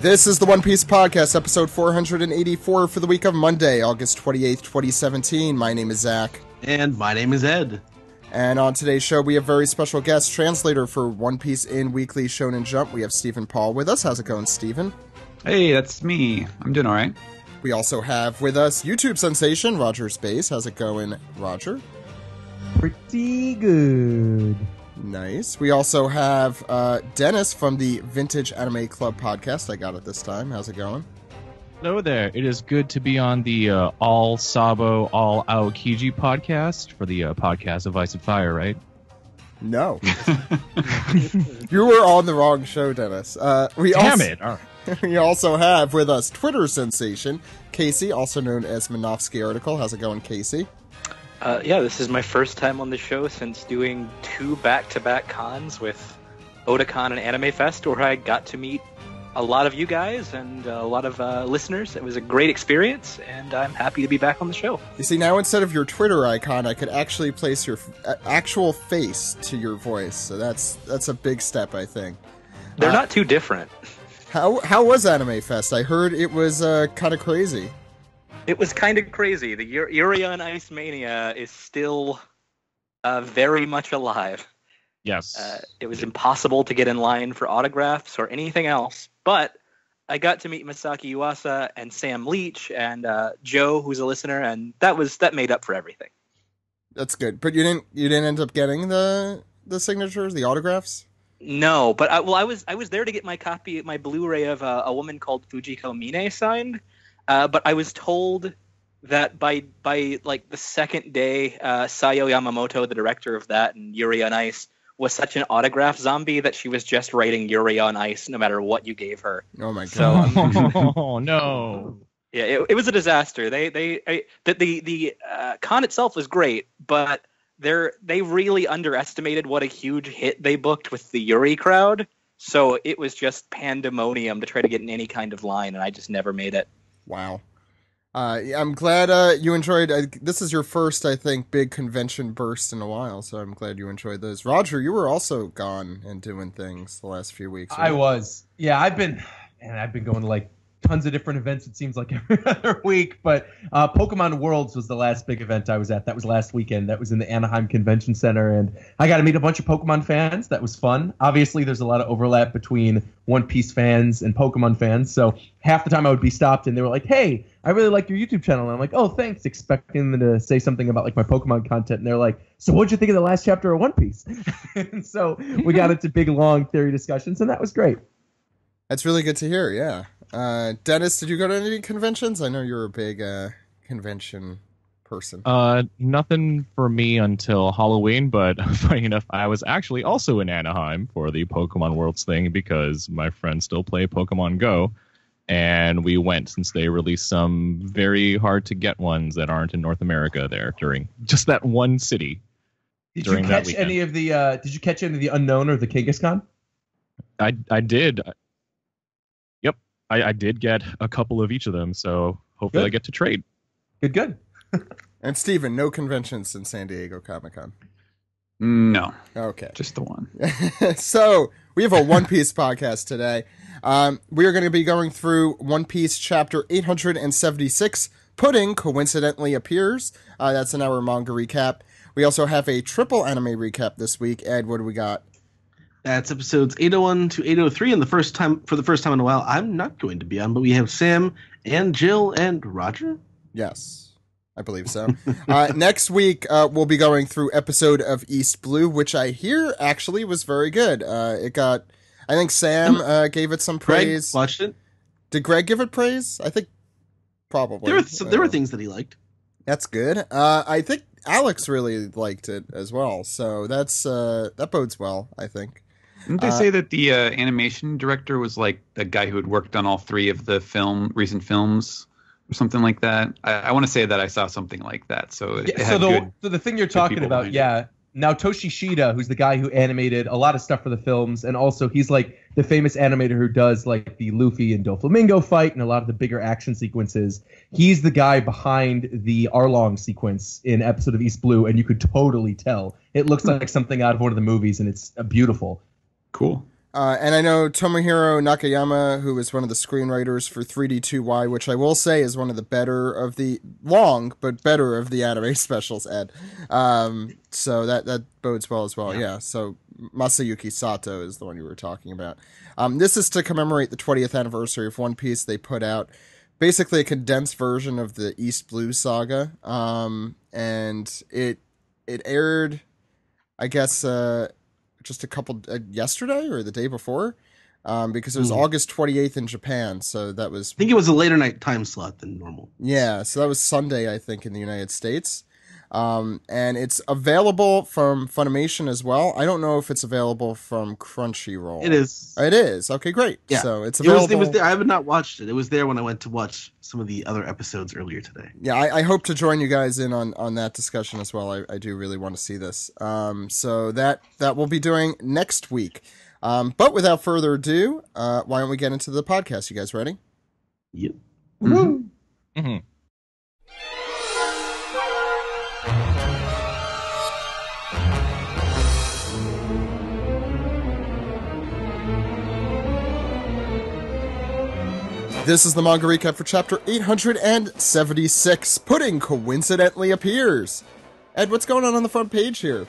This is the One Piece Podcast, episode 484 for the week of Monday, August 28th, 2017. My name is Zach. And my name is Ed. And on today's show, we have very special guest translator for One Piece in Weekly Shonen Jump. We have Stephen Paul with us. How's it going, Stephen? Hey, that's me. I'm doing all right. We also have with us YouTube sensation, Roger Space. How's it going, Roger? Pretty good. Nice. We also have Dennis from the Vintage Anime Club podcast. I got it this time. How's it going? Hello there. It is good to be on the All Sabo, All Aokiji podcast for the podcast of Ice and Fire, right? No. You were on the wrong show, Dennis. We also have with us Twitter sensation, Casey, also known as Minovsky Article. How's it going, Casey? Yeah, this is my first time on the show since doing 2 back-to-back cons with Otakon and Anime Fest, where I got to meet a lot of you guys and a lot of listeners. It was a great experience, and I'm happy to be back on the show. You see, now instead of your Twitter icon, I could actually place your actual face to your voice, so that's a big step, I think. They're not too different. How was Anime Fest? I heard it was kind of crazy. It was kind of crazy. The Yuri on Ice Mania is still very much alive. Yes. It was impossible to get in line for autographs or anything else, but I got to meet Masaki Yuasa and Sam Leach and Joe, who's a listener, and that made up for everything. That's good. But you didn't end up getting the signatures, the autographs? No, but I was there to get my Blu-ray of a woman called Fujiko Mine signed. But I was told that by like the second day, Sayo Yamamoto, the director of that and Yuri on Ice, was such an autograph zombie that she was just writing Yuri on Ice no matter what you gave her. Oh my god! So, oh no! Yeah, it was a disaster. The con itself was great, but they really underestimated what a huge hit they booked with the Yuri crowd. So it was just pandemonium to try to get in any kind of line, and I just never made it. Wow. I'm glad you enjoyed. This is your first, I think, big convention burst in a while, so I'm glad you enjoyed those. Roger, you were also gone and doing things the last few weeks. Right? I was. Yeah, I've been going to like tons of different events, it seems like every other week, but Pokemon Worlds was the last big event I was at. That was last weekend. That was in the Anaheim Convention Center, and I got to meet a bunch of Pokemon fans. That was fun. Obviously, there's a lot of overlap between One Piece fans and Pokemon fans, so half the time I would be stopped and they were like, hey, I really like your YouTube channel. And I'm like, oh, thanks, expecting them to say something about like my Pokemon content, and they're like, so what'd you think of the last chapter of One Piece? And so we got into big, long theory discussions, and that was great. That's really good to hear, yeah. Dennis, did you go to any conventions? I know you're a big convention person. Nothing for me until Halloween, but funny enough, I was actually also in Anaheim for the Pokemon Worlds thing because my friends still play Pokemon Go, and we went since they released some very hard-to-get ones that aren't in North America there during just that one city. Did you catch any of the Unknown or the Kangaskhan? I did. I did get a couple of each of them, so hopefully I get to trade. Good. And Steven, no conventions in San Diego Comic-Con? No. Okay. Just the one. So, we have a One Piece podcast today. We are going to be going through One Piece chapter 876. Pudding coincidentally appears. That's in our manga recap. We also have a triple anime recap this week. Ed, what do we got? That's episodes 801 to 803, and for the first time in a while, I'm not going to be on, but we have Sam and Jill and Roger? Yes, I believe so. Next week, we'll be going through episode of East Blue, which I hear actually was very good. I think Sam gave it some praise. Greg watched it. Did Greg give it praise? I think probably. There were things that he liked. That's good. I think Alex really liked it as well, so that bodes well, I think. Didn't they say that the animation director was like the guy who had worked on all 3 of the recent films or something like that? I want to say that I saw something like that. So the thing you're talking about, yeah. Now Toshi Shida, who's the guy who animated a lot of stuff for the films, and also he's like the famous animator who does like the Luffy and Doflamingo fight and a lot of the bigger action sequences. He's the guy behind the Arlong sequence in episode of East Blue, and you could totally tell. It looks like something out of one of the movies, and it's beautiful. Cool. And I know Tomohiro Nakayama, who is one of the screenwriters for 3D2Y, which I will say is one of the better of the better of the anime specials, Ed. So that bodes well as well. Yeah. So Masayuki Sato is the one you were talking about. This is to commemorate the 20th anniversary of One Piece. They put out basically a condensed version of the East Blue saga. And it aired, I guess, just a couple yesterday or the day before, because it was August 28th in Japan. So that was, I think it was a later night time slot than normal. Yeah, so that was Sunday, I think, in the United States. And it's available from Funimation as well. I don't know if it's available from Crunchyroll. It is. It is. Okay, great. Yeah. So it's available. It was there. I have not watched it. It was there when I went to watch some of the other episodes earlier today. Yeah, I hope to join you guys in on that discussion as well. I do really want to see this. So that we'll be doing next week. But without further ado, why don't we get into the podcast? You guys ready? Yep. Mm-hmm. Mm-hmm. This is the manga recap for chapter 876. Pudding coincidentally appears. Ed, what's going on the front page here?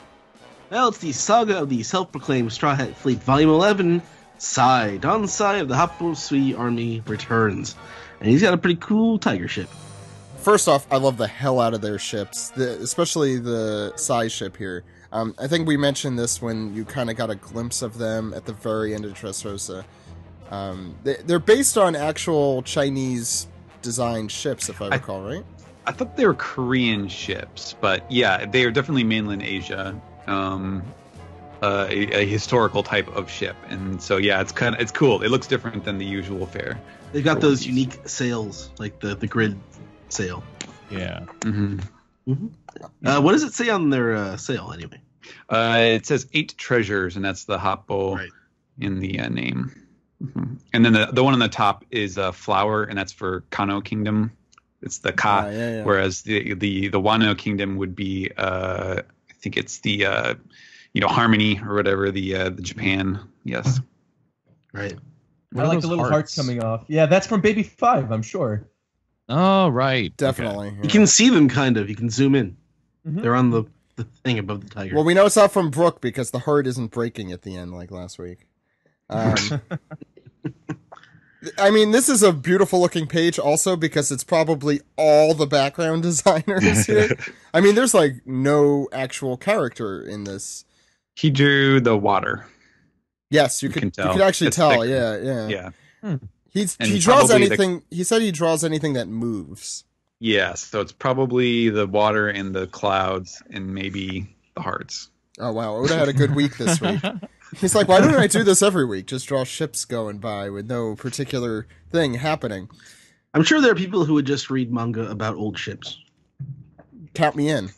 Well, it's the saga of the self-proclaimed Straw Hat Fleet, Volume 11, Sai. Don Sai of the Happo Sui Army returns. And he's got a pretty cool tiger ship. First off, I love the hell out of their ships, especially the Sai ship here. I think we mentioned this when you kind of got a glimpse of them at the very end of Dressrosa. They're based on actual Chinese designed ships, if I recall, right? I thought they were Korean ships, but yeah, they are definitely mainland Asia, a historical type of ship, and so yeah, it's cool. It looks different than the usual fare. They've got those unique sails, like the grid sail. Yeah. Mm-hmm. Mm-hmm. What does it say on their sail anyway? It says 8 treasures, and that's the hoppo in the name. Mm-hmm. And then the one on the top is a flower, and that's for Kano Kingdom. It's the Ka, whereas the Wano Kingdom would be I think it's the Harmony or whatever, the Japan. Yes. Right. I like the little hearts coming off. Yeah, that's from Baby 5, I'm sure. Oh, right. Definitely. Okay. Yeah. You can see them kind of. You can zoom in. Mm-hmm. They're on the thing above the tiger. Well, we know it's not from Brooke because the heart isn't breaking at the end like last week. I mean, this is a beautiful looking page also because it's probably all the background designers here. I mean, there's like no actual character in this. He drew the water. Yes, you could actually tell. Thick. Yeah. Hmm. He draws anything. He said he draws anything that moves. Yeah, so it's probably the water and the clouds and maybe the hearts. Oh wow, I would have had a good week this week. He's like, why don't I do this every week? Just draw ships going by with no particular thing happening. I'm sure there are people who would just read manga about old ships. Count me in.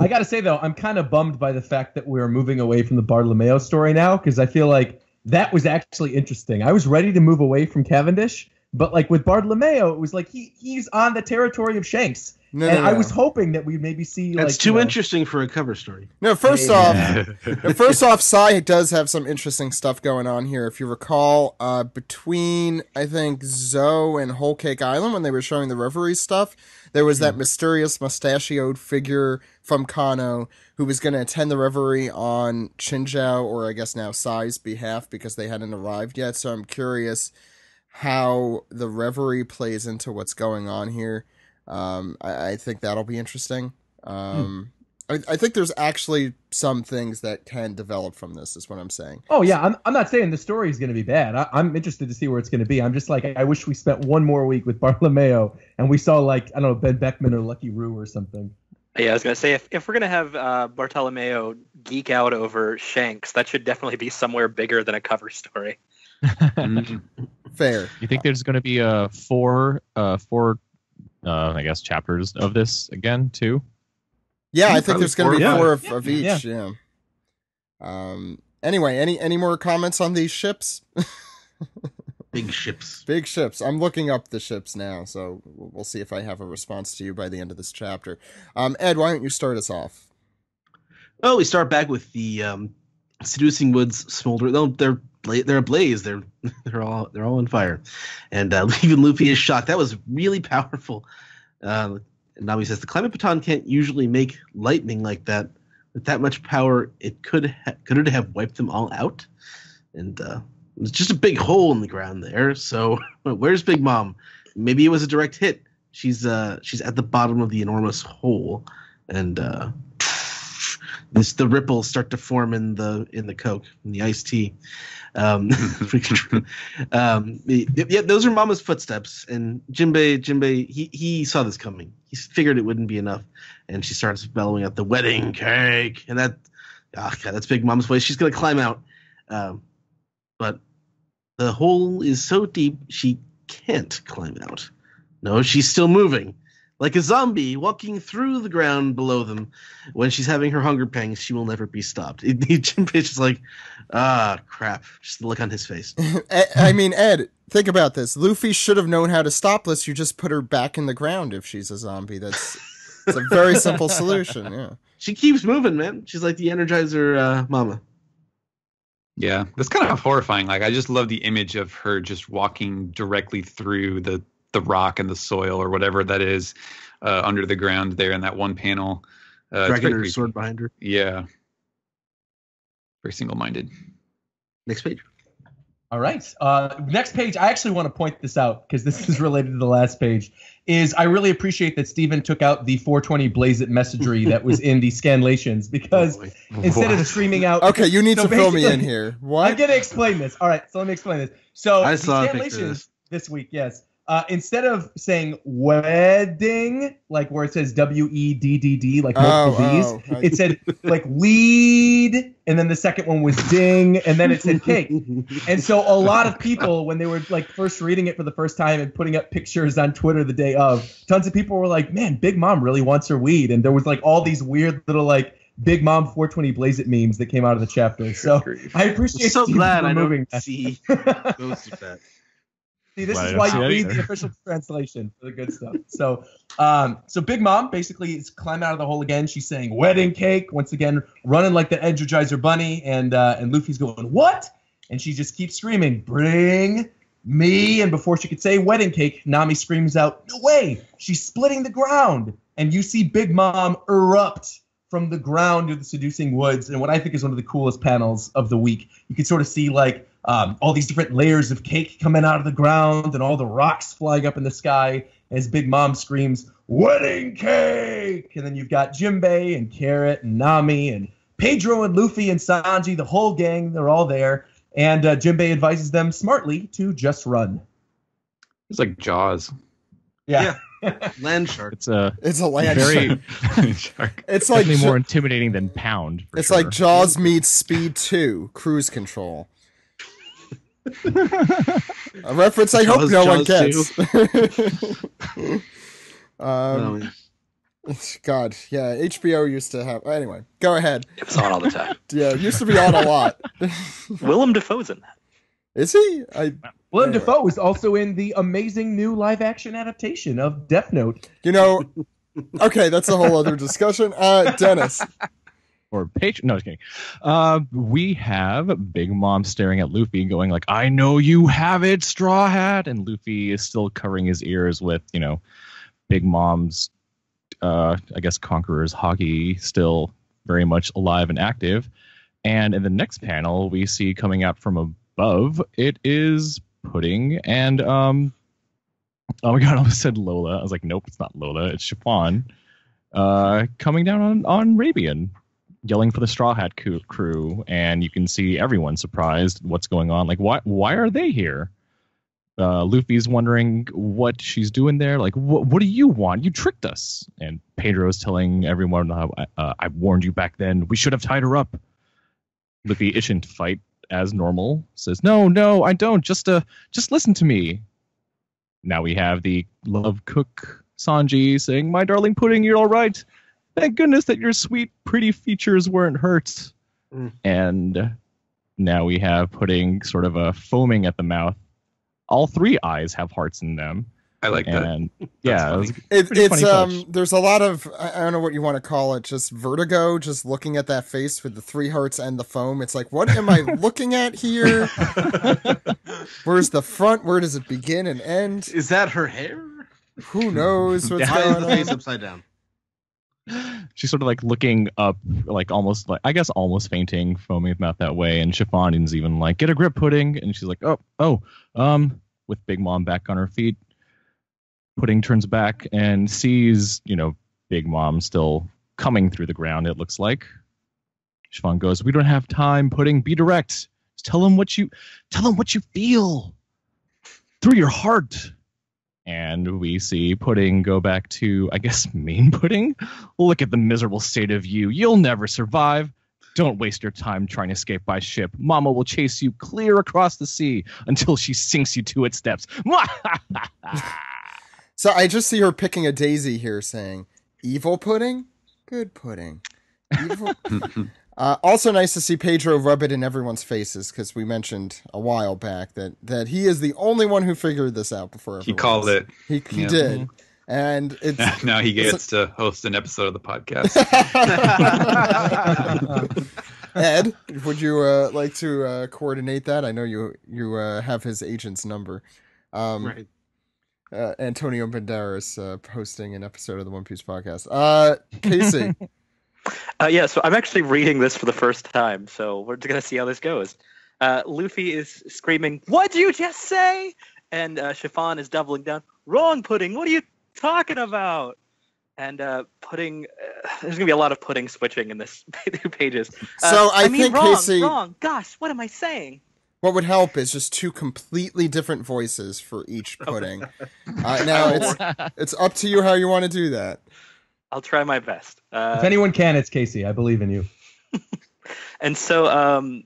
I gotta say though, I'm kind of bummed by the fact that we're moving away from the Bartolomeo story now, because I feel like that was actually interesting. I was ready to move away from Cavendish, but like with Bartolomeo, it was like he's on the territory of Shanks. No. I was hoping that we'd maybe see. That's too interesting for a cover story. No, first off, Sai does have some interesting stuff going on here. If you recall, between I think Zoe and Whole Cake Island, when they were showing the Reverie stuff, there was that mysterious mustachioed figure from Kano who was going to attend the Reverie on Chinzhou, or I guess now Sai's behalf, because they hadn't arrived yet. So I'm curious how the Reverie plays into what's going on here. I think that'll be interesting. I think there's actually some things that can develop from this, is what I'm saying. Oh yeah, I'm not saying the story is going to be bad. I'm interested to see where it's going to be. I'm just like, I wish we spent one more week with Bartolomeo and we saw like, I don't know, Ben Beckman or Lucky Roo or something. Yeah, I was going to say, if we're going to have Bartolomeo geek out over Shanks, that should definitely be somewhere bigger than a cover story. Fair. You think there's going to be four I guess chapters of this again too? Yeah, I think there's going to be four of each. Yeah. Anyway, any more comments on these ships? Big ships. Big ships. I'm looking up the ships now, so we'll see if I have a response to you by the end of this chapter. Ed, why don't you start us off? Well, we start back with the seducing woods smolder. No, they're ablaze. They're all on fire, and even Luffy is shocked. That was really powerful. And now he says the climate baton can't usually make lightning like that. With that much power, could it have wiped them all out? And it's just a big hole in the ground there. So where's Big Mom? Maybe it was a direct hit. She's at the bottom of the enormous hole, and the ripples start to form in the Coke, in the iced tea. Yeah, those are Mama's footsteps, and Jinbei, he saw this coming. He figured it wouldn't be enough, and she starts bellowing out the wedding cake, and that's Big Mom's voice. She's gonna climb out, but the hole is so deep she can't climb out. No, she's still moving. Like a zombie walking through the ground below them. When she's having her hunger pangs, she will never be stopped. Jinbei's just like, crap. Just the look on his face. I mean, Ed, think about this. Luffy should have known how to stop this. You just put her back in the ground if she's a zombie. It's a very simple solution, yeah. She keeps moving, man. She's like the Energizer mama. Yeah, that's kind of horrifying. Like, I just love the image of her just walking directly through the rock and the soil or whatever that is under the ground there in that one panel. Dragging her sword behind her. Yeah. Very single-minded. Next page. All right. Next page, I actually want to point this out because this is related to the last page, is I really appreciate that Steven took out the 420 Blaze It messagery that was in the scanlations because instead of screaming out... Okay, you need to fill me in here. What? I'm going to explain this. All right, so let me explain this. So I saw the scanlations this week, yes. Instead of saying wedding, like where it says WEDDD, like multiple D's, it said like weed, and then the second one was ding, and then it said cake. And so a lot of people, when they were like first reading it for the first time and putting up pictures on Twitter the day of, tons of people were like, man, Big Mom really wants her weed. And there was like all these weird little like Big Mom 420 Blaze It memes that came out of the chapter. So I appreciate so Steve glad I removing don't see those of that. See, this is why you read the official translation for the good stuff. So Big Mom basically is climbing out of the hole again. She's saying wedding cake once again, running like the Energizer Bunny, and Luffy's going what? And she just keeps screaming, "Bring me!" And before she could say wedding cake, Nami screams out, "No way!" She's splitting the ground, and you see Big Mom erupt from the ground of the seducing woods. And what I think is one of the coolest panels of the week, you can sort of see like all these different layers of cake coming out of the ground and all the rocks flying up in the sky as Big Mom screams, wedding cake! And then you've got Jinbei and Carrot and Nami and Pedro and Luffy and Sanji, the whole gang, they're all there. And Jinbei advises them smartly to just run. It's like Jaws. Yeah. Land shark. It's a land shark. It's like definitely more intimidating than Pound. It's like Jaws meets Speed 2, Cruise Control. A reference I hope no one gets. God, yeah, HBO used to have... Anyway, go ahead. It was on all the time. Yeah, it used to be on a lot. Willem Dafoe's in that. Is he? Willem Dafoe is also in the amazing new live-action adaptation of Death Note. You know, okay, that's a whole other discussion. Dennis. Or Patreon. No, I was kidding. We have Big Mom staring at Luffy going like, I know you have it, Straw Hat. And Luffy is still covering his ears with, Big Mom's, I guess, Conqueror's hockey still very much alive and active. And in the next panel, we see coming out from above, it is Pudding and, oh my God, I almost said Lola. I was like, nope, it's not Lola. It's Chiffon coming down on Rabian, yelling for the Straw Hat crew, and you can see everyone surprised what's going on. Like, why are they here? Luffy's wondering what she's doing there. Like, what do you want? You tricked us. And Pedro's telling everyone, I warned you back then. We should have tied her up. Luffy itching to fight as normal says, no, I don't. Just listen to me. Now we have the love cook Sanji saying, my darling Pudding, you're all right. Thank goodness that your sweet, pretty features weren't hurt. And now we have Pudding sort of foaming at the mouth. All three eyes have hearts in them. I like and that. yeah, it's there's a lot of, I don't know what you want to call it, just vertigo, just looking at that face with the 3 hearts and the foam. It's like, what am I looking at here? Where's the front? Where does it begin and end? Is that her hair? Who knows what's Why is going the on? face upside down? She's sort of like looking up, like almost fainting, foaming with mouth that way. And Chiffon's even like, get a grip, Pudding. And she's like, with Big Mom back on her feet. Pudding turns back and sees, Big Mom still coming through the ground, it looks like. Chiffon goes, we don't have time, Pudding, be direct. Just tell him what you feel through your heart. And we see Pudding go back to, I guess, main Pudding. Look at the miserable state of you. You'll never survive. Don't waste your time trying to escape by ship. Mama will chase you clear across the sea until she sinks you to its depths. So I just see her picking a daisy here saying, evil Pudding? Good Pudding. Evil. Also nice to see Pedro rub it in everyone's faces, because we mentioned a while back that he is the only one who figured this out before everyone He called else. it. He did. And it's now he gets to host an episode of the podcast. Ed, would you like to coordinate that? I know you have his agent's number. Right. Antonio Banderas hosting an episode of the One Piece podcast. Casey. Yeah, so I'm actually reading this for the first time, so we're going to see how this goes. Luffy is screaming, "What'd you just say?" And Chiffon is doubling down, "Wrong, Pudding, what are you talking about?" And Pudding, there's going to be a lot of Pudding switching in this 2 pages. So I think, wrong, Casey, wrong. Gosh, what am I saying? what would help is just 2 completely different voices for each Pudding. Now it's up to you how you want to do that. I'll try my best. If anyone can, it's Casey. I believe in you. And so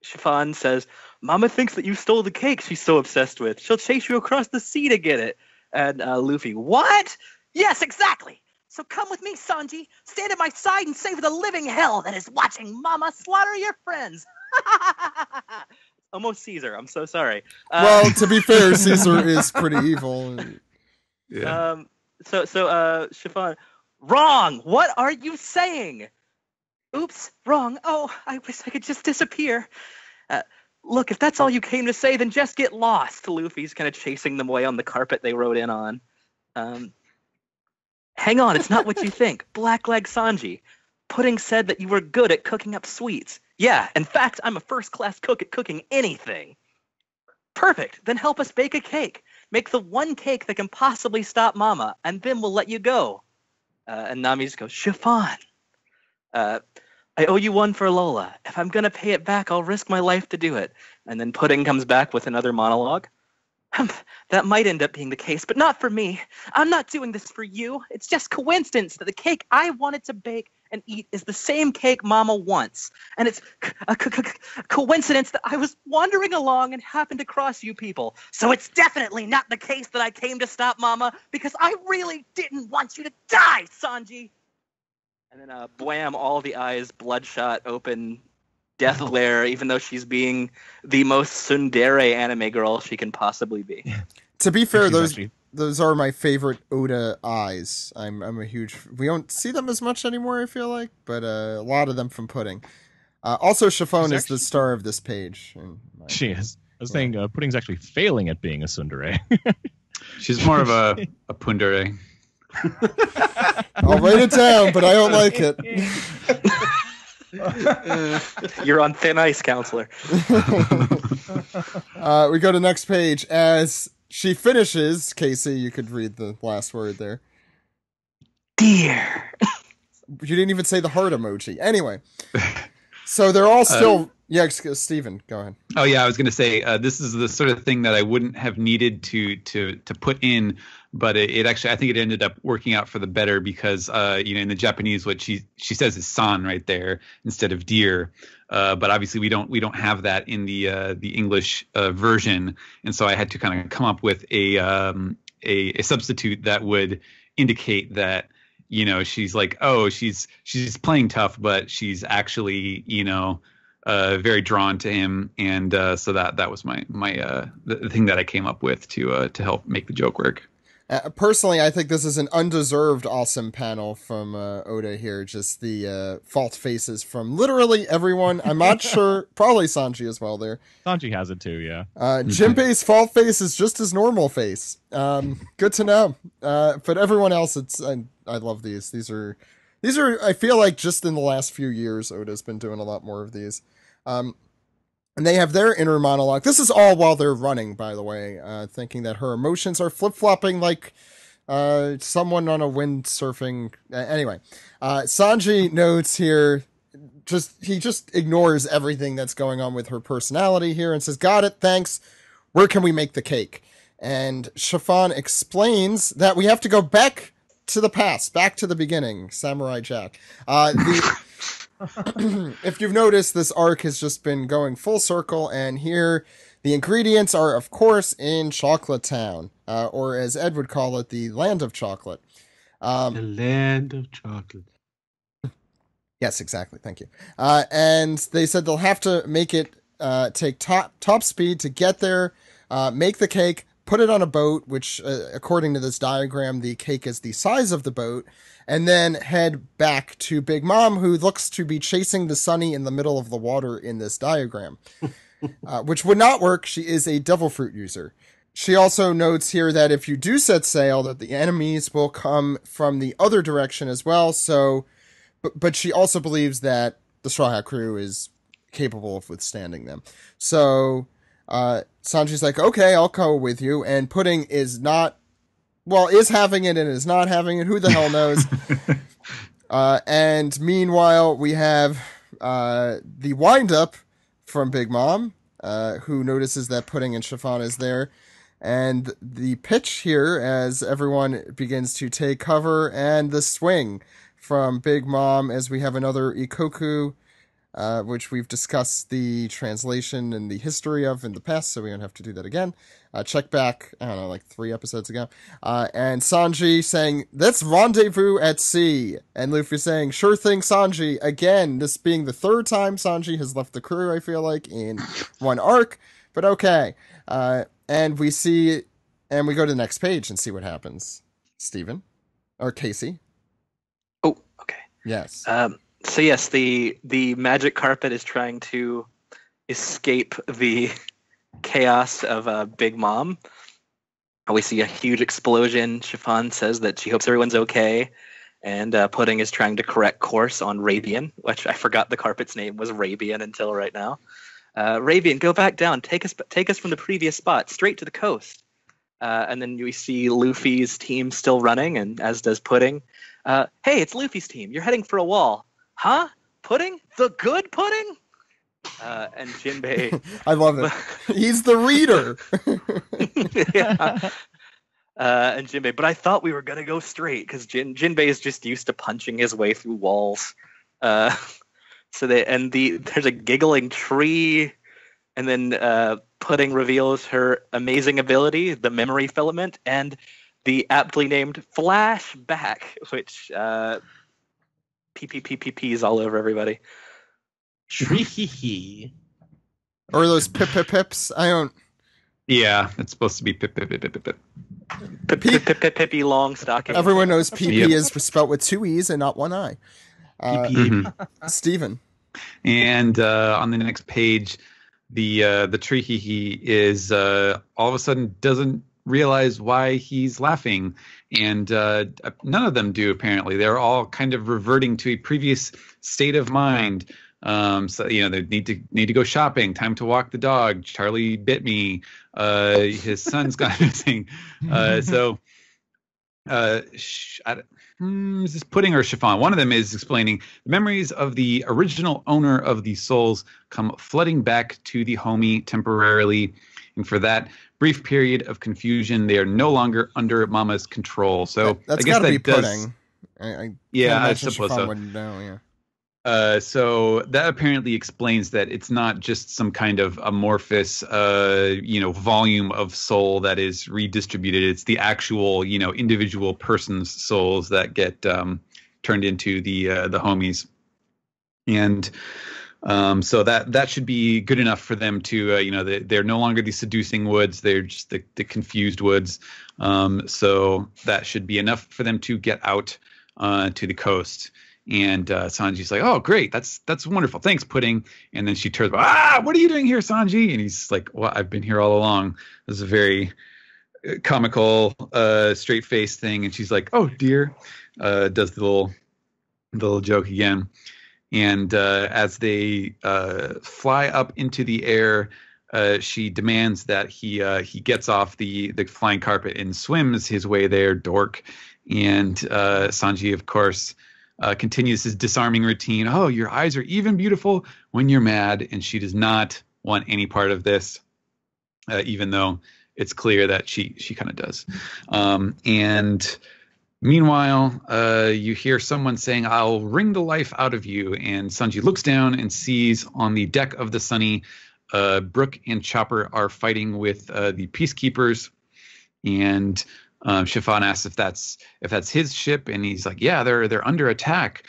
Chiffon says, "Mama thinks that you stole the cake she's so obsessed with. She'll chase you across the sea to get it." And Luffy, "What? Yes, exactly. So come with me, Sanji. Stand at my side and save the living hell that is watching Mama slaughter your friends." Almost Caesar. I'm so sorry. Well, to be fair, Caesar is pretty evil. Yeah. So Chiffon, "Wrong. What are you saying?" "Oops, wrong. Oh, I wish I could just disappear." "Look, if that's all you came to say, then just get lost." Luffy's kind of chasing them away on the carpet they rode in on. "Hang on, it's not what you think. Blackleg Sanji. Pudding said that you were good at cooking up sweets." "Yeah, in fact, I'm a first-class cook at cooking anything." "Perfect. Then help us bake a cake. Make the one cake that can possibly stop Mama, and then we'll let you go." And Nami just goes, "Chiffon. I owe you one for Lola. If I'm going to pay it back, I'll risk my life to do it." And then Pudding comes back with another monologue. "That might end up being the case, but not for me. I'm not doing this for you. It's just coincidence that the cake I wanted to bake and eat is the same cake Mama wants. And it's a coincidence that I was wandering along and happened to cross you people. So it's definitely not the case that I came to stop Mama, because I really didn't want you to die, Sanji." And then bwam, all the eyes bloodshot open, death glare, even though she's being the most tsundere anime girl she can possibly be. To be fair, those are my favorite Oda eyes. I'm a huge. We don't see them as much anymore, I feel like, but a lot of them from Pudding. Also, Chiffon is the star of this page. She is. I was saying Pudding's actually failing at being a tsundere. She's more of a Pundere. I'll write it down, but I don't like it. You're on thin ice, counselor. We go to next page. As she finishes, Casey, you could read the last word there. "Dear." You didn't even say the heart emoji. Anyway, so they're all still. Yeah, Steven, go ahead. Oh yeah, I was going to say this is the sort of thing that I wouldn't have needed to put in, but it actually, I think it ended up working out for the better, because in the Japanese, what she says is "san" right there instead of "dear," but obviously we don't have that in the English version, and so I had to kind of come up with a substitute that would indicate that she's like, oh, she's playing tough, but she's actually very drawn to him, and so that was my the thing that I came up with to help make the joke work. Personally, I think this is an undeserved awesome panel from Oda here. Just the fault faces from literally everyone. I'm not sure. Probably Sanji as well there. Sanji has it too, yeah. Jinbei's fault face is just his normal face. Good to know. But everyone else, I love these. These are, I feel like just in the last few years, Oda's been doing a lot more of these. And they have their inner monologue. This is all while they're running, by the way, thinking that her emotions are flip-flopping like someone on a windsurfing. Anyway, Sanji notes here, he just ignores everything that's going on with her personality here and says, got it, thanks. Where can we make the cake? And Chiffon explains that we have to go back to the past, back to the beginning, Samurai Jack. If you've noticed, this arc has just been going full circle, and here the ingredients are, of course, in Chocolate Town, or as Ed would call it, the Land of Chocolate. The Land of Chocolate. Yes, exactly. Thank you. And they said they'll have to make it take top speed to get there, make the cake, put it on a boat, which, according to this diagram, the cake is the size of the boat, and then head back to Big Mom, who looks to be chasing the Sunny in the middle of the water in this diagram, which would not work. She is a devil fruit user. She also notes here that if you do set sail, that the enemies will come from the other direction as well. So, but she also believes that the Straw Hat crew is capable of withstanding them. So, Sanji's like, okay, I'll go with you. And Pudding is having it and is not having it. Who the hell knows? And meanwhile, we have the wind-up from Big Mom, who notices that Pudding and Chiffon is there. And the pitch here, as everyone begins to take cover, and the swing from Big Mom, as we have another Ikoku, which we've discussed the translation and the history of in the past, so we don't have to do that again. Check back, I don't know, like 3 episodes ago. And Sanji saying, let's rendezvous at sea. And Luffy saying, sure thing, Sanji. Again, this being the 3rd time Sanji has left the crew, I feel like, in one arc. But okay. And we go to the next page and see what happens. Steven? Or Casey? Oh, okay. Yes. So yes, the magic carpet is trying to escape the chaos of Big Mom. We see a huge explosion. Chiffon says that she hopes everyone's okay, and Pudding is trying to correct course on Rabian, which I forgot the carpet's name was Rabian until right now. Rabian, go back down. Take us from the previous spot straight to the coast. And then we see Luffy's team still running, and as does Pudding. Hey, it's Luffy's team. You're heading for a wall. Huh? Pudding? The good Pudding? And Jinbei. I love it. He's the reader. Yeah. And Jinbei. But I thought we were going to go straight because Jinbei is just used to punching his way through walls. There's a giggling tree. And then Pudding reveals her amazing ability, the memory filament, and the aptly named flashback, which PPPPPs all over everybody. Tree. Or those pips. I don't. Yeah, it's supposed to be pip pip pip pip pip. Pippi long stocking. Everyone knows PP is spelled with 2 E's and not 1 I. Steven. And on the next page, the tree is all of a sudden doesn't realize why he's laughing, and none of them do. Apparently, they're all kind of reverting to a previous state of mind. So they need to go shopping. Time to walk the dog. Charlie bit me. His son's gone missing. Is this Pudding or Chiffon? One of them is explaining the memories of the original owner of the souls come flooding back to the homie temporarily, and for that brief period of confusion, they are no longer under Mama's control. So that's I guess gotta be does, Pudding. I suppose so. Wouldn't know, yeah. So that apparently explains that it's not just some kind of amorphous, volume of soul that is redistributed. It's the actual, individual person's souls that get turned into the homies. And So that should be good enough for them to, they're no longer the seducing woods. They're just the confused woods. So that should be enough for them to get out to the coast. And Sanji's like, oh, great. That's wonderful. Thanks, Pudding. And then she turns, what are you doing here, Sanji? And he's like, well, I've been here all along. This is a very comical, straight-faced thing. And she's like, oh, dear. Does the little joke again. And as they fly up into the air, she demands that he gets off the flying carpet and swims his way there, dork. And Sanji, of course, continues his disarming routine. Oh, your eyes are even beautiful when you're mad. And she does not want any part of this, even though it's clear that she kind of does. And meanwhile, you hear someone saying, I'll wring the life out of you. And Sanji looks down and sees on the deck of the Sunny, Brook and Chopper are fighting with the peacekeepers. And Chiffon asks if that's his ship. And he's like, yeah, they're under attack.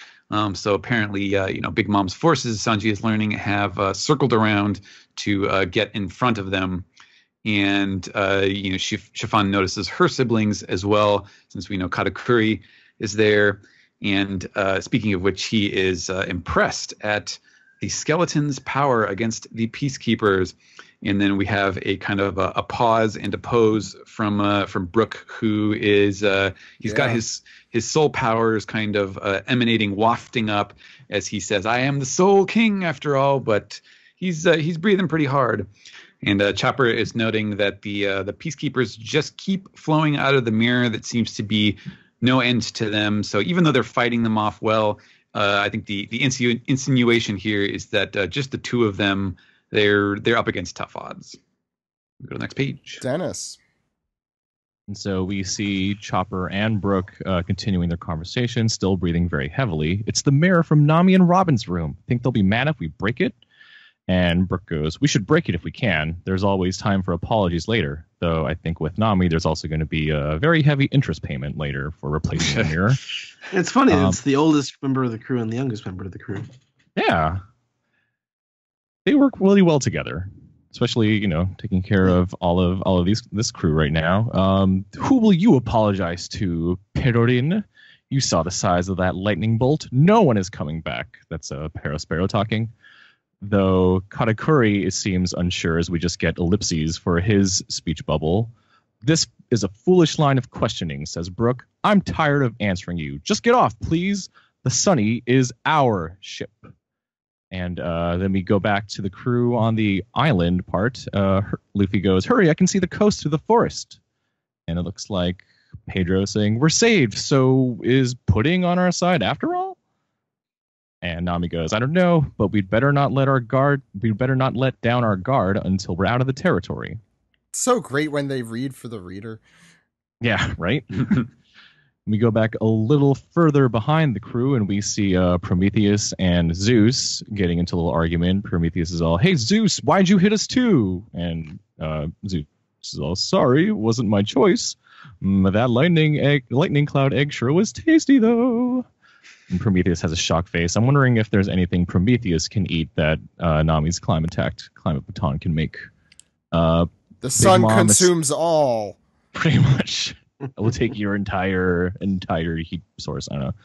So apparently, Big Mom's forces, Sanji is learning, have circled around to get in front of them. And, Chiffon notices her siblings as well, since we know Katakuri is there. And speaking of which, he is impressed at the skeleton's power against the peacekeepers. And then we have a kind of a pause and a pose from Brook, who is he's got his soul powers kind of emanating, wafting up as he says, I am the Soul King after all, but he's breathing pretty hard. And Chopper is noting that the peacekeepers just keep flowing out of the mirror. That seems to be no end to them. So even though they're fighting them off well, I think the insinuation here is that just the two of them, they're up against tough odds. Go to the next page. Dennis. And so we see Chopper and Brook continuing their conversation, still breathing very heavily. It's the mirror from Nami and Robin's room. Think they'll be mad if we break it? And Brook goes, we should break it if we can. There's always time for apologies later. Though I think with Nami, there's also going to be a very heavy interest payment later for replacing the mirror. It's funny. It's the oldest member of the crew and the youngest member of the crew. Yeah. They work really well together, especially, taking care of all of this crew right now. Who will you apologize to, Perorin? You saw the size of that lightning bolt. No one is coming back. That's Perospero talking. Though Katakuri, it seems unsure as we just get ellipses for his speech bubble. This is a foolish line of questioning, says Brook. I'm tired of answering you. Just get off, please. The Sunny is our ship. And then we go back to the crew on the island part. Luffy goes, hurry, I can see the coast through the forest. And it looks like Pedro saying, we're saved, so is Pudding on our side after all? And Nami goes, I don't know, but we'd better not let down our guard until we're out of the territory. It's so great when they read for the reader. Yeah, right? We go back a little further behind the crew, and we see Prometheus and Zeus getting into a little argument. Prometheus is all, hey, Zeus, why'd you hit us too? And Zeus is all, sorry, it wasn't my choice. That lightning cloud egg sure was tasty, though. And Prometheus has a shock face. I'm wondering if there's anything Prometheus can eat that Nami's climate baton can make. The sun consumes all. Pretty much. It will take your entire heat source. I don't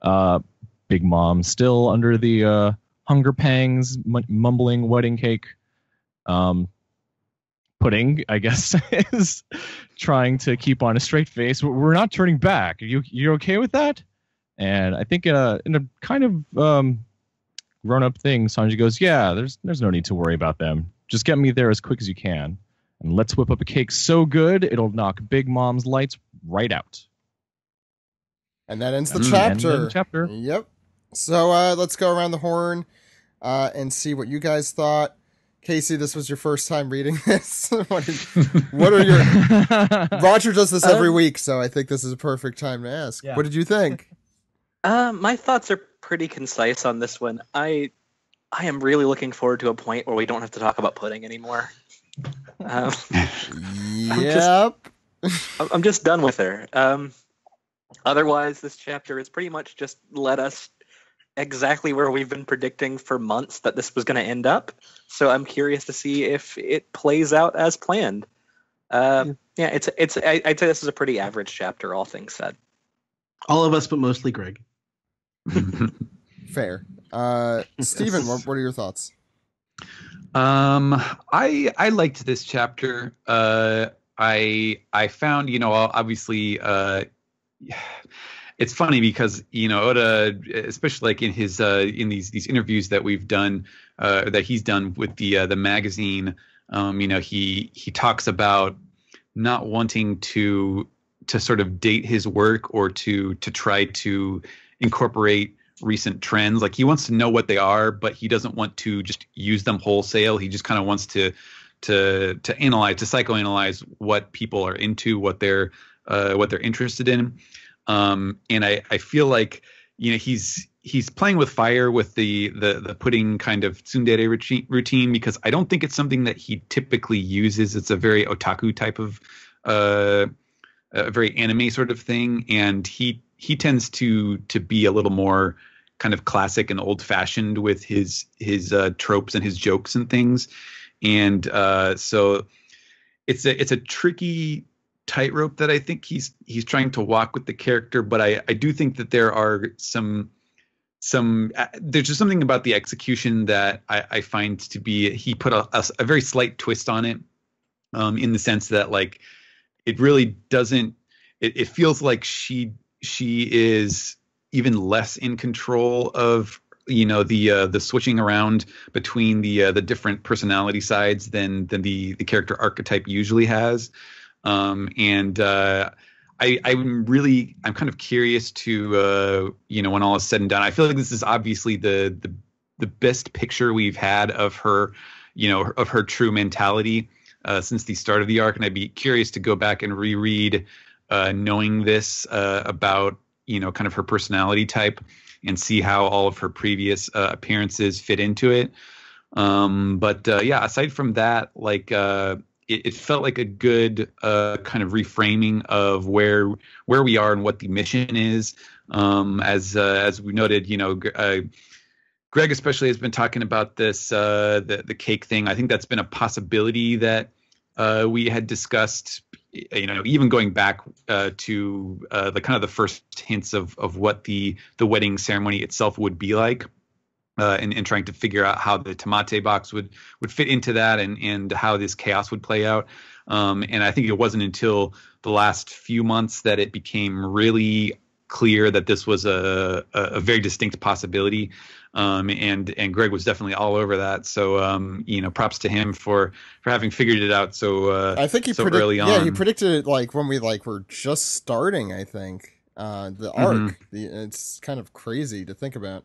know. Big Mom still under the hunger pangs, mumbling wedding cake. Pudding, I guess, is trying to keep on a straight face. We're not turning back. You're okay with that? And I think in a kind of grown-up thing, Sanji goes, yeah, there's no need to worry about them. Just get me there as quick as you can. And let's whip up a cake so good, it'll knock Big Mom's lights right out. And that ends the chapter. End the chapter. Yep. So let's go around the horn and see what you guys thought. Casey, this was your first time reading this. What are your... Roger does this every week, so I think this is a perfect time to ask. Yeah. What did you think? My thoughts are pretty concise on this one. I am really looking forward to a point where we don't have to talk about pudding anymore. Yep. I'm just done with her. Otherwise, this chapter is pretty much just let us exactly where we've been predicting for months that this was going to end up. So I'm curious to see if it plays out as planned. I'd say this is a pretty average chapter, all things said. All of us, but mostly Greg. Fair. Steven, what are your thoughts? I liked this chapter. I found, obviously, it's funny because, Oda, especially like in his in these interviews that we've done, that he's done with the magazine, he talks about not wanting to sort of date his work or to try to incorporate recent trends. Like, he wants to know what they are, but he doesn't want to just use them wholesale. He just kind of wants to analyze, to psychoanalyze what people are into, what they're interested in. And I feel like, he's playing with fire with the pudding kind of tsundere routine, because I don't think it's something that he typically uses. It's a very otaku type of a very anime sort of thing, and he tends to be a little more kind of classic and old fashioned with his tropes and his jokes and things. And so it's a tricky tightrope that I think he's trying to walk with the character. But I do think that there are some there's just something about the execution that I find to be, he put a very slight twist on it, in the sense that, like, it really doesn't, it feels like she is even less in control of, the switching around between the different personality sides than the character archetype usually has. I'm kind of curious to, when all is said and done, I feel like this is obviously the best picture we've had of her, of her true mentality, since the start of the arc. And I'd be curious to go back and reread, knowing this, about, kind of her personality type, and see how all of her previous appearances fit into it. Aside from that, like, it felt like a good kind of reframing of where we are and what the mission is. As we noted, Greg especially has been talking about this, the cake thing. I think that's been a possibility that we had discussed, even going back to the kind of the first hints of what the wedding ceremony itself would be like. And trying to figure out how the Tamate box would fit into that, and how this chaos would play out. And I think it wasn't until the last few months that it became really clear that this was a very distinct possibility. And Greg was definitely all over that. So, props to him for having figured it out so I think he early on. Yeah, he predicted it like when we were just starting, I think. The arc. It's kind of crazy to think about.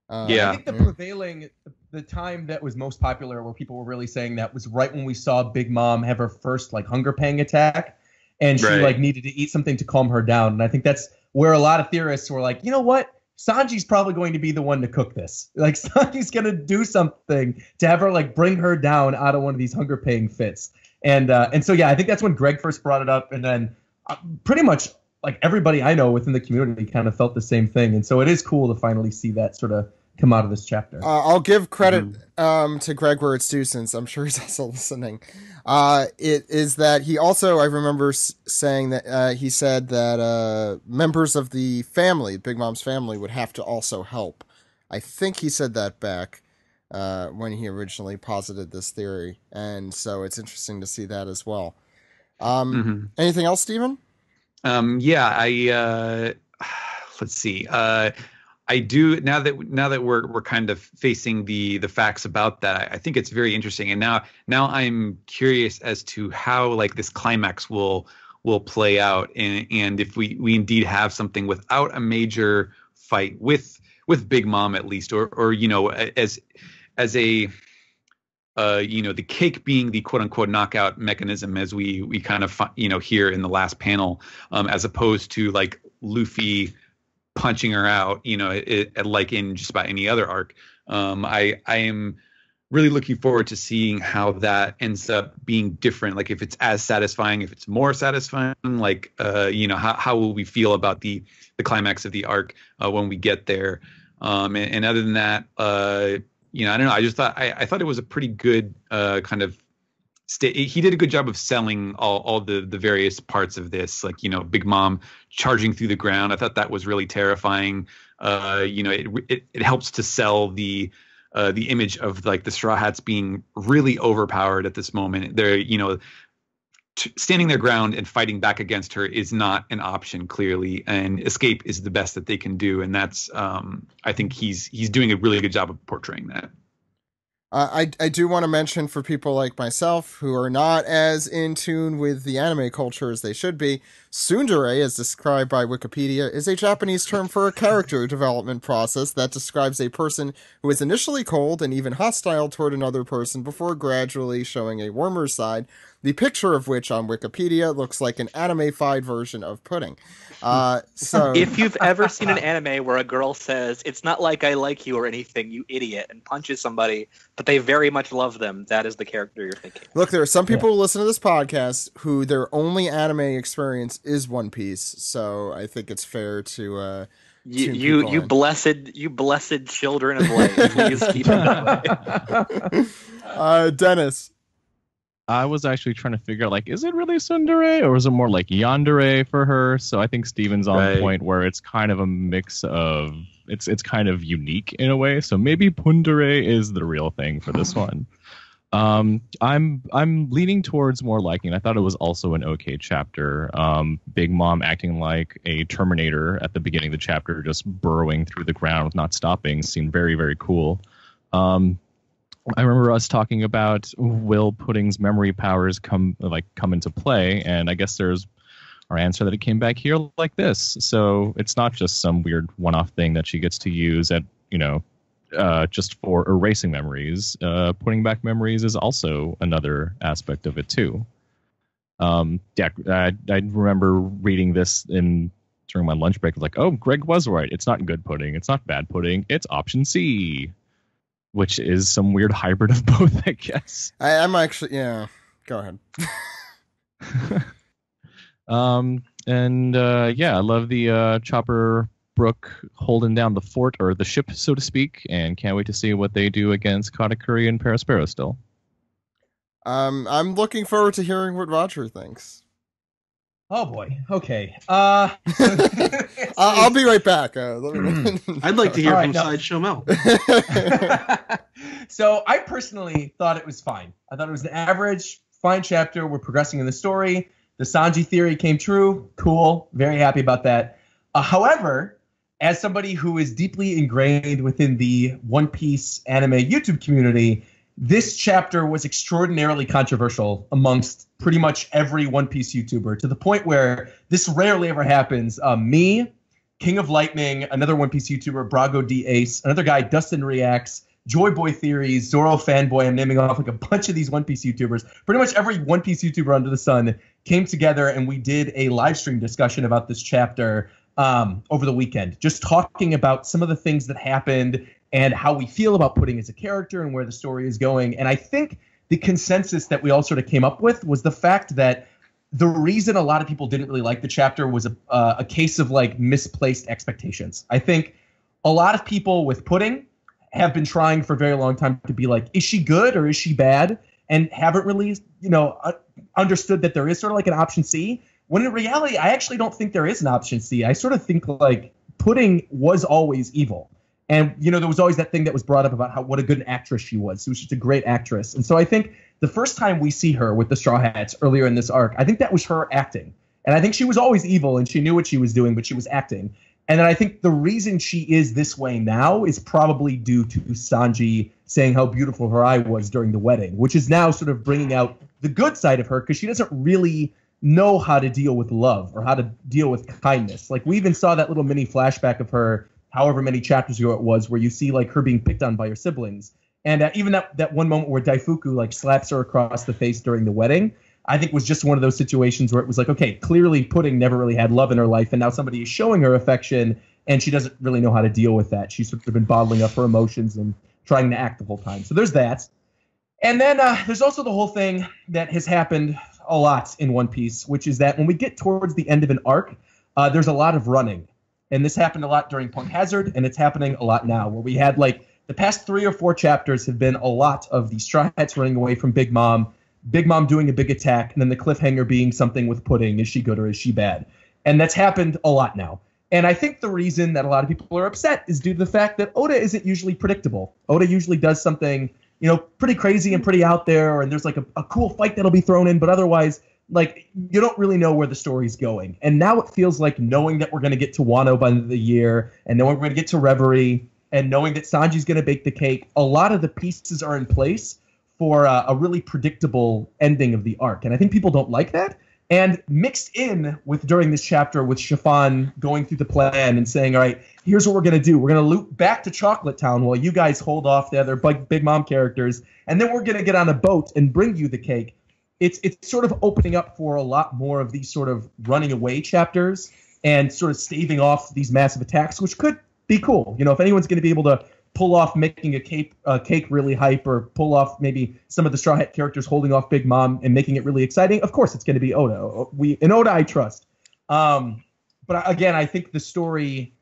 I think the time that was most popular, where people were really saying that, was right when we saw Big Mom have her first hunger pang attack, and she needed to eat something to calm her down. And I think that's where a lot of theorists were like, you know what? Sanji's probably going to be the one to cook this. Like, Sanji's going to do something to have her bring her down out of one of these hunger pang fits. And so I think that's when Greg first brought it up, and then pretty much everybody I know within the community kind of felt the same thing. And so it is cool to finally see that sort of come out of this chapter. I'll give credit to Greg where it's due, since I'm sure he's also listening. It is that he also, I remember saying that he said that members of the family, Big Mom's family, would have to also help. I think he said that back when he originally posited this theory. And so it's interesting to see that as well. Anything else, Steven? Let's see. I do, now that we're kind of facing the facts about that, I think it's very interesting. And now I'm curious as to how this climax will play out, and if we indeed have something without a major fight with Big Mom, at least, or as a the cake being the quote unquote knockout mechanism, as we kind of hear in the last panel, as opposed to Luffy punching her out, like in just about any other arc. I am really looking forward to seeing how that ends up being different. If it's as satisfying, if it's more satisfying, how will we feel about the climax of the arc when we get there? And other than that, I don't know. I just thought I thought it was a pretty good kind of. He did a good job of selling all the various parts of this, like, Big Mom charging through the ground. I thought that was really terrifying. It helps to sell the image of like the Straw Hats being really overpowered at this moment. They're, standing their ground and fighting back against her is not an option, clearly, and escape is the best that they can do. And that's, I think he's doing a really good job of portraying that. I do want to mention, for people like myself who are not as in tune with the anime culture as they should be, tsundere, as described by Wikipedia, is a Japanese term for a character development process that describes a person who is initially cold and even hostile toward another person before gradually showing a warmer side, the picture of which on Wikipedia looks like an anime-fied version of pudding. So if you've ever seen an anime where a girl says, "It's not like I like you or anything, you idiot," and punches somebody, but they very much love them, that is the character you're thinking. Look, there are some people who listen to this podcast who their only anime experience is One Piece, so I think it's fair to you blessed children of light. Please keep it that way. Dennis. I was actually trying to figure out, like, is it really tsundere or is it more like yandere for her? So I think Steven's on point where it's kind of a mix of it's kind of unique in a way. So maybe Pundere is the real thing for this one. I'm leaning towards more liking. I thought it was also an okay chapter. Big Mom acting like a Terminator at the beginning of the chapter, just burrowing through the ground, not stopping, seemed very, very cool. I remember us talking about will Pudding's memory powers come into play, and I guess there's our answer that it came back here like this. So it's not just some weird one-off thing that she gets to use at just for erasing memories. Putting back memories is also another aspect of it too. I remember reading this during my lunch break. I was like, oh, Greg was right. It's not good pudding. It's not bad pudding. It's option C, which is some weird hybrid of both, I guess. I'm actually, yeah. Go ahead. I love the Chopper Brook holding down the fort, or the ship, so to speak, and can't wait to see what they do against Katakuri and Paraspero still. I'm looking forward to hearing what Roger thinks. Oh boy. Okay. I'll be right back. I'd like to hear from Sideshow Mel. So I personally thought it was fine. I thought it was an average, fine chapter. We're progressing in the story. The Sanji theory came true. Cool. Very happy about that. However, as somebody who is deeply ingrained within the One Piece anime YouTube community, this chapter was extraordinarily controversial amongst pretty much every One Piece YouTuber, to the point where this rarely ever happens. Me, King of Lightning, another One Piece YouTuber, Brago D Ace, another guy, Dustin Reacts, Joy Boy Theories, Zoro Fanboy. I'm naming off like a bunch of these One Piece YouTubers. Pretty much every One Piece YouTuber under the sun came together and we did a live stream discussion about this chapter over the weekend, just talking about some of the things that happened and how we feel about Pudding as a character and where the story is going. And I think the consensus that we all sort of came up with was the fact that the reason a lot of people didn't really like the chapter was a case of like misplaced expectations. I think a lot of people with Pudding have been trying for a very long time to be like, is she good or is she bad? And haven't really, understood that there is sort of like an option C. When in reality, I actually don't think there is an option C. I sort of think like Pudding was always evil. And, there was always that thing that was brought up about what a good actress she was. She was just a great actress. And so I think the first time we see her with the Straw Hats earlier in this arc, I think that was her acting. And I think she was always evil and she knew what she was doing, but she was acting. And then I think the reason she is this way now is probably due to Sanji saying how beautiful her eye was during the wedding, which is now sort of bringing out the good side of her because she doesn't really know how to deal with love or how to deal with kindness. Like we even saw that little mini flashback of her however many chapters ago it was, where you see like her being picked on by her siblings. And even that one moment where Daifuku like slaps her across the face during the wedding, I think was just one of those situations where it was like, okay, clearly Pudding never really had love in her life, and now somebody is showing her affection, and she doesn't really know how to deal with that. She's sort of been bottling up her emotions and trying to act the whole time. So there's that. And then there's also the whole thing that has happened a lot in One Piece, which is that when we get towards the end of an arc, there's a lot of running. And this happened a lot during Punk Hazard, and it's happening a lot now, where we had like the past 3 or 4 chapters have been a lot of the Straw Hats running away from Big Mom doing a big attack, and then the cliffhanger being something with Pudding. Is she good or is she bad? And that's happened a lot now. And I think the reason that a lot of people are upset is due to the fact that Oda isn't usually predictable. Oda usually does something, pretty crazy and pretty out there, and there's like a cool fight that'll be thrown in, but otherwise, like, you don't really know where the story's going. And now it feels like knowing that we're going to get to Wano by the end of the year, and knowing we're going to get to Reverie, and knowing that Sanji's going to bake the cake, a lot of the pieces are in place for a really predictable ending of the arc. And I think people don't like that. And mixed in with during this chapter with Chiffon going through the plan and saying, all right, here's what we're going to do. We're going to loop back to Chocolate Town while you guys hold off the other Big Mom characters. And then we're going to get on a boat and bring you the cake. It's sort of opening up for a lot more of these sort of running away chapters and sort of staving off these massive attacks, which could be cool. If anyone's going to be able to pull off making a cake really hype, or pull off maybe some of the Straw Hat characters holding off Big Mom and making it really exciting, of course it's going to be Oda. In Oda I trust. But again, I think the story,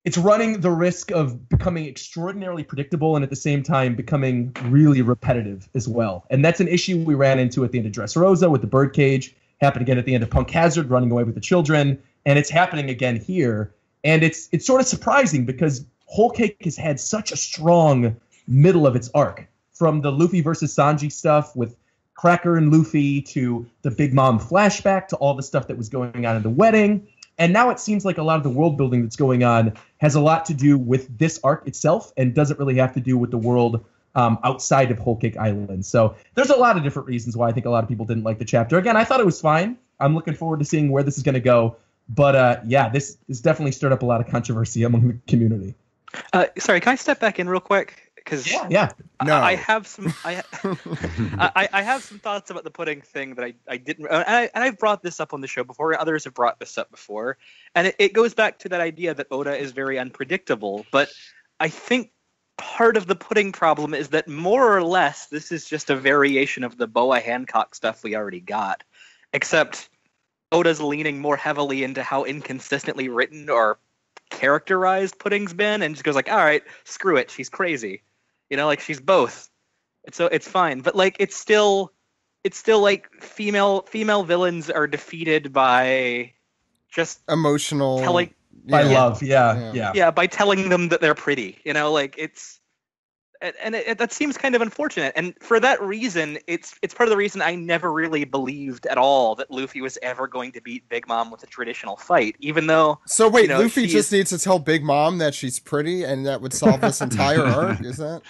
it's running the risk of becoming extraordinarily predictable and at the same time becoming really repetitive as well. And that's an issue we ran into at the end of Dressrosa with the birdcage, happened again at the end of Punk Hazard, running away with the children, and it's happening again here. And it's sort of surprising because Whole Cake has had such a strong middle of its arc, from the Luffy versus Sanji stuff with Cracker and Luffy to the Big Mom flashback to all the stuff that was going on in the wedding. And now it seems like a lot of the world building that's going on has a lot to do with this arc itself and doesn't really have to do with the world outside of Whole Cake Island. So there's a lot of different reasons why I think a lot of people didn't like the chapter. Again, I thought it was fine. I'm looking forward to seeing where this is going to go. But this definitely stirred up a lot of controversy among the community. Sorry, can I step back in real quick? Because yeah. No. I have some I have some thoughts about the Pudding thing that I didn't, and I've brought this up on the show before. Others have brought this up before, and it goes back to that idea that Oda is very unpredictable. But I think part of the Pudding problem is that more or less this is just a variation of the Boa Hancock stuff we already got, except Oda's leaning more heavily into how inconsistently written or characterized Pudding's been, and just goes like, all right, screw it, she's crazy, like she's both, so it's fine. But like it's still like female villains are defeated by just emotional telling by love, yeah, by telling them that they're pretty, like it's. And that seems kind of unfortunate, and for that reason, it's part of the reason I never really believed at all that Luffy was ever going to beat Big Mom with a traditional fight, even though. So wait, Luffy just needs to tell Big Mom that she's pretty, and that would solve this entire arc, is that?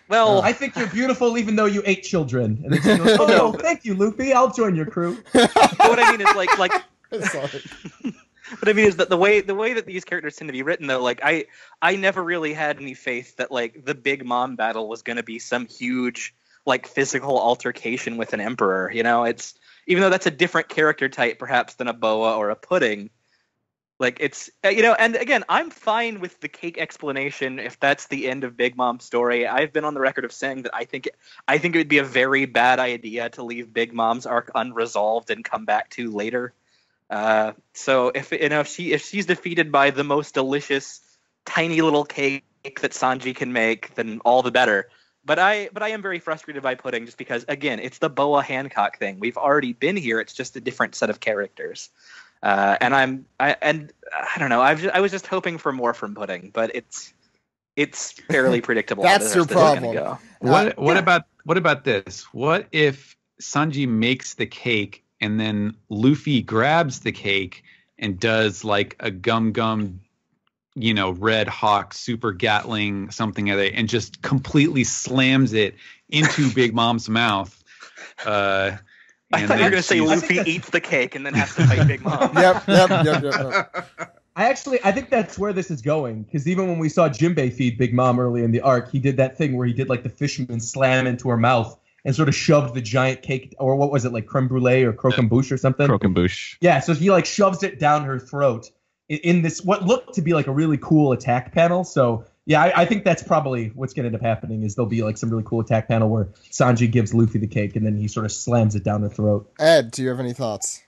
Well, I think you're beautiful, even though you ate children. And then she goes, no, thank you, Luffy. I'll join your crew. What I mean is like. Sorry. What I mean is that the way that these characters tend to be written, though, like I never really had any faith that like the Big Mom battle was going to be some huge like physical altercation with an emperor. It's, even though that's a different character type perhaps than a Boa or a Pudding. Like it's and again, I'm fine with the cake explanation if that's the end of Big Mom's story. I've been on the record of saying that I think it would be a very bad idea to leave Big Mom's arc unresolved and come back to later. So if she's defeated by the most delicious tiny little cake that Sanji can make, then all the better. But I am very frustrated by Pudding just because, again, it's the Boa Hancock thing. We've already been here. It's just a different set of characters. And I don't know. I was just hoping for more from Pudding, but it's fairly predictable. That's your problem. Go. What about this? What if Sanji makes the cake and then Luffy grabs the cake and does like a gum, Red Hawk Super Gatling something of it, and just completely slams it into Big Mom's mouth. I thought you were going to say Luffy eats the cake and then has to fight Big Mom. Yep. I think that's where this is going, because even when we saw Jinbei feed Big Mom early in the arc, he did that thing where he did like the fisherman slam into her mouth and sort of shoved the giant cake, or what was it, like creme brulee or croquembouche or something? Croquembouche. Yeah, so he like shoves it down her throat in this what looked to be like a really cool attack panel. So yeah, I think that's probably what's going to end up happening, is there'll be like some really cool attack panel where Sanji gives Luffy the cake and then he sort of slams it down her throat. Ed, do you have any thoughts?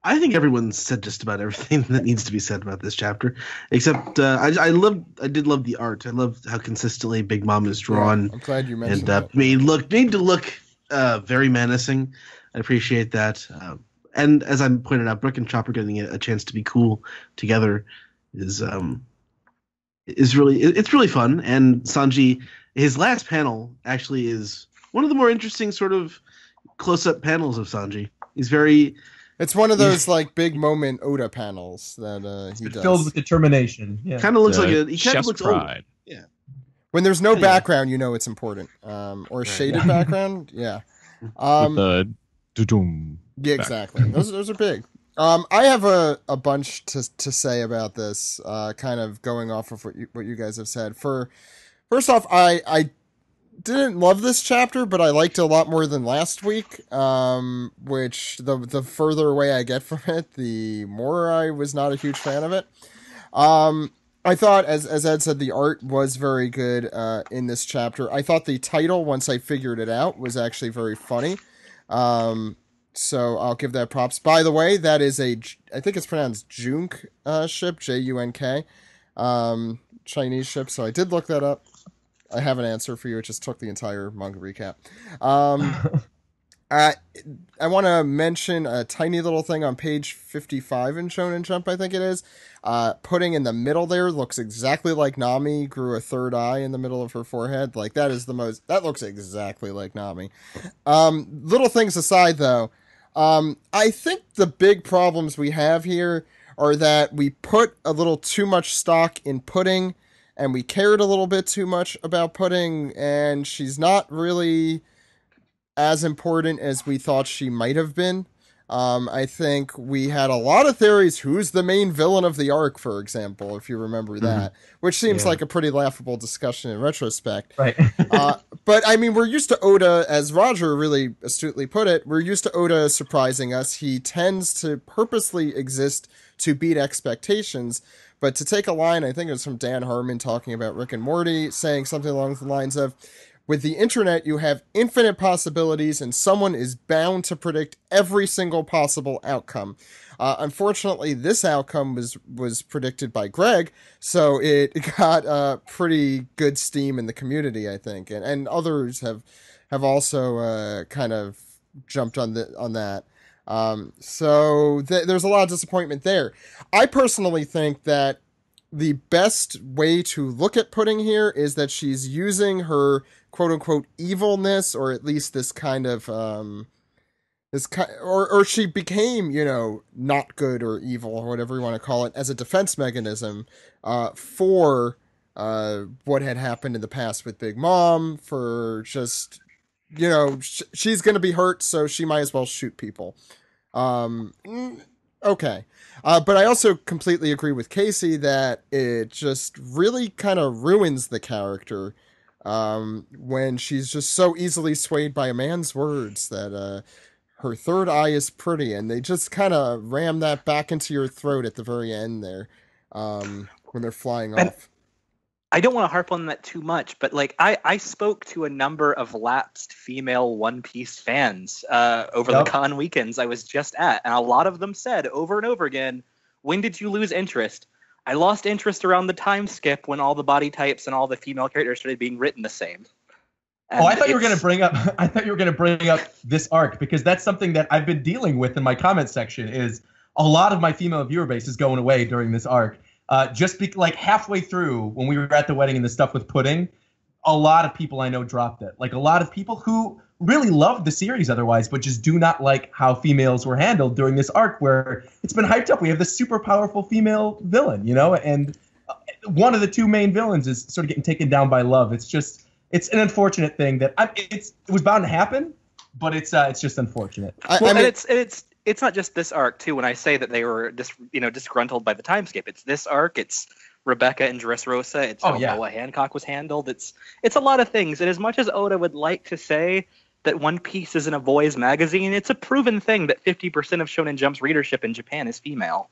I think everyone's said just about everything that needs to be said about this chapter, except I did love the art. I loved how consistently Big Mom is drawn. Yeah, I'm glad you mentioned and that. made to look very menacing. I appreciate that. And as I pointed out, Brooke and Chopper getting a chance to be cool together is really fun. And Sanji, his last panel actually is one of the more interesting sort of close-up panels of Sanji. He's very. It's one of those like big moment Oda panels that he does. Filled with determination. Yeah. Kind of looks like he kind of looks pride. old. Yeah. When there's no background, you know it's important. Or shaded background, yeah. With the doo-doom. Yeah, exactly. Those are big. I have a bunch to say about this. Kind of going off of what you guys have said. First off, I didn't love this chapter, but I liked it a lot more than last week. Which the further away I get from it, the more I was not a huge fan of it. I thought, as Ed said, the art was very good in this chapter. I thought the title, once I figured it out, was actually very funny. So I'll give that props. By the way, that is I think it's pronounced Junk ship, Junk, Chinese ship. So I did look that up. I have an answer for you. It just took the entire manga recap. I want to mention a tiny little thing on page 55 in Shonen Jump, I think it is. Pudding in the middle there looks exactly like Nami grew a third eye in the middle of her forehead. Like, that looks exactly like Nami. Little things aside, though, I think the big problems we have here are that we put a little too much stock in Pudding, and we cared a little bit too much about Pudding, and she's not really as important as we thought she might have been. I think we had a lot of theories. Who's the main villain of the arc, for example, if you remember that, which seems like a pretty laughable discussion in retrospect. Right. But I mean, we're used to Oda, as Roger really astutely put it, we're used to Oda surprising us. He tends to purposely exist to beat expectations. But to take a line, I think it was from Dan Harmon talking about Rick and Morty, saying something along the lines of, with the internet, you have infinite possibilities, and someone is bound to predict every single possible outcome. Unfortunately, this outcome was predicted by Greg, so it got pretty good steam in the community, I think, and others have also kind of jumped on that. So there's a lot of disappointment there. I personally think that the best way to look at Pudding here is that she's using her quote-unquote evilness, or at least this kind of or she became, not good or evil or whatever you want to call it, as a defense mechanism for what had happened in the past with Big Mom, for just, she's going to be hurt, so she might as well shoot people. Okay. But I also completely agree with Casey that it just really kind of ruins the character when she's just so easily swayed by a man's words that her third eye is pretty, and they just kind of ram that back into your throat at the very end there when they're flying off. I don't want to harp on that too much, but I spoke to a number of lapsed female One Piece fans over the con weekends I was just at, and a lot of them said over and over again, when did you lose interest? I lost interest around the time skip when all the body types and all the female characters started being written the same. And I thought you were going to bring up. I thought you were going to bring up this arc, because that's something that I've been dealing with in my comment section. Is a lot of my female viewer base is going away during this arc. Like halfway through, when we were at the wedding and the stuff with Pudding, a lot of people I know dropped it. Like a lot of people who really loved the series otherwise, but just do not like how females were handled during this arc, where it's been hyped up. We have this super powerful female villain, and one of the two main villains is sort of getting taken down by love. It's an unfortunate thing that it was bound to happen, but it's just unfortunate. And it's not just this arc too. When I say that they were disgruntled by the time skip, it's this arc. It's Rebecca and Dressrosa. It's how Noah Hancock was handled. It's a lot of things. And as much as Oda would like to say that One Piece isn't a boys' magazine, it's a proven thing that 50% of Shonen Jump's readership in Japan is female.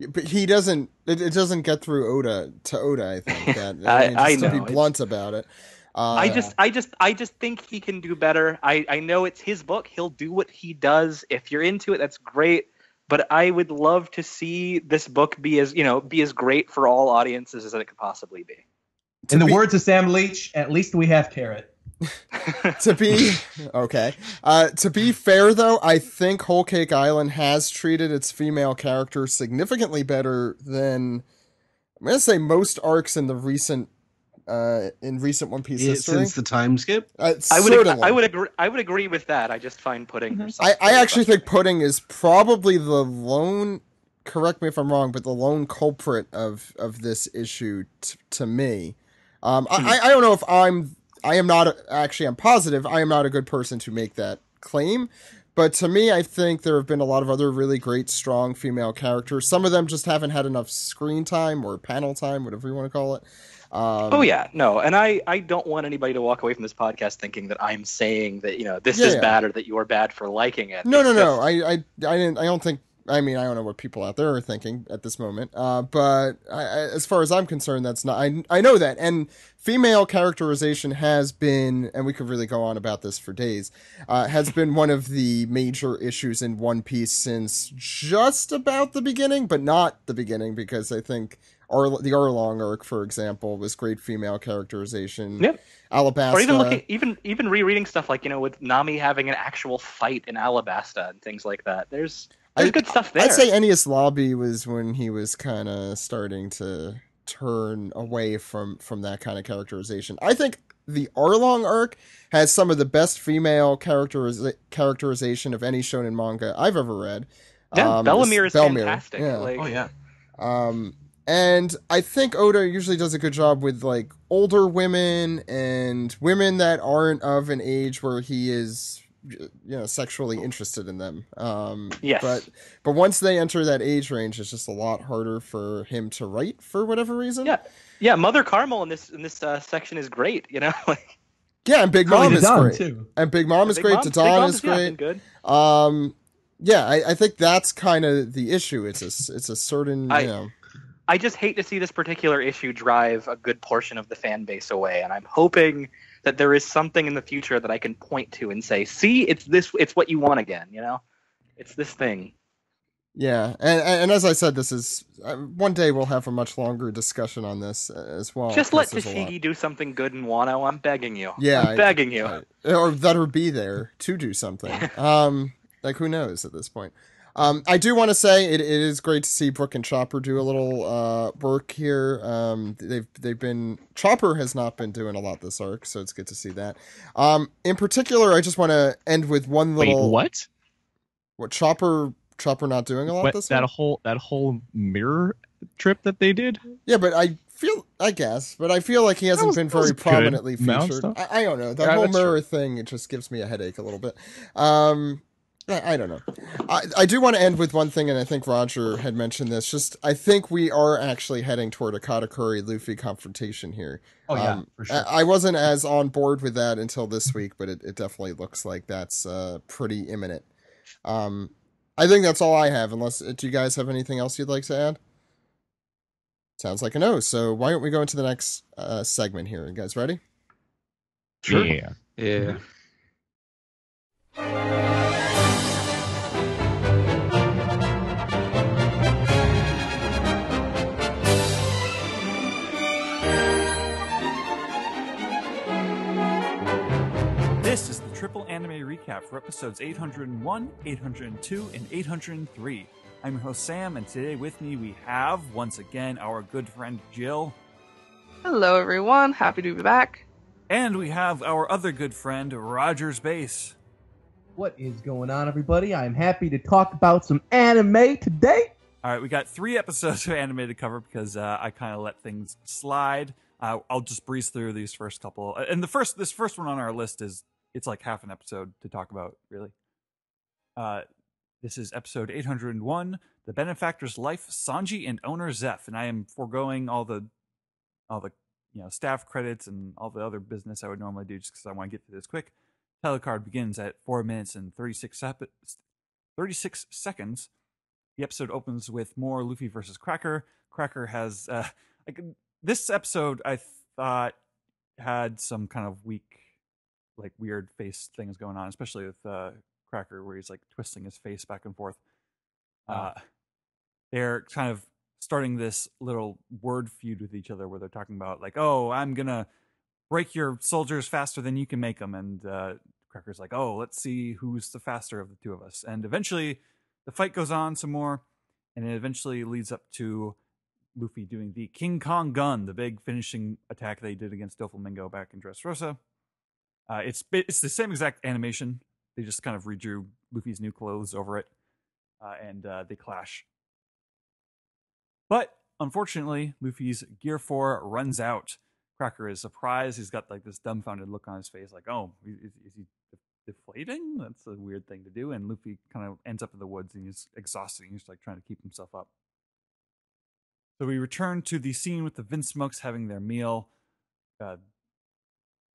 But he doesn't. It doesn't get through Oda, I think. I know. To be blunt about it. I just think he can do better. I know it's his book. He'll do what he does. If you're into it, that's great. but I would love to see this book be as great for all audiences as it could possibly be. In the words of Sam Leach, at least we have Carrot. To be fair, though, I think Whole Cake Island has treated its female characters significantly better than, I'm gonna say, most arcs in the recent One Piece history since the time skip. I would agree with that. I just find Pudding. I actually think Pudding is probably the lone. Correct me if I'm wrong, but the lone culprit of this issue to me. I don't know if I'm positive I am not a good person to make that claim, but to me, I think there have been a lot of other really great, strong female characters. Some of them just haven't had enough screen time or panel time, whatever you want to call it. And I don't want anybody to walk away from this podcast thinking that I'm saying that this is bad or that you're bad for liking it. No. I don't think. I mean, I don't know what people out there are thinking at this moment, but as far as I'm concerned, that's not. I know that, and female characterization has been, and we could really go on about this for days, has been one of the major issues in One Piece since just about the beginning, but not the beginning, because I think the Arlong arc, for example, was great female characterization. Yep. Alabasta, or even rereading stuff like with Nami having an actual fight in Alabasta and things like that. There's good stuff there. I'd say Enies Lobby was when he was kind of starting to turn away from that kind of characterization. I think the Arlong arc has some of the best female characterization of any shonen manga I've ever read. Yeah, Bellamere is fantastic. Yeah. And I think Oda usually does a good job with like older women and women that aren't of an age where he is sexually interested in them. Yes. But once they enter that age range, it's just a lot harder for him to write for whatever reason. Yeah. Mother Carmel in this section is great. Yeah, and Big Mom is great too. And Big Mom is great. Dodon is great. Good. I think that's kind of the issue. It's a certain I just hate to see this particular issue drive a good portion of the fan base away, and I'm hoping that there is something in the future that I can point to and say, see, it's what you want again, It's this thing. Yeah, and as I said, this is one day we'll have a much longer discussion on this as well. Just let Tashigi do something good in Wano. I'm begging you. Yeah, I'm begging you. Or let her be there to do something. Who knows at this point. I do want to say it is great to see Brook and Chopper do a little work here. They've been Chopper has not been doing a lot this arc, so it's good to see that. In particular, I just want to end with one little. Wait, what Chopper not doing a lot this that arc? that whole mirror trip that they did? Yeah, but I feel like he hasn't been very prominently featured. I don't know. That whole mirror thing, it just gives me a headache a little bit. I don't know. I do want to end with one thing, and I think Roger had mentioned this. Just, I think we are actually heading toward a Katakuri Luffy confrontation here. Oh, yeah, for sure. I wasn't as on board with that until this week, but it definitely looks like that's pretty imminent. I think that's all I have, unless, do you guys have anything else you'd like to add? Sounds like a no, so why don't we go into the next segment here? You guys ready? Sure. Yeah. This is the Triple Anime Recap for episodes 801, 802, and 803. I'm your host Sam, and today with me we have, once again, our good friend Jill. Hello everyone, happy to be back. And we have our other good friend, Roger's Base. What is going on, everybody? I'm happy to talk about some anime today. Alright, we got 3 episodes of anime to cover because I kind of let things slide. I'll just breeze through these first couple. And this first one on our list it's like half an episode to talk about, really. This is episode 801, The Benefactor's Life, Sanji and Owner Zeph. And I am foregoing all the staff credits and all the other business I would normally do just because I want to get through this quick. Telecard begins at 4 minutes and 36 seconds. The episode opens with more Luffy versus Cracker. Cracker has this episode I thought had some kind of weird face things going on, especially with Cracker, where he's like twisting his face back and forth. They're kind of starting this little word feud with each other where they're talking about like, oh, I'm gonna break your soldiers faster than you can make them, and Cracker's like, oh, let's see who's the faster of the two of us. And eventually the fight goes on some more, and it eventually leads up to Luffy doing the King Kong gun, the big finishing attack they did against Doflamingo back in Dressrosa. It's the same exact animation. They just kind of redrew Luffy's new clothes over it, and they clash. But unfortunately, Luffy's Gear 4 runs out. Cracker is surprised. He's got like this dumbfounded look on his face, like, oh, is he deflating? That's a weird thing to do. And Luffy kind of ends up in the woods and he's exhausted. He's like trying to keep himself up. So we return to the scene with the Vinsmokes having their meal.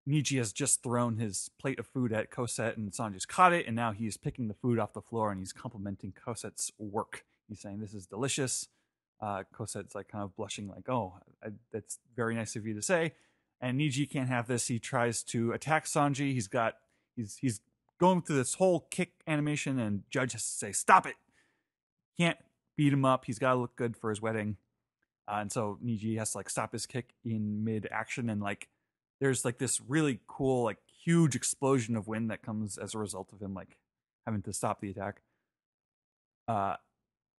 Niji has just thrown his plate of food at Cosette, and Sanji's caught it, and now he's picking the food off the floor and he's complimenting Cosette's work. He's saying, this is delicious. Cosette's like kind of blushing, like, oh, that's very nice of you to say. And Niji can't have this. He tries to attack Sanji. He's going through this whole kick animation, and Judge has to say, stop it. Can't beat him up. He's got to look good for his wedding. And so Niji has to like stop his kick in mid action, and like there's like this really cool, like huge explosion of wind that comes as a result of him like having to stop the attack.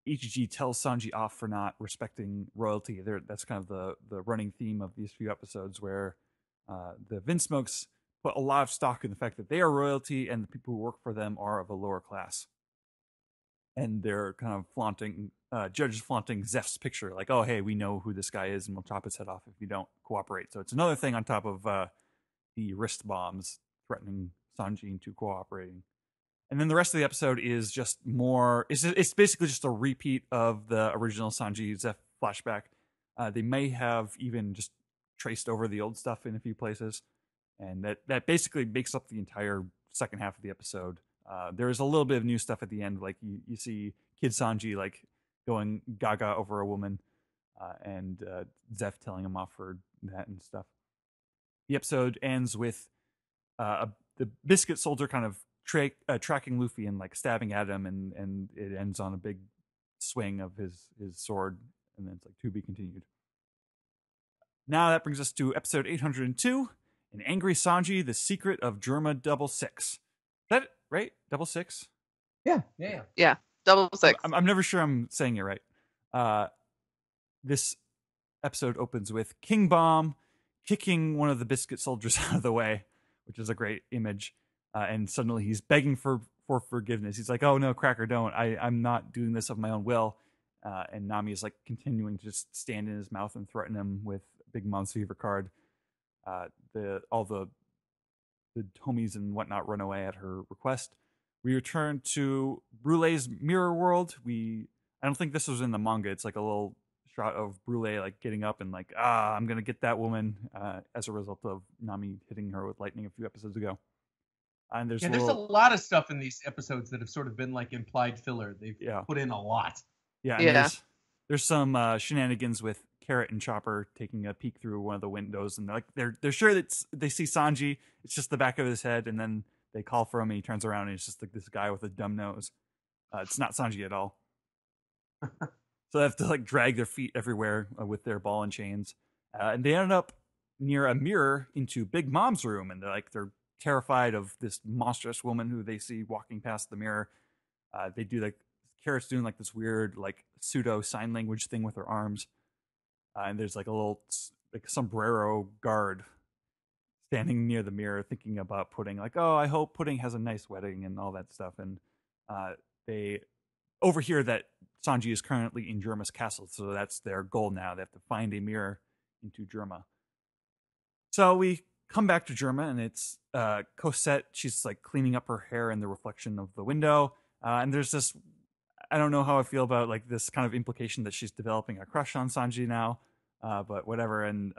Ichiji tells Sanji off for not respecting royalty. That's kind of the running theme of these few episodes, where the Vinsmokes put a lot of stock in the fact that they are royalty and the people who work for them are of a lower class. And they're kind of flaunting, Judge is flaunting Zeph's picture, like, oh, hey, we know who this guy is and we'll chop his head off if you don't cooperate. So it's another thing on top of the wrist bombs threatening Sanji into cooperating. And then the rest of the episode is just more, it's basically just a repeat of the original Sanji Zeph flashback. They may have even just traced over the old stuff in a few places. And that basically makes up the entire second half of the episode. There is a little bit of new stuff at the end, like you see Kid Sanji like going gaga over a woman, and Zeph telling him off for that and stuff. The episode ends with the Biscuit Soldier kind of tracking Luffy and like stabbing at him, and it ends on a big swing of his sword, and then it's like to be continued. Now that brings us to episode 802, An Angry Sanji, The Secret of Germa 66. Is that it, right? 66? Yeah. Double six. I'm never sure I'm saying it right. This episode opens with King Bomb kicking one of the Biscuit Soldiers out of the way, which is a great image. And suddenly he's begging for forgiveness. He's like, oh no, Cracker, don't. I'm not doing this of my own will. And Nami is like continuing to just stand in his mouth and threaten him with Big Mom's Fever card. All the homies and whatnot run away at her request. We return to Brulee's mirror world. I don't think this was in the manga. It's like a little shot of Brulee like getting up and like, I'm gonna get that woman, as a result of Nami hitting her with lightning a few episodes ago. And there's a lot of stuff in these episodes that have sort of been like implied filler. They've put in a lot. There's some shenanigans with Carrot and Chopper taking a peek through one of the windows, and they're sure that they see Sanji. It's just the back of his head, and then they call for him, and he turns around, and it's just like this guy with a dumb nose. It's not Sanji at all. So they have to like drag their feet everywhere with their ball and chains, and they end up near a mirror into Big Mom's room, and they're terrified of this monstrous woman who they see walking past the mirror. They do like Carrot's doing like this weird like pseudo sign language thing with her arms, and there's like a little like sombrero guard standing near the mirror thinking about Pudding, like, oh, I hope Pudding has a nice wedding and all that stuff. And they overhear that Sanji is currently in Germa's castle, so that's their goal now. They have to find a mirror into Germa. So we come back to Germa, and it's Cosette. She's like cleaning up her hair in the reflection of the window, and there's this, I don't know how I feel about like this kind of implication that she's developing a crush on Sanji now, but whatever. And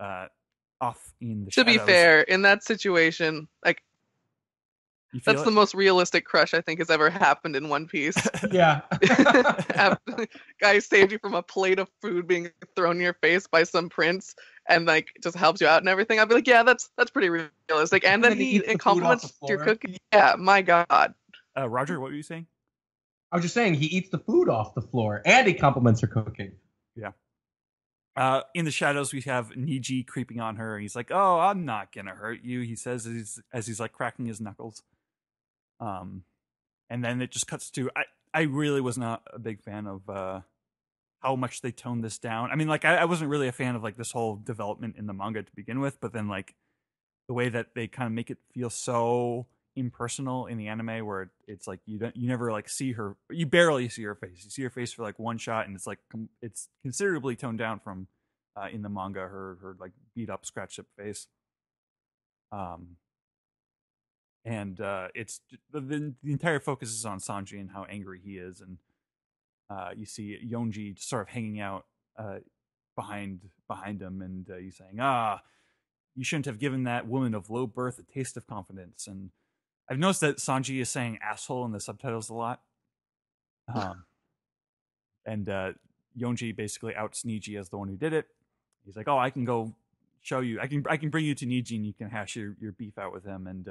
off in the shadows. To be fair, in that situation, like, that's the most realistic crush I think has ever happened in One Piece. Yeah. Guy saved you from a plate of food being thrown in your face by some prince and like just helps you out and everything. I'd be like, yeah, that's pretty realistic. And then he compliments your cooking. Yeah, my God. Roger, what were you saying? I was just saying he eats the food off the floor and he compliments her cooking. Yeah. In the shadows, we have Niji creeping on her. He's like, "Oh, I'm not gonna hurt you," he says as he's like cracking his knuckles. And then it just cuts to I really was not a big fan of how much they toned this down. I mean, like I wasn't really a fan of like this whole development in the manga to begin with, but then like the way that they kind of make it feel so impersonal in the anime, where it's like you never like see her, you barely see her face. You see her face for like one shot, and it's like it's considerably toned down from in the manga, her like beat up, scratched up face. And it's the entire focus is on Sanji and how angry he is, and you see Yonji sort of hanging out behind him, and he's saying, you shouldn't have given that woman of low birth a taste of confidence. And I've noticed that Sanji is saying asshole in the subtitles a lot. And Yonji basically outs Niji as the one who did it. He's like, I can go show you. I can bring you to Niji and you can hash your beef out with him. And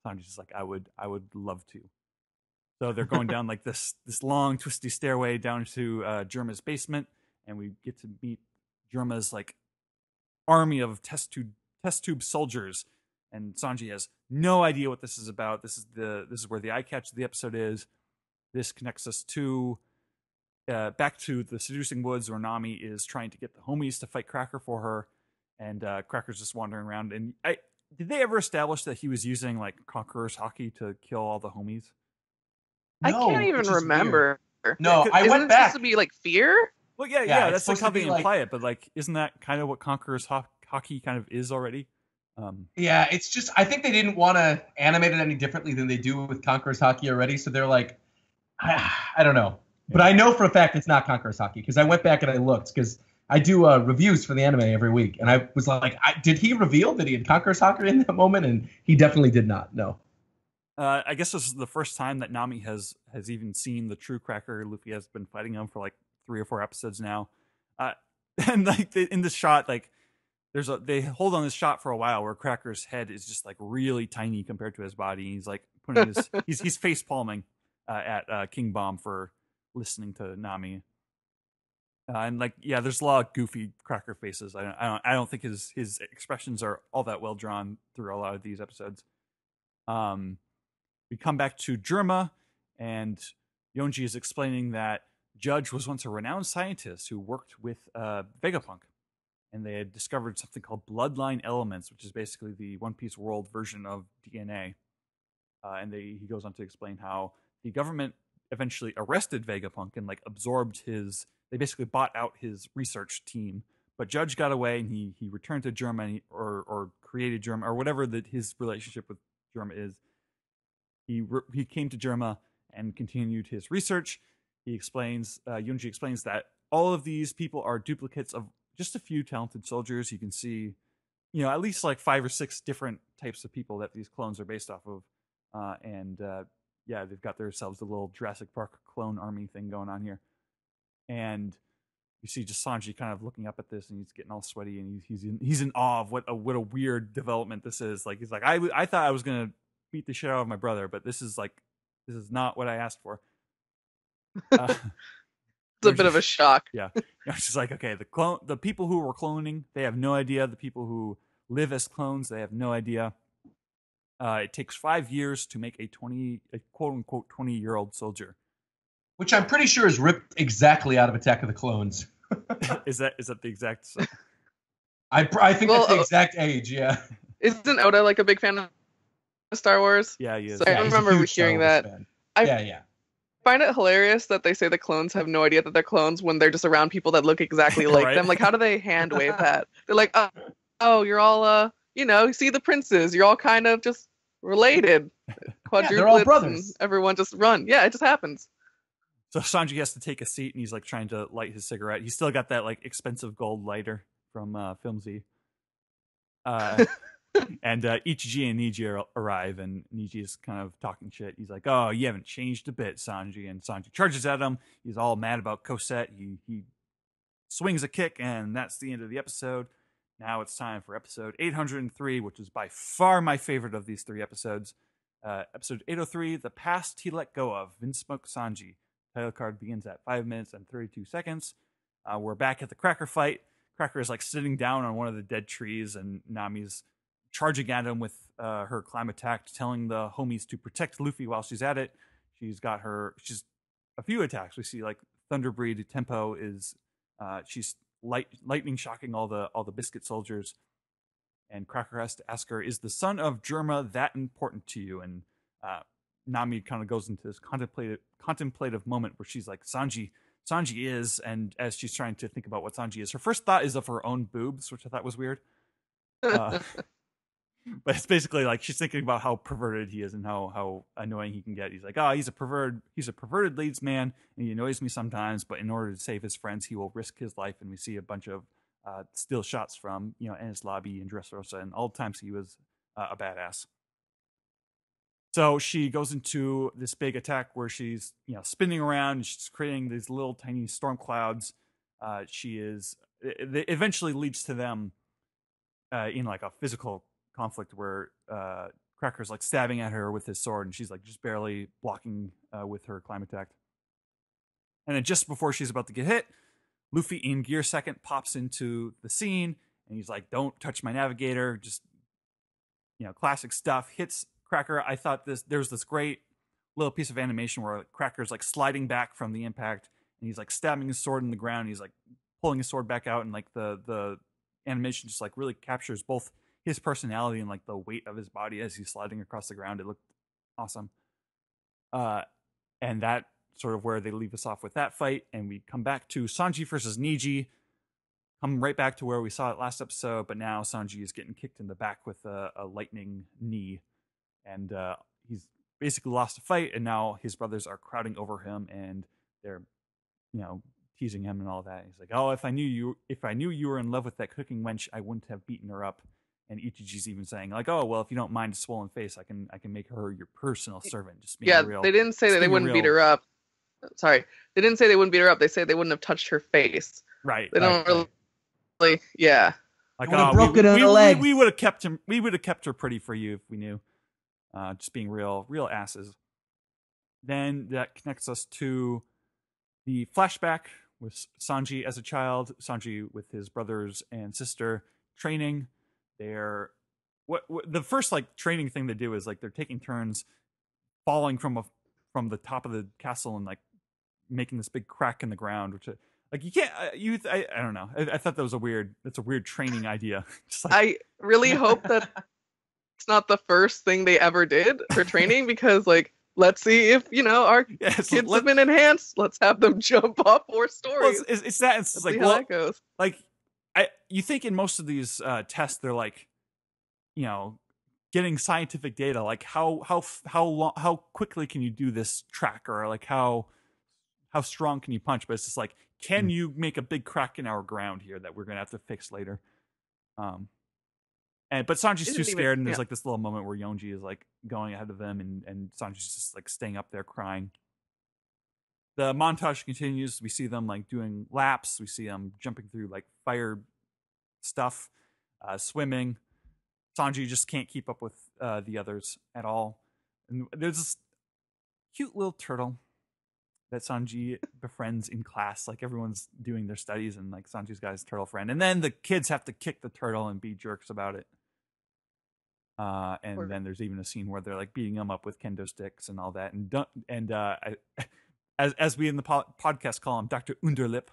Sanji's just like, I would love to. So they're going down like this long twisty stairway down to Germa's basement, and we get to meet Germa's like army of test tube soldiers, and Sanji has no idea what this is about. This is where the eye catch of the episode is. This connects us to back to the seducing woods, where Nami is trying to get the homies to fight Cracker for her, and Cracker's just wandering around. And did they ever establish that he was using like Conqueror's Haki to kill all the homies? I can't even remember. No, I went back. Supposed to be like fear? Well, yeah, that's like how they imply it. But like, isn't that kind of what Conqueror's Haki kind of is already? Yeah, it's just I think they didn't want to animate it any differently than they do with Conqueror's Haki already. So they're like, I don't know, but I know for a fact it's not Conqueror's Haki because I went back and I looked because I do reviews for the anime every week, and I was like, did he reveal that he had Conqueror's Haki in that moment? And he definitely did not. No. I guess this is the first time that Nami has even seen the true Cracker. Luffy has been fighting him for like 3 or 4 episodes now, and like in this shot, like they hold on this shot for a while where Cracker's head is just like really tiny compared to his body. He's like putting his he's face palming at King Bomb for listening to Nami, and like there's a lot of goofy Cracker faces. I don't think his expressions are all that well drawn through a lot of these episodes. We come back to Germa, and Yonji is explaining that Judge was once a renowned scientist who worked with Vegapunk, and they had discovered something called bloodline elements, which is basically the One Piece world version of DNA. And he goes on to explain how the government eventually arrested Vegapunk and like absorbed they basically bought out his research team. But Judge got away, and he returned to Germany or created Germa, or whatever his relationship with Germa is. He came to Germa and continued his research. Yonji explains that all of these people are duplicates of just a few talented soldiers. You can see, at least like 5 or 6 different types of people that these clones are based off of. They've got themselves a little Jurassic Park clone army thing going on here. And you see just Sanji kind of looking up at this, and he's getting all sweaty, and he's in awe of what a weird development this is. Like he's like, I thought I was gonna beat the shit out of my brother, but this is not what I asked for. It's a bit of a shock. Yeah, it's just like, okay, the people who were cloning, they have no idea. The people who live as clones, they have no idea. It takes 5 years to make a quote unquote 20-year-old soldier, which I'm pretty sure is ripped exactly out of Attack of the Clones. Is that the exact? I think that's the exact age. Yeah. Isn't Oda like a big fan of Star Wars? Yeah, he is. So I remember hearing that. I find it hilarious that they say the clones have no idea that they're clones when they're just around people that look exactly like Right? them. Like, how do they hand wave that? They're like, oh, you're all, you see the princes. You're all kind of just related. They're all brothers. Everyone just run. Yeah, it just happens. So Sanji has to take a seat, and he's like trying to light his cigarette. He's still got that like expensive gold lighter from Filmsy. And Ichiji and Niji arrive, and Niji is kind of talking shit. He's like, "Oh, you haven't changed a bit, Sanji." And Sanji charges at him. He's all mad about Cosette. He swings a kick, and that's the end of the episode. Now it's time for episode 803, which is by far my favorite of these 3 episodes. Episode 803, The Past He Let Go of, Vinsmoke Sanji. Title card begins at 5 minutes and 32 seconds. We're back at the Cracker fight. Cracker is like sitting down on one of the dead trees, and Nami's charging at him with her climb attack, telling the homies to protect Luffy while she's at it. She's a few attacks. We see like Thunderbreed tempo is she's lightning shocking all the biscuit soldiers, and Cracker has to ask her, "Is the son of Germa that important to you?" And Nami kind of goes into this contemplative moment where she's like, Sanji is, and as she's trying to think about what Sanji is, her first thought is of her own boobs, which I thought was weird. But it's basically like she's thinking about how perverted he is and how annoying he can get. He's like, he's a perverted leads man, and he annoys me sometimes, but in order to save his friends, he will risk his life. And we see a bunch of still shots from Enies Lobby and Dressrosa, and all the times he was a badass. So she goes into this big attack where she's spinning around, and she's creating these little tiny storm clouds. It eventually leads to them in like a physical conflict where Cracker's like stabbing at her with his sword, and she's like just barely blocking with her climb attack. And then just before she's about to get hit, Luffy in Gear Second pops into the scene, and he's like, "Don't touch my navigator." Just classic stuff. Hits Cracker. I thought there's this great little piece of animation where Cracker's like sliding back from the impact, and he's like stabbing his sword in the ground. And he's like pulling his sword back out, and like the animation just like really captures both his personality and like the weight of his body as he's sliding across the ground. It looked awesome. And that sort of where they leave us off with that fight, and we come back to Sanji versus Niji. Come right back to where we saw it last episode, but now Sanji is getting kicked in the back with a lightning knee, and he's basically lost a fight, and now his brothers are crowding over him, and they're teasing him and all that. He's like, "Oh, if I knew you were in love with that cooking wench, I wouldn't have beaten her up." And Ichiji's even saying like, "Oh, well, if you don't mind a swollen face, I can make her your personal servant." Just being real. They didn't say that they wouldn't beat her up. Sorry, they didn't say they wouldn't beat her up. They said they wouldn't have touched her face. Right. They don't really. Yeah. Like, we would have kept him. We would have kept her pretty for you if we knew. Just being real asses. Then that connects us to the flashback with Sanji as a child. Sanji with his brothers and sister training. They're what the first like training thing they do is like they're taking turns falling from the top of the castle and like making this big crack in the ground, which like you can't I don't know. I thought that's a weird training idea. Just like, I really hope that it's not the first thing they ever did for training, because like let's see if our kids have been enhanced. Let's have them jump off 4 stories. Well, it's that. It's like, how that goes. Like you think in most of these tests they're like, getting scientific data, like how quickly can you do this track, or like how strong can you punch? But it's just like, can you make a big crack in our ground here that we're gonna have to fix later? But Sanji's too scared, and there's like this little moment where Yonji is like going ahead of them, and Sanji's just like staying up there crying. The montage continues. We see them like doing laps. We see them jumping through like fire stuff, swimming. Sanji just can't keep up with the others at all. And there's this cute little turtle that Sanji befriends in class. Like everyone's doing their studies, and like Sanji's got his turtle friend. And then the kids have to kick the turtle and be jerks about it. Then there's even a scene where they're like beating him up with kendo sticks and all that. As we in the podcast call him, Dr. Underlip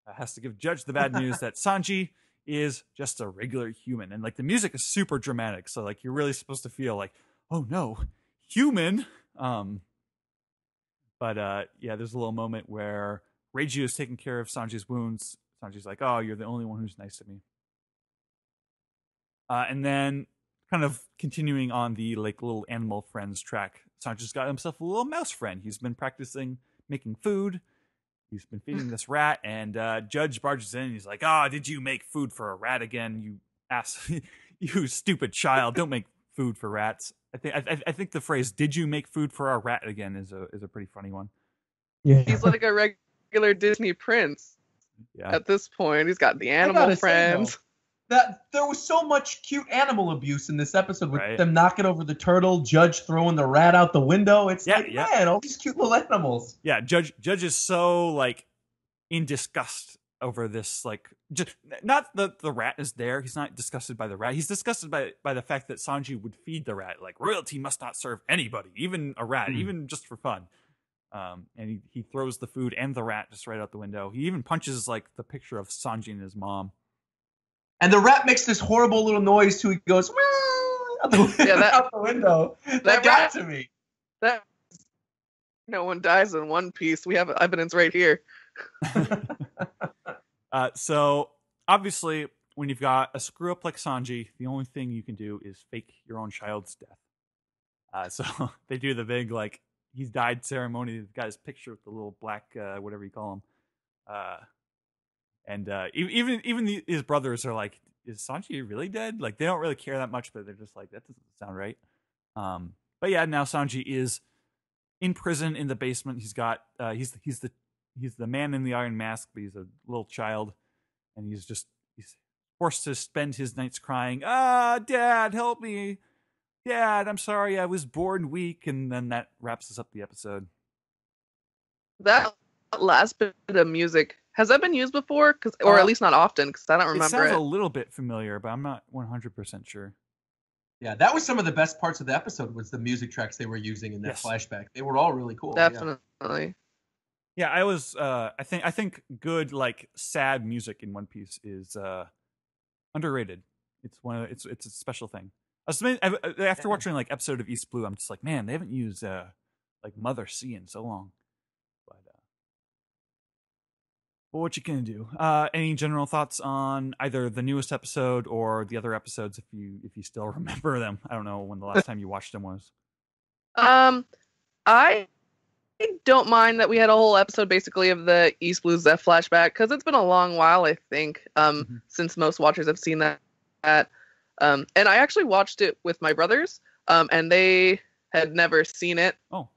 has to give Judge the bad news that Sanji is just a regular human. And like the music is super dramatic, so like you're really supposed to feel like, oh no, human. But there's a little moment where Reiju is taking care of Sanji's wounds. Sanji's like, "Oh, you're the only one who's nice to me." And then kind of continuing on the like little animal friends track, Sanji's got himself a little mouse friend. He's been practicing making food. He's been feeding this rat, and Judge barges in, and he's like, "Did you make food for a rat again, you ass, you stupid child? Don't make food for rats." I think the phrase "Did you make food for our rat again" is a pretty funny one. Yeah, he's like a regular Disney prince. Yeah. At this point, he's got the animal friends. that there was so much cute animal abuse in this episode with them knocking over the turtle, Judge throwing the rat out the window. It's man, all these cute little animals. Yeah, Judge is so like in disgust over this, like, just not the rat is there. He's not disgusted by the rat. He's disgusted by the fact that Sanji would feed the rat. Like, royalty must not serve anybody, even a rat, even just for fun. And he throws the food and the rat just right out the window. He even punches like the picture of Sanji and his mom. And the rat makes this horrible little noise too. He goes, out the window. That got to me. That no one dies in One Piece. We have evidence right here. So obviously, when you've got a screw up like Sanji, the only thing you can do is fake your own child's death. So they do the big like he's died ceremony. They've got his picture with the little black whatever you call him. And even his brothers are like, is Sanji really dead? Like they don't really care that much, but they're just like, that doesn't sound right. But yeah, now Sanji is in prison in the basement. He's got he's the man in the iron mask, but he's a little child, and he's forced to spend his nights crying, Dad, help me. Dad, I'm sorry, I was born weak. And then that wraps us up the episode. That last bit of music, has that been used before? Or at least not often, because I don't remember it. Sounds a little bit familiar, but I'm not 100% sure. Yeah, that was some of the best parts of the episode, was the music tracks they were using in that flashback. They were all really cool. Definitely. Yeah, I was. I think good like sad music in One Piece is underrated. It's it's a special thing. After watching like episode of East Blue, I'm just like, man, they haven't used like Mother Sea in so long. But well, what you gonna do? Any general thoughts on either the newest episode or the other episodes, if you still remember them? I don't know when the last time you watched them was. I don't mind that we had a whole episode basically of the East Blue Zeph flashback, because it's been a long while, I think, since most watchers have seen that. And I actually watched it with my brothers, and they had never seen it. Oh.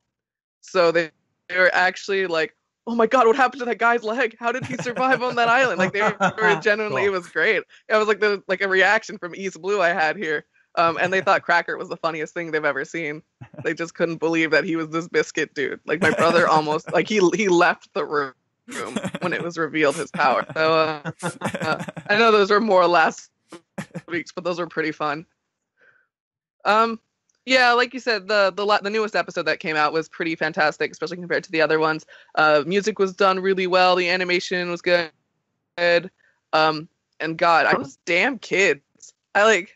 So they were actually like, oh my God, what happened to that guy's leg? How did he survive on that island? Like they were genuinely, cool. It was great. It was like a reaction from East Blue I had here. And they thought Cracker was the funniest thing they've ever seen. They just couldn't believe that he was this biscuit dude. Like my brother almost, like he left the room when it was revealed his power. So I know those were more last weeks, but those were pretty fun. Yeah, like you said, the newest episode that came out was pretty fantastic, especially compared to the other ones. Music was done really well. The animation was good. And God, those damn kids. I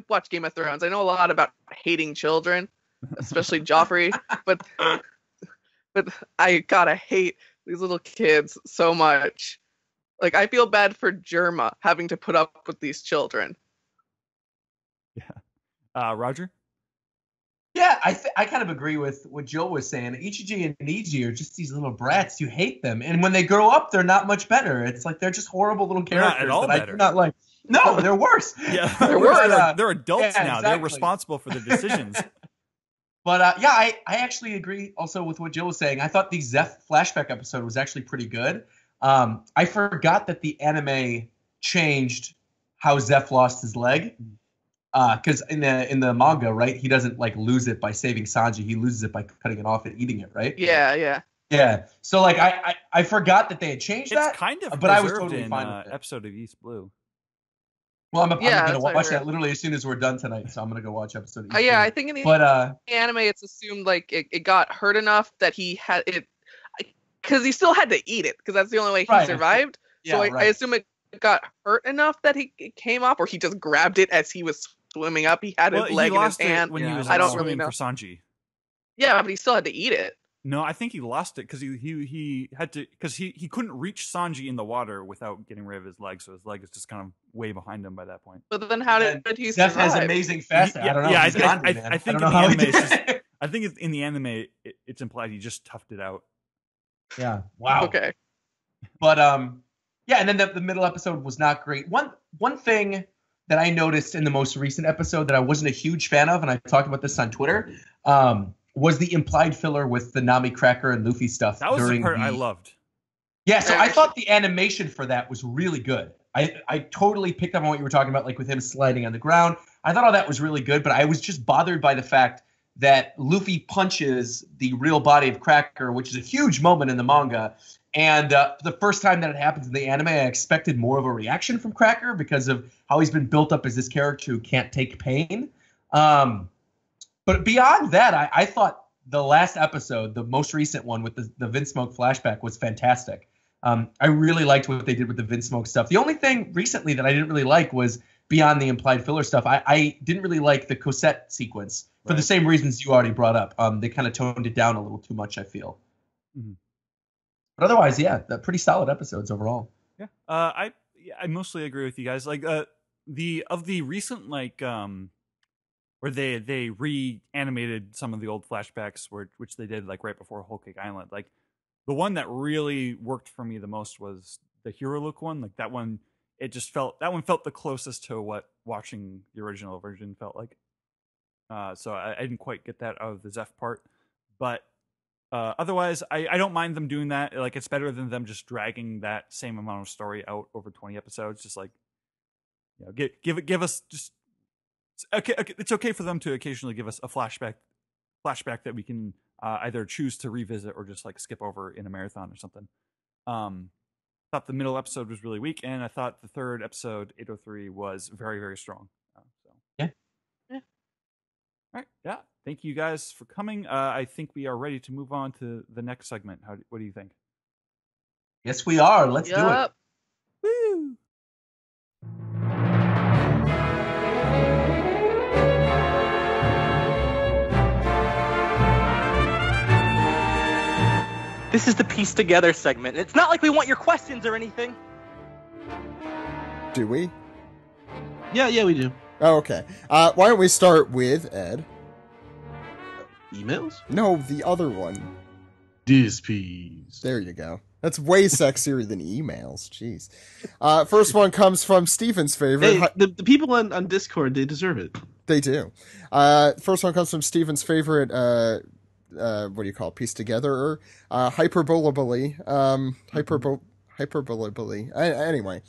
watch Game of Thrones. I know a lot about hating children, especially Joffrey, but I hate these little kids so much. Like, I feel bad for Germa having to put up with these children. Yeah. Roger? Yeah, I kind of agree with what Joe was saying. Ichiji and Niji are just these little brats. You hate them. And when they grow up, they're not much better. It's like they're just horrible little characters. Not at all better. I do not like. No, they're worse. Yeah, they're worse. They're adults now. Exactly. They're responsible for their decisions. But I actually agree also with what Jill was saying. I thought the Zeph flashback episode was actually pretty good. I forgot that the anime changed how Zeph lost his leg. Because in the manga, right, he doesn't like lose it by saving Sanji. He loses it by cutting it off and eating it, right? Yeah. So like I forgot that they had changed that. It's kind of, but I was totally fine with it. Episode of East Blue. Well, I'm gonna watch that literally as soon as we're done tonight. So I'm gonna go watch episode of East Blue. Yeah, I think in the anime, it's assumed like it got hurt enough that he had it, because he still had to eat it, because that's the only way he survived. Yeah, so I assume it got hurt enough that it came off, or he just grabbed it as he was swimming up. He had his leg in his hand. When he was swimming for Sanji. Yeah, but he still had to eat it. No, I think he lost it because he had to, because he couldn't reach Sanji in the water without getting rid of his leg, so his leg is just kind of way behind him by that point. But then how did he survive? survive? Has amazing fast. I don't know. Yeah, I think in the anime it's implied he just toughed it out. Yeah. Wow. Okay. But yeah, and then the middle episode was not great. One thing that I noticed in the most recent episode that I wasn't a huge fan of, and I talked about this on Twitter, was the implied filler with the Nami, Cracker, and Luffy stuff. That was the part I loved. Yeah, so I thought the animation for that was really good. I totally picked up on what you were talking about, like with him sliding on the ground. I thought all that was really good, but I was just bothered by the fact that Luffy punches the real body of Cracker, which is a huge moment in the manga. And the first time that it happens in the anime, I expected more of a reaction from Cracker because of how he's been built up as this character who can't take pain. But beyond that, I thought the last episode, the most recent one with the Vinsmoke flashback, was fantastic. I really liked what they did with the Vinsmoke stuff. The only thing recently that I didn't really like was beyond the implied filler stuff. I didn't really like the Cosette sequence for the same reasons you already brought up. They kind of toned it down a little too much, I feel. Mm-hmm. But otherwise, yeah, pretty solid episodes overall. Yeah, I mostly agree with you guys. Like the recent where they reanimated some of the old flashbacks, which they did like right before Whole Cake Island. Like the one that really worked for me the most was the Hero Look one. Like that one, that one felt the closest to what watching the original version felt like. So I didn't quite get that out of the Zeph part, but otherwise I don't mind them doing that. Like it's better than them just dragging that same amount of story out over 20 episodes. Just like, you know, give us just okay. It's okay for them to occasionally give us a flashback that we can either choose to revisit or just like skip over in a marathon or something. Thought the middle episode was really weak, and I thought the third episode, 803, was very, very strong. Yeah. All right. Yeah. Thank you guys for coming. I think we are ready to move on to the next segment. What do you think? Yes, we are. Let's do it. Woo! This is the Piece Together segment. It's not like we want your questions or anything. Do we? Yeah, we do. Oh, okay. Why don't we start with Ed? Emails? No, the other one. Dispiece. There you go. That's way sexier than emails. Jeez. First one comes from Steven's favorite. Hey, the people on Discord, they deserve it. They do. First one comes from Steven's favorite, what do you call it? Piece together? Hyperbolably. Hyperbolably. Anyway.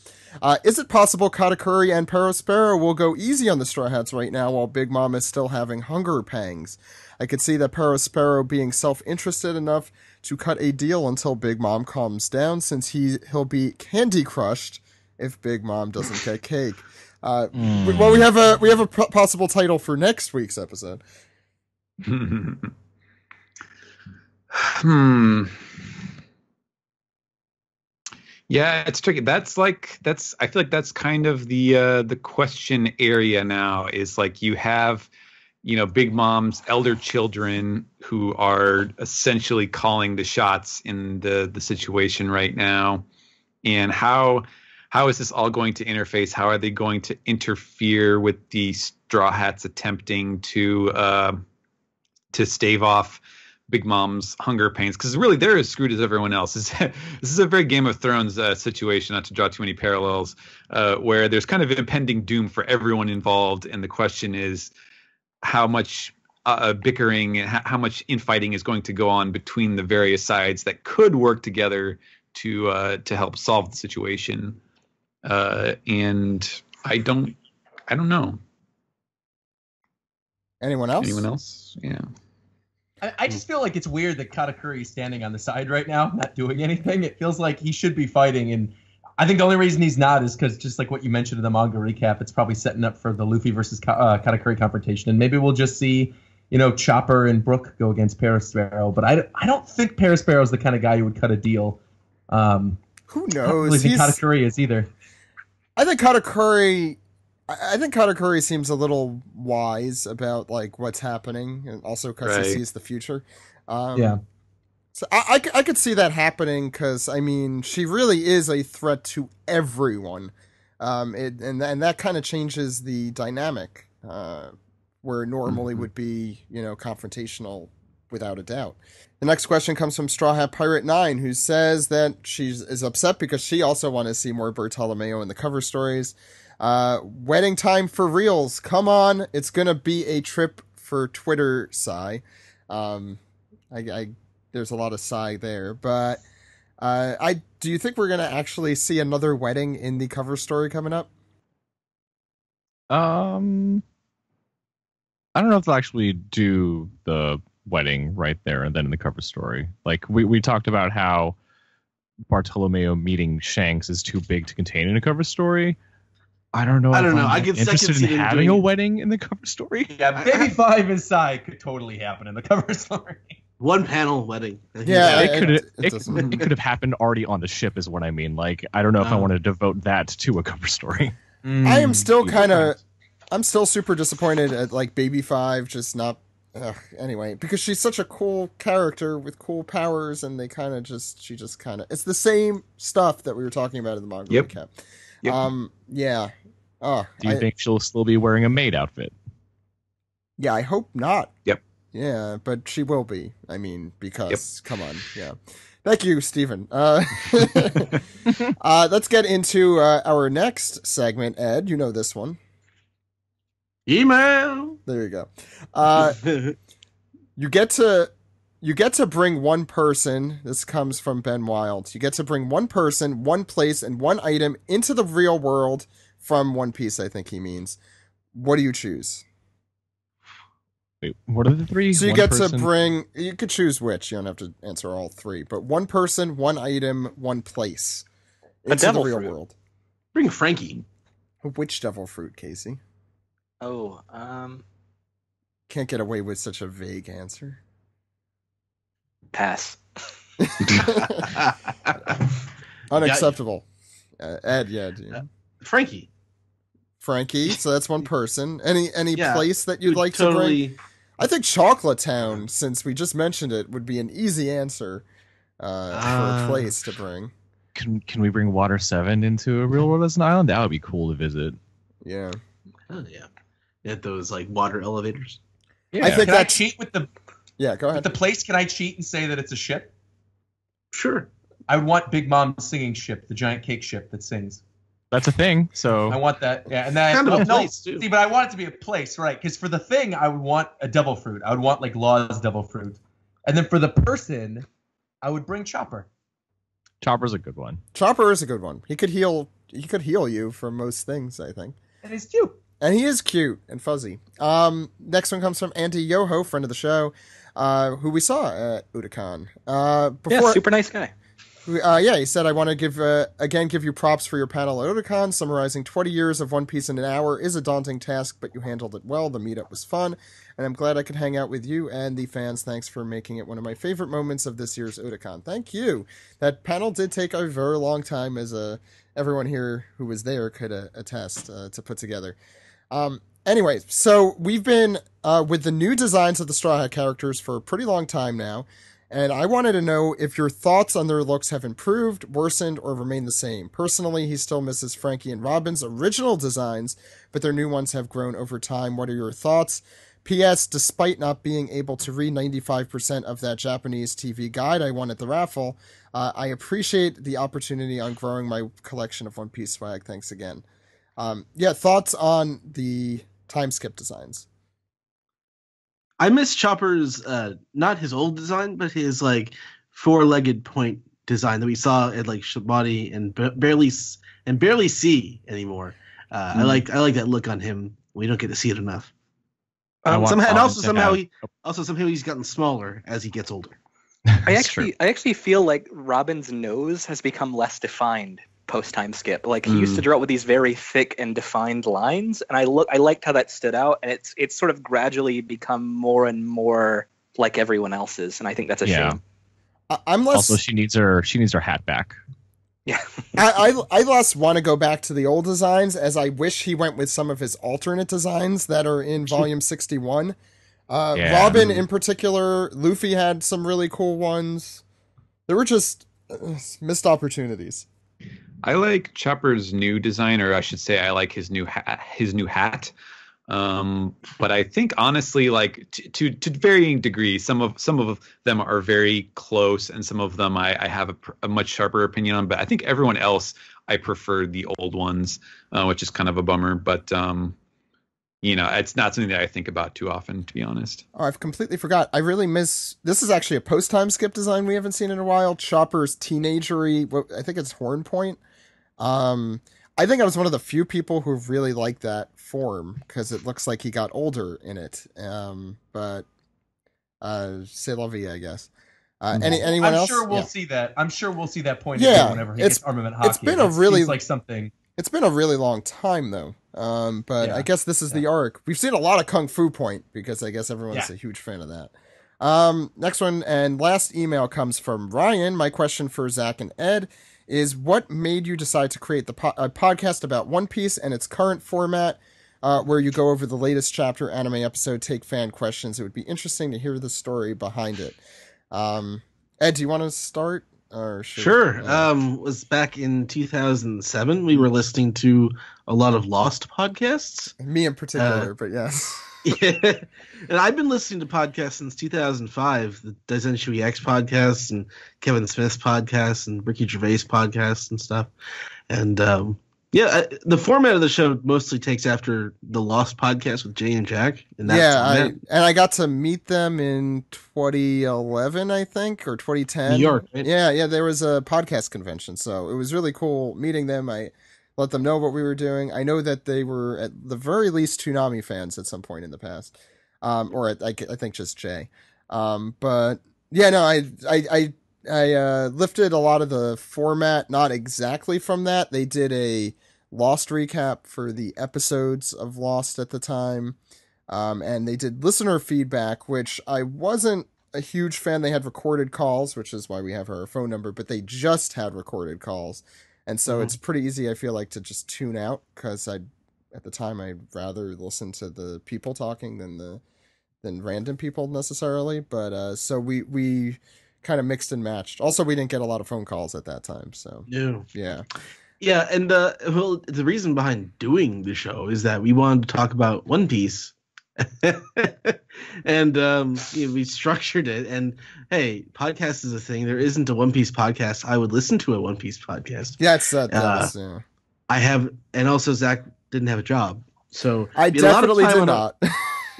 Is it possible Katakuri and Perospero will go easy on the Straw Hats right now while Big Mom is still having hunger pangs? I could see that Perospero being self-interested enough to cut a deal until Big Mom calms down, since he'll be candy crushed if Big Mom doesn't get cake. Well, we have a possible title for next week's episode. Yeah, it's tricky. I feel like that's kind of the question area now, is like you have, you know, Big Mom's elder children who are essentially calling the shots in the situation right now. And how is this all going to interface? How are they going to interfere with the Straw Hats attempting to stave off Big Mom's hunger pains? Because really, they're as screwed as everyone else. This is a very Game of Thrones situation, not to draw too many parallels, where there's kind of impending doom for everyone involved, and the question is how much bickering and how much infighting is going to go on between the various sides that could work together to help solve the situation. And I don't know. Anyone else? Anyone else? Yeah. I just feel like it's weird that Katakuri is standing on the side right now, not doing anything. It feels like he should be fighting, and I think the only reason he's not is because, just like what you mentioned in the manga recap, it's probably setting up for the Luffy versus Katakuri confrontation, and maybe we'll just see, you know, Chopper and Brook go against Perospero. But I don't think Perospero is the kind of guy who would cut a deal. Who knows? I don't really think Katakuri is either. I think Katakuri seems a little wise about like what's happening, and also because he sees the future. Yeah. So I could see that happening, because I mean, she really is a threat to everyone, and that kind of changes the dynamic, where normally would be, you know, confrontational without a doubt. The next question comes from Straw Hat Pirate 9, who says that she is upset because she also wanted to see more Bartolomeo in the cover stories. Wedding time for reals. Come on. It's going to be a trip for Twitter, sigh. There's a lot of sigh there, but Do you think we're gonna actually see another wedding in the cover story coming up? I don't know if they'll actually do the wedding right there and then in the cover story. Like we talked about how Bartolomeo meeting Shanks is too big to contain in a cover story. I don't know. I get second interested see in them having a doing wedding in the cover story. Yeah, Baby 5 inside could totally happen in the cover story. one panel wedding. Yeah, it could have happened already on the ship, is what I mean. Like, I don't know if I want to devote that to a cover story. I am still I'm still super disappointed at like Baby 5 just not. Anyway, because she's such a cool character with cool powers, and she just kind of, it's the same stuff that we were talking about in the manga recap. Yep. Yeah. Oh, Do you think she'll still be wearing a maid outfit? Yeah, I hope not. Yep. Yeah, but she will be. I mean, because come on, yeah. Thank you, Stephen. Let's get into our next segment. Ed, you know this one. Email. There you go. You get to bring one person. This comes from Ben Wild. You get to bring one person, one place, and one item into the real world from One Piece. I think he means. What do you choose? Wait, what are the three? So you get to bring. You could choose which. You don't have to answer all three, but one person, one item, one place into the real world. Bring Frankie. Which devil fruit, Casey? Oh, Can't get away with such a vague answer. Pass. Unacceptable. Ed, yeah. Frankie. So that's one person. Any place that you'd like totally... to bring? I think Chocolate Town, since we just mentioned it, would be an easy answer for a place to bring. Can we bring Water 7 into a real world as an island? That would be cool to visit. Yeah. Oh, yeah. At those like water elevators. Yeah. I think I cheat with the. Yeah, go ahead. With the place, can I cheat and say that it's a ship? Sure. I would Big Mom's singing ship, the giant cake ship that sings. That's a thing. So I want that. Yeah, and then kind of a place too. See, but I want it to be a place, right? Because for the thing, I would want a devil fruit. I would want like Law's devil fruit, and then for the person, I would bring Chopper. Chopper's a good one. Chopper is a good one. He could heal you from most things, I think. And he's cute. And he is cute and fuzzy. Next one comes from Andy Yoho, friend of the show, who we saw at Udakan. Super nice guy. He said, I want to give you props for your panel at Otakon. Summarizing 20 years of One Piece in an hour is a daunting task, but you handled it well. The meetup was fun, and I'm glad I could hang out with you and the fans. Thanks for making it one of my favorite moments of this year's Otakon. Thank you. That panel did take a very long time, as everyone here who was there could attest to put together. Anyway, so we've been with the new designs of the Straw Hat characters for a pretty long time now. And I wanted to know if your thoughts on their looks have improved, worsened, or remained the same. Personally, he still misses Frankie and Robin's original designs, but their new ones have grown over time. What are your thoughts? P.S. Despite not being able to read 95% of that Japanese TV guide I won at the raffle, I appreciate the opportunity on growing my collection of One Piece swag. Thanks again. Thoughts on the time skip designs? I miss Chopper's, not his old design, but his like four-legged point design that we saw at like Shabati and barely see anymore. I like that look on him. We don't get to see it enough. Somehow he's gotten smaller as he gets older. I actually feel like Robin's nose has become less defined post time skip. Like he used to draw it with these very thick and defined lines, and I liked how that stood out, and it's sort of gradually become more and more like everyone else's, and I think that's a shame. I'm less. Also, she needs her hat back. Yeah. I less want to go back to the old designs, as I wish he went with some of his alternate designs that are in volume 61. Robin in particular, Luffy had some really cool ones. There were just missed opportunities. I like Chopper's new design, or I should say, I like his new hat. But I think honestly, like to varying degrees, some of them are very close, and some of them I have a much sharper opinion on. But I think everyone else I prefer the old ones, which is kind of a bummer. But it's not something that I think about too often, to be honest. Oh, I've completely forgot. I really miss. This is actually a post-time skip design we haven't seen in a while. Chopper's teenagery. I think it's Horn Point. I think I was one of the few people who really liked that form because it looks like he got older in it. But c'est la vie, I guess. Anyone else? I'm sure we'll see that. I'm sure we'll see that point Yeah, whenever he gets armament hockey. It's been a really seems like something. It's been a really long time though. But I guess this is the arc. We've seen a lot of Kung Fu Point because I guess everyone's a huge fan of that. Next one and last email comes from Ryan. My question for Zach and Ed is, what made you decide to create the podcast about One Piece and its current format, where you go over the latest chapter, anime episode, take fan questions? It would be interesting to hear the story behind it. Ed, do you want to start? Sure. Was back in 2007. We were listening to a lot of Lost podcasts. Me in particular, but yes. Yeah. And I've been listening to podcasts since 2005. The Daizenshu EX podcasts and Kevin Smith's podcasts and Ricky Gervais podcasts and stuff. And the format of the show mostly takes after the Lost podcast with Jay and Jack. I got to meet them in 2011, I think, or 2010. New York, right? Yeah, there was a podcast convention, so it was really cool meeting them. I let them know what we were doing. I know that they were at the very least Toonami fans at some point in the past, or I think just Jay. But yeah, no, I lifted a lot of the format, not exactly from that. They did a Lost recap for the episodes of Lost at the time. And they did listener feedback, which I wasn't a huge fan. They had recorded calls, which is why we have our phone number, but they just had recorded calls. And so it's pretty easy, I feel like, to just tune out because at the time I'd rather listen to the people talking than random people necessarily. But so we kind of mixed and matched. Also, we didn't get a lot of phone calls at that time. So yeah. Yeah, and the reason behind doing the show is that we wanted to talk about One Piece. And we structured it, and hey, podcast is a thing. There isn't a One Piece podcast. I would listen to a One Piece podcast. Yeah, it's that. I have, and also Zach didn't have a job, so I definitely did not.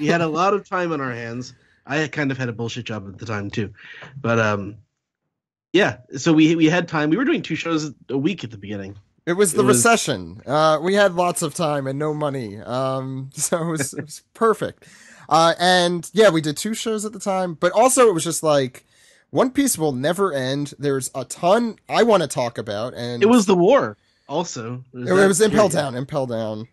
We had a lot of time on our hands. I kind of had a bullshit job at the time too, but yeah. So we had time. We were doing 2 shows a week at the beginning. It was the recession. We had lots of time and no money. So it was perfect. And yeah, we did 2 shows at the time, but also it was just like One Piece will never end. There's a ton I want to talk about, and it was the war also. It was Impel Down.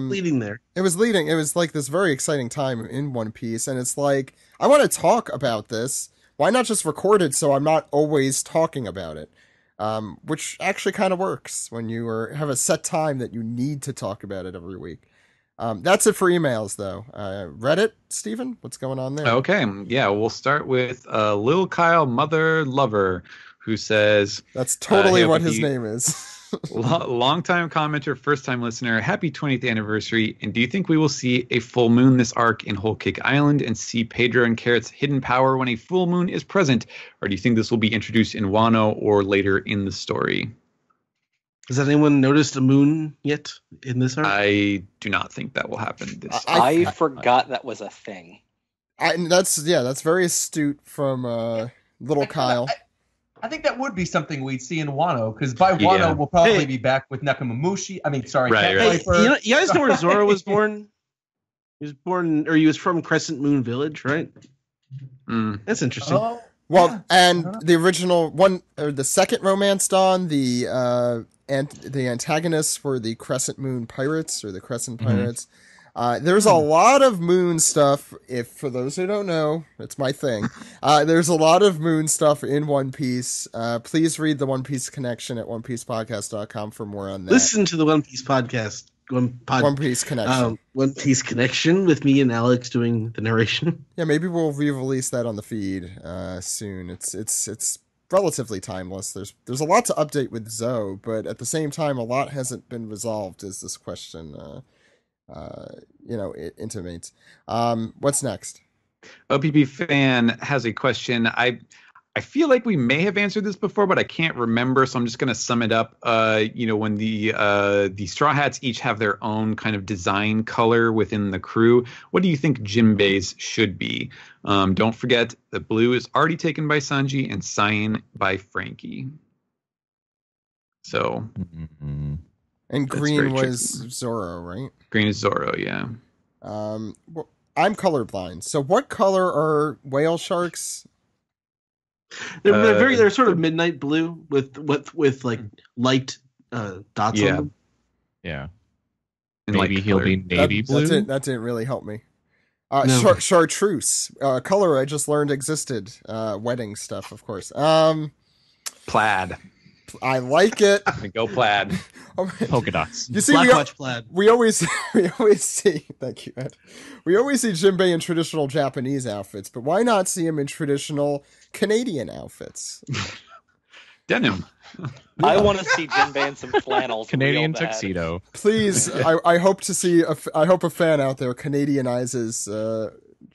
Leading there. It was leading. It was like this very exciting time in One Piece, and it's like, I want to talk about this. Why not just record it so I'm not always talking about it? Which actually kind of works when you have a set time that you need to talk about it every week. That's it for emails, though. Reddit, Steven, what's going on there? Okay, yeah, we'll start with Lil Kyle Mother Lover, who says... That's totally what his name is. Long-time commenter, first-time listener, happy 20th anniversary, and do you think we will see a full moon this arc in Whole Cake Island and see Pedro and Carrot's hidden power when a full moon is present, or do you think this will be introduced in Wano or later in the story? Has anyone noticed a moon yet in this arc? I do not think that will happen this I forgot that was a thing. That's very astute from little Kyle. I think that would be something we'd see in Wano, because by Wano we'll probably be back with Nekomamushi. I mean, sorry, right. Hey, you guys know where Zoro was born? He was from Crescent Moon Village, right? That's interesting. And the original one, or the second Romance Dawn, the antagonists were the Crescent Moon Pirates, or the Crescent Pirates. There's a lot of moon stuff. For those who don't know, it's my thing. There's a lot of moon stuff in One Piece. Please read the One Piece Connection at onepiecepodcast.com for more on that. Listen to the One Piece podcast. One Piece Connection. One Piece Connection with me and Alex doing the narration. Yeah, maybe we'll re-release that on the feed soon. It's relatively timeless. There's a lot to update with Zoe, but at the same time, a lot hasn't been resolved. Is this question? It intimates. What's next? OPP fan has a question. I feel like we may have answered this before, but I can't remember, so I'm just going to sum it up. When the Straw Hats each have their own kind of design color within the crew, what do you think Jinbei's should be? Don't forget that blue is already taken by Sanji and cyan by Frankie. So, and green was Zoro, right? Green is Zoro, yeah. Well, I'm colorblind. So, what color are whale sharks? They're sort of midnight blue with like light dots on them. Yeah. And maybe he'll be navy blue. That didn't really help me. No. Chartreuse, color I just learned existed. Wedding stuff, of course. Plaid. I like it. Go plaid. Polka dots. You see, plaid. we always see. Thank you, Ed. We always see Jinbei in traditional Japanese outfits, but why not see him in traditional Canadian outfits? Denim. I want to see Jinbei in some flannels. Canadian real bad. tuxedo. Please, I hope to see. I hope a fan out there Canadianizes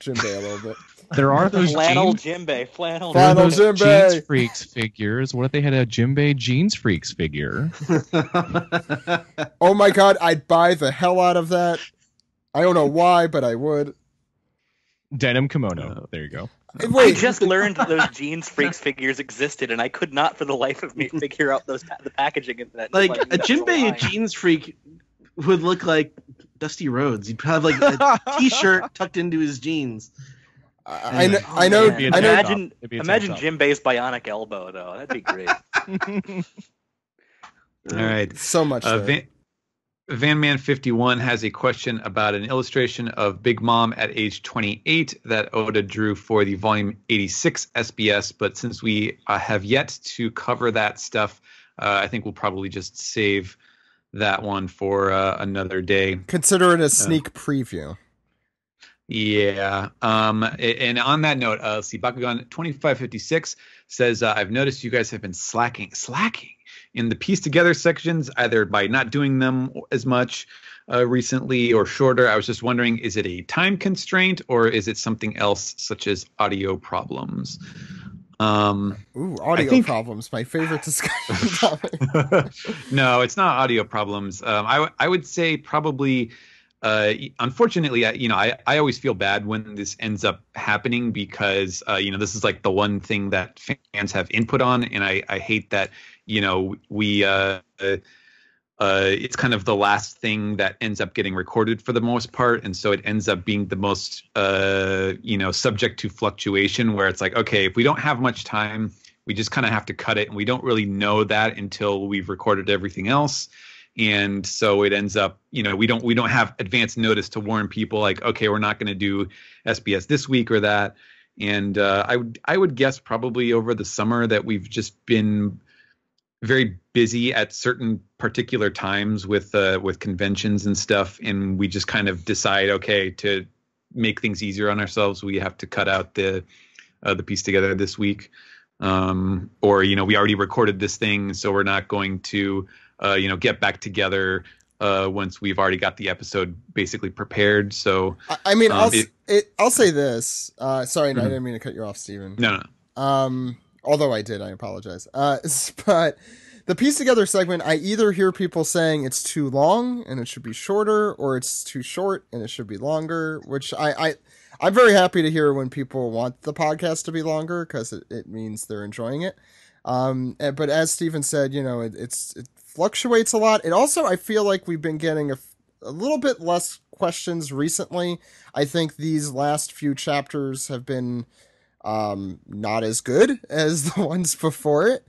Jinbei a little bit. There are those flannel jeans, Jinbei. Flannel. there are those Jinbei. Jeans Freaks figures. What if they had a Jinbei Jeans Freaks figure? Oh my god, I'd buy the hell out of that. I don't know why, but I would. Denim kimono. There you go. Wait, I just learned that those Jeans Freaks figures existed, and I could not, for the life of me, figure out the packaging of that. Like a Jinbei Jeans Freak would look like Dusty Rhodes. He'd have like a T-shirt tucked into his jeans. I know. Imagine Jinbei's bionic elbow, though. That'd be great. All right. So much. Vanman51 has a question about an illustration of Big Mom at age 28 that Oda drew for the volume 86 SBS. But since we have yet to cover that stuff, I think we'll probably just save that one for another day. Consider it a sneak preview. Yeah. And on that note, let's see, Bakugan 2556 says, I've noticed you guys have been slacking in the piece together sections, either by not doing them as much recently or shorter. I was just wondering, is it a time constraint or is it something else such as audio problems? Audio problems, my favorite discussion topic. No, it's not audio problems. I would say probably unfortunately, I always feel bad when this ends up happening because, this is like the one thing that fans have input on. And I hate that, it's kind of the last thing that ends up getting recorded for the most part. And so it ends up being the most, subject to fluctuation where it's like, okay, if we don't have much time, we just kind of have to cut it. And we don't really know that until we've recorded everything else. And so it ends up, we don't have advance notice to warn people like, okay, we're not going to do SBS this week or that. And I would guess probably over the summer that we've just been very busy at certain particular times with conventions and stuff. And we just kind of decide, okay, to make things easier on ourselves, we have to cut out the piece together this week. Or, we already recorded this thing, so we're not going to, get back together once we've already got the episode basically prepared. So, I'll say this. Sorry, I didn't mean to cut you off, Steven. No. Although I did, I apologize. But the piece together segment, I either hear people saying it's too long and it should be shorter, or it's too short and it should be longer, which I'm very happy to hear when people want the podcast to be longer because it means they're enjoying it. But as Steven said, it fluctuates a lot. It also, I feel like we've been getting a little bit less questions recently. I think these last few chapters have been not as good as the ones before it.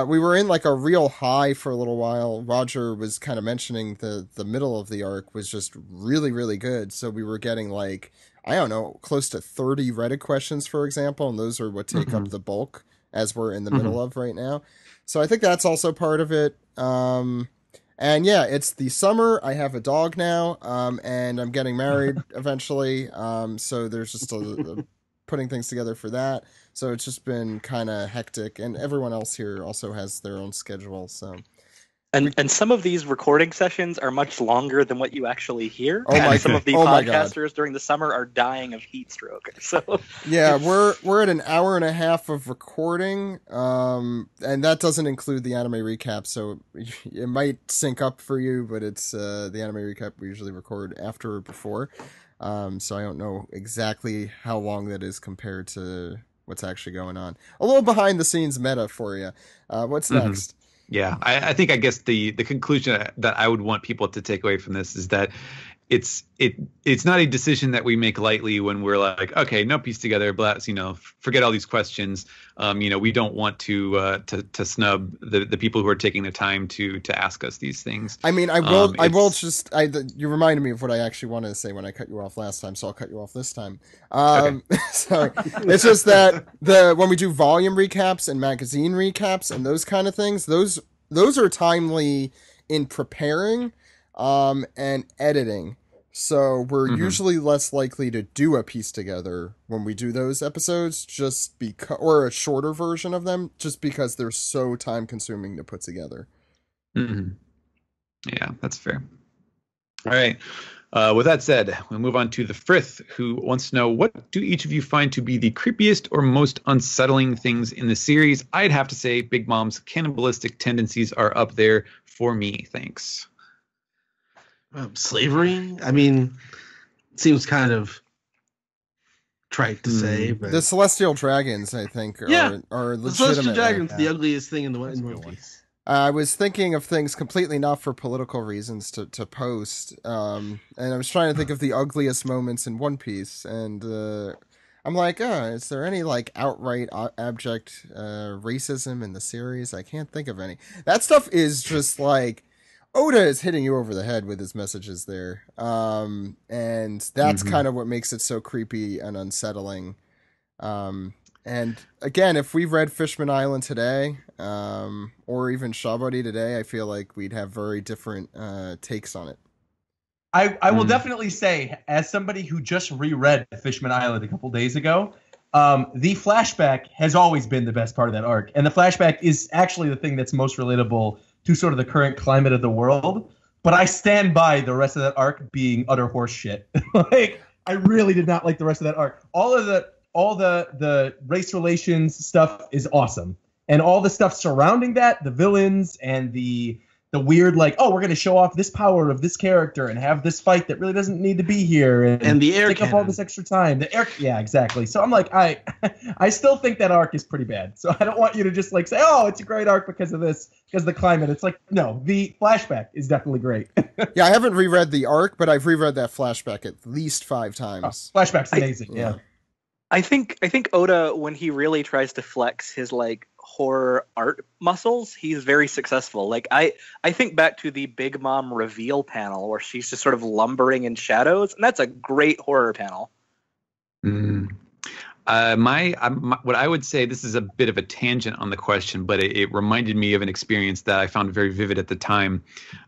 We were in like a real high for a little while. Roger was kind of mentioning the middle of the arc was just really, really good. So we were getting like, I don't know, close to 30 Reddit questions, for example, and those are what take up the bulk as we're in the middle of right now. So I think that's also part of it. And yeah, it's the summer. I have a dog now, and I'm getting married eventually. So there's just putting things together for that. So it's just been kind of hectic, and everyone else here also has their own schedule. So And some of these recording sessions are much longer than what you actually hear. Oh my, some of the podcasters during the summer are dying of heat stroke. So yeah, we're at an hour and a half of recording, and that doesn't include the anime recap. So it might sync up for you, but it's the anime recap we usually record after or before. So I don't know exactly how long that is compared to what's actually going on. A little behind the scenes meta for you. What's next? Yeah, I think I guess the conclusion that I would want people to take away from this is that it's not a decision that we make lightly when we're like, okay, no, piece together, but forget all these questions. We don't want to snub the people who are taking the time to ask us these things. I mean, you reminded me of what I actually wanted to say when I cut you off last time, so I'll cut you off this time. Okay. So it's just that when we do volume recaps and magazine recaps and those kind of things, those are timely in preparing and editing. So we're usually less likely to do a piece together when we do those episodes, or a shorter version of them, just because they're so time consuming to put together. Mm-hmm. Yeah, that's fair. All right. With that said, we'll move on to the Frith, who wants to know, what do each of you find to be the creepiest or most unsettling things in the series? I'd have to say Big Mom's cannibalistic tendencies are up there for me. Thanks. Slavery? I mean, it seems kind of trite to say, but the celestial dragons, I think, are legitimate. The celestial dragons, the ugliest thing in One Piece. I was thinking of things completely not for political reasons to post, and I was trying to think of the ugliest moments in One Piece, and I'm like, is there any like outright abject racism in the series? I can't think of any. That stuff is just like, Oda is hitting you over the head with his messages there. And that's kind of what makes it so creepy and unsettling. And again, if we read Fishman Island today, or even Shabody today, I feel like we'd have very different takes on it. I will definitely say, as somebody who just reread Fishman Island a couple days ago, the flashback has always been the best part of that arc. And the flashback is actually the thing that's most relatable to sort of the current climate of the world. But I stand by the rest of that arc being utter horse shit. Like, I really did not like the rest of that arc. All the race relations stuff is awesome. And all the stuff surrounding that, the villains and the weird, like, oh, we're going to show off this power of this character and have this fight that really doesn't need to be here. And the air take cannon. up all this extra time. Yeah, exactly. So I'm like, I still think that arc is pretty bad. So I don't want you to just like say, oh, it's a great arc because of this, because of the climate. It's like, no, the flashback is definitely great. Yeah, I haven't reread the arc, but I've reread that flashback at least 5 times. Oh, flashback's amazing. Yeah. I think Oda, when he really tries to flex his like horror art muscles, he's very successful. Like I think back to the Big Mom reveal panel where she's just sort of lumbering in shadows, and that's a great horror panel. What I would say, this is a bit of a tangent on the question, but it reminded me of an experience that I found very vivid at the time.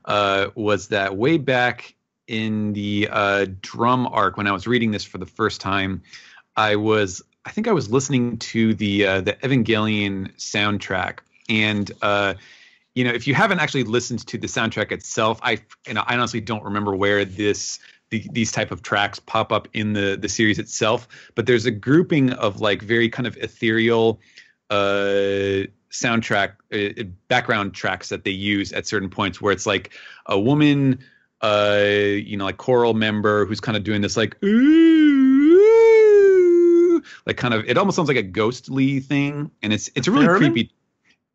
Was that way back in the drum arc, when I was reading this for the first time, I think I was listening to the Evangelion soundtrack, and if you haven't actually listened to the soundtrack itself, I honestly don't remember where these type of tracks pop up in the series itself, but there's a grouping of like very kind of ethereal soundtrack background tracks that they use at certain points where it's like a woman, like choral member who's kind of doing this like ooh. Like kind of, it almost sounds like a ghostly thing, and it's a really creepy.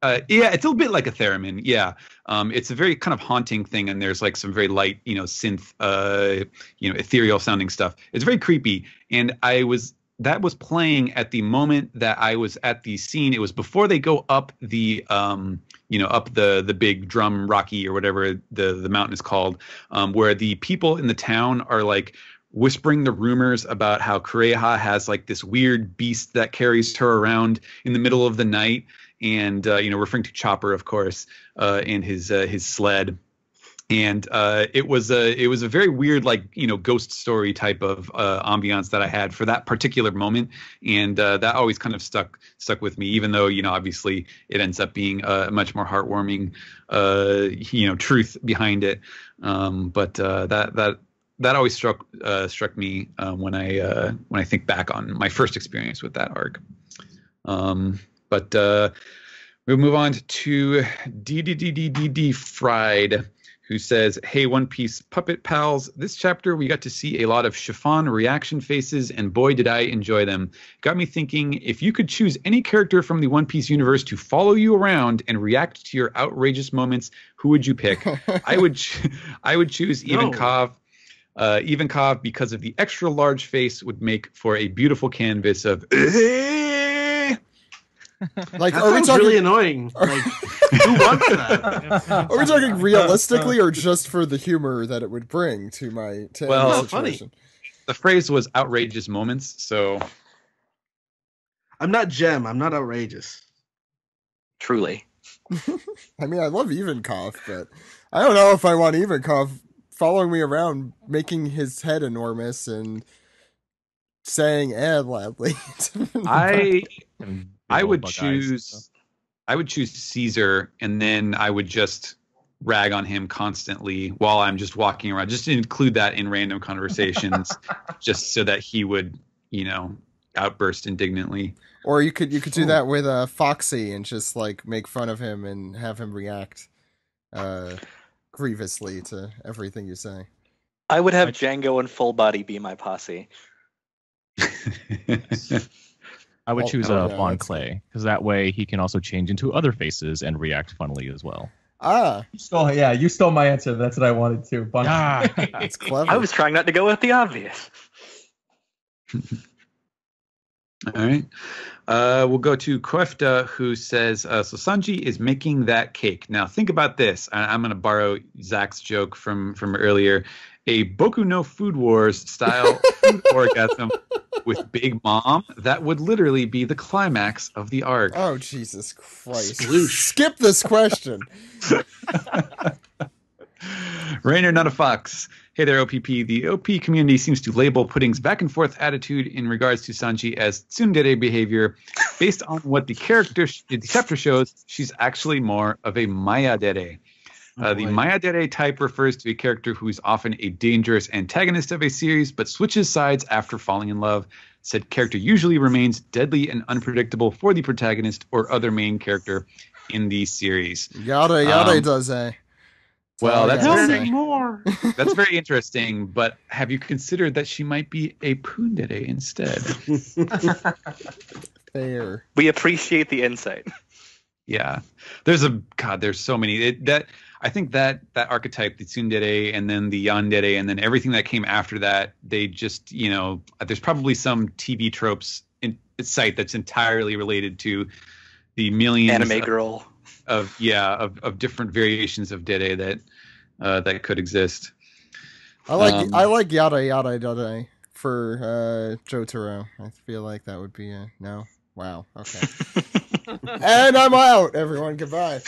Yeah, it's a little bit like a theremin. Yeah, it's a very kind of haunting thing, and there's like some very light, synth, ethereal sounding stuff. It's very creepy, and that was playing at the moment that I was at the scene. It was before they go up the up the big drum rocky or whatever the mountain is called, where the people in the town are like whispering the rumors about how Kureha has like this weird beast that carries her around in the middle of the night, and referring to Chopper, of course, and his sled. And it was a very weird, like, ghost story type of ambiance that I had for that particular moment, and that always kind of stuck with me. Even though obviously it ends up being a much more heartwarming, truth behind it. But that always struck me when I think back on my first experience with that arc. But we'll move on to DDDDD Fried, who says, "Hey, One Piece Puppet Pals, this chapter we got to see a lot of chiffon reaction faces, and boy, did I enjoy them. Got me thinking, if you could choose any character from the One Piece universe to follow you around and react to your outrageous moments, who would you pick?" I would choose Ivankov. Ivankov, because of the extra large face, would make for a beautiful canvas of like, that sounds really annoying. Like, who wants that? Are we talking realistically or just for the humor that it would bring to my situation? Funny. The phrase was outrageous moments, so I'm not Jem. I'm not outrageous. Truly. I mean, I love Ivankov, but I don't know if I want Ivankov following me around, making his head enormous and saying loudly. I would choose Caesar, and then I would just rag on him constantly while I'm just walking around, just to include that in random conversations, just so that he would, outburst indignantly. Or you could do that with Foxy and just like make fun of him and have him react grievously to everything you say. I would have Django and Full Body be my posse. I would choose Von Clay, because that way he can also change into other faces and react funnily as well. You stole my answer. That's what I wanted to. That's clever. I was trying not to go with the obvious. All right. We'll go to Kwefta, who says, so Sanji is making that cake. Now, think about this. I'm going to borrow Zach's joke from earlier. A Boku no Food Wars style food orgasm with Big Mom, that would literally be the climax of the arc. Oh, Jesus Christ. Skip this question. Rainer, not a fox. Hey there, OPP. The OP community seems to label Pudding's back-and-forth attitude in regards to Sanji as tsundere behavior. Based on what the chapter shows, she's actually more of a mayadere. The mayadere type refers to a character who is often a dangerous antagonist of a series, but switches sides after falling in love. Said character usually remains deadly and unpredictable for the protagonist or other main character in the series. Yada does a. Well, that's very interesting, but have you considered that she might be a Pundere instead? Fair. We appreciate the insight. Yeah. There's so many. I think that archetype, the tsundere and then the yandere and then everything that came after that, they just, there's probably some TV tropes site that's entirely related to the millions anime girl of different variations of dere that could exist. I like yada yada for Jotaro. I feel like that would be a no. Wow. Okay. And I'm out. Everyone, goodbye.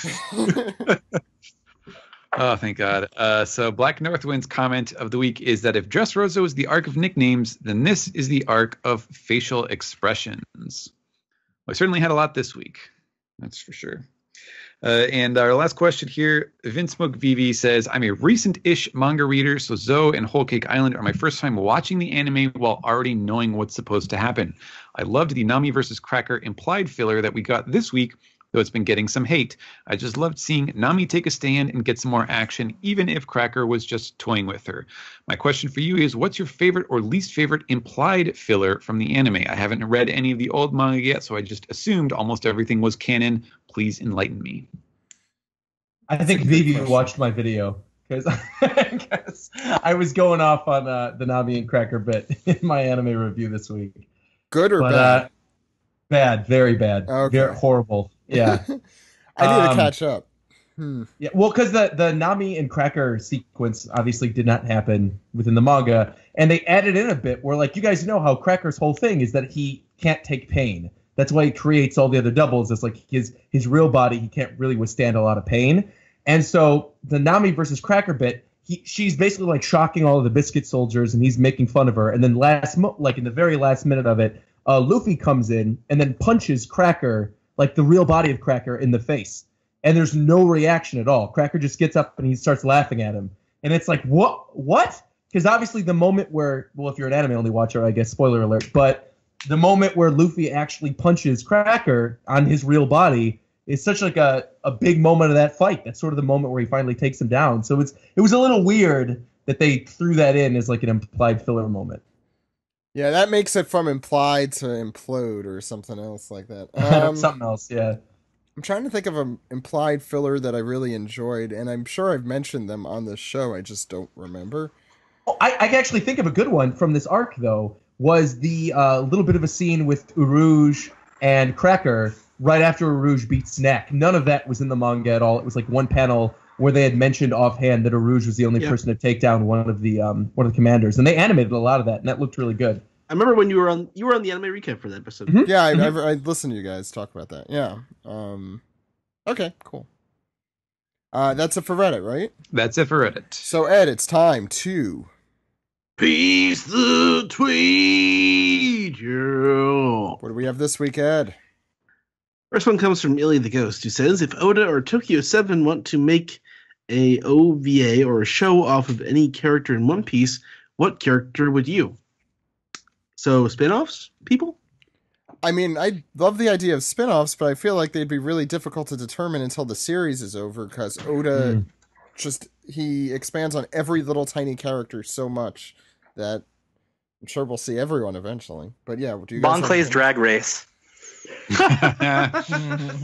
Oh, thank God. So Black Northwind's comment of the week is that if Dressrosa is the arc of nicknames, then this is the arc of facial expressions. Well, I certainly had a lot this week. That's for sure. And our last question here, Vince McVivi says, I'm a recent-ish manga reader, so Zoe and Whole Cake Island are my first time watching the anime while already knowing what's supposed to happen. I loved the Nami versus Cracker implied filler that we got this week, though it's been getting some hate. I just loved seeing Nami take a stand and get some more action, even if Cracker was just toying with her. My question for you is, what's your favorite or least favorite implied filler from the anime? I haven't read any of the old manga yet, so I just assumed almost everything was canon. Please enlighten me. I think Vivi watched my video because I was going off on the Nami and Cracker bit in my anime review this week. Good or bad? Bad, very bad, okay. Very horrible. Yeah, I need to catch up. Yeah, well, because the Nami and Cracker sequence obviously did not happen within the manga, and they added in a bit where, like, you guys know how Cracker's whole thing is that he can't take pain. That's why he creates all the other doubles. It's like his real body, he can't really withstand a lot of pain. And so the Nami versus Cracker bit, she's basically like shocking all of the biscuit soldiers, and he's making fun of her. And then in the very last minute of it, Luffy comes in and then punches Cracker, like the real body of Cracker, in the face. And there's no reaction at all. Cracker just gets up and he starts laughing at him. And it's like, what? Because obviously the moment where, well, if you're an anime-only watcher, I guess, spoiler alert, but the moment where Luffy actually punches Cracker on his real body is such like a big moment of that fight. That's sort of the moment where he finally takes him down. So it was a little weird that they threw that in as like an implied filler moment. Yeah, that makes it from implied to implode or something else like that. Something else, yeah. I'm trying to think of an implied filler that I really enjoyed, and I'm sure I've mentioned them on this show. I just don't remember. Oh, I can actually think of a good one from this arc, though, was the little bit of a scene with Urouge and Cracker right after Urouge beats Snack. None of that was in the manga at all. It was like one panel where they had mentioned offhand that Urouge was the only person to take down one of the commanders, and they animated a lot of that, and that looked really good. I remember when you were on the anime recap for that episode. Mm-hmm. Yeah, I listened to you guys talk about that. Yeah. Okay, cool. That's it for Reddit, right? That's it for Reddit. So, Ed, it's time to... Peace the tweet. What do we have this week, Ed? First one comes from Illy the Ghost, who says, if Oda or Tokyo 7 want to make a OVA or a show off of any character in One Piece, what character would you? So, spin-offs, people? I mean, I love the idea of spin-offs, but I feel like they'd be really difficult to determine until the series is over, because Oda he expands on every little tiny character so much that I'm sure we'll see everyone eventually. But yeah, do you guys Bon Clay's Drag Race.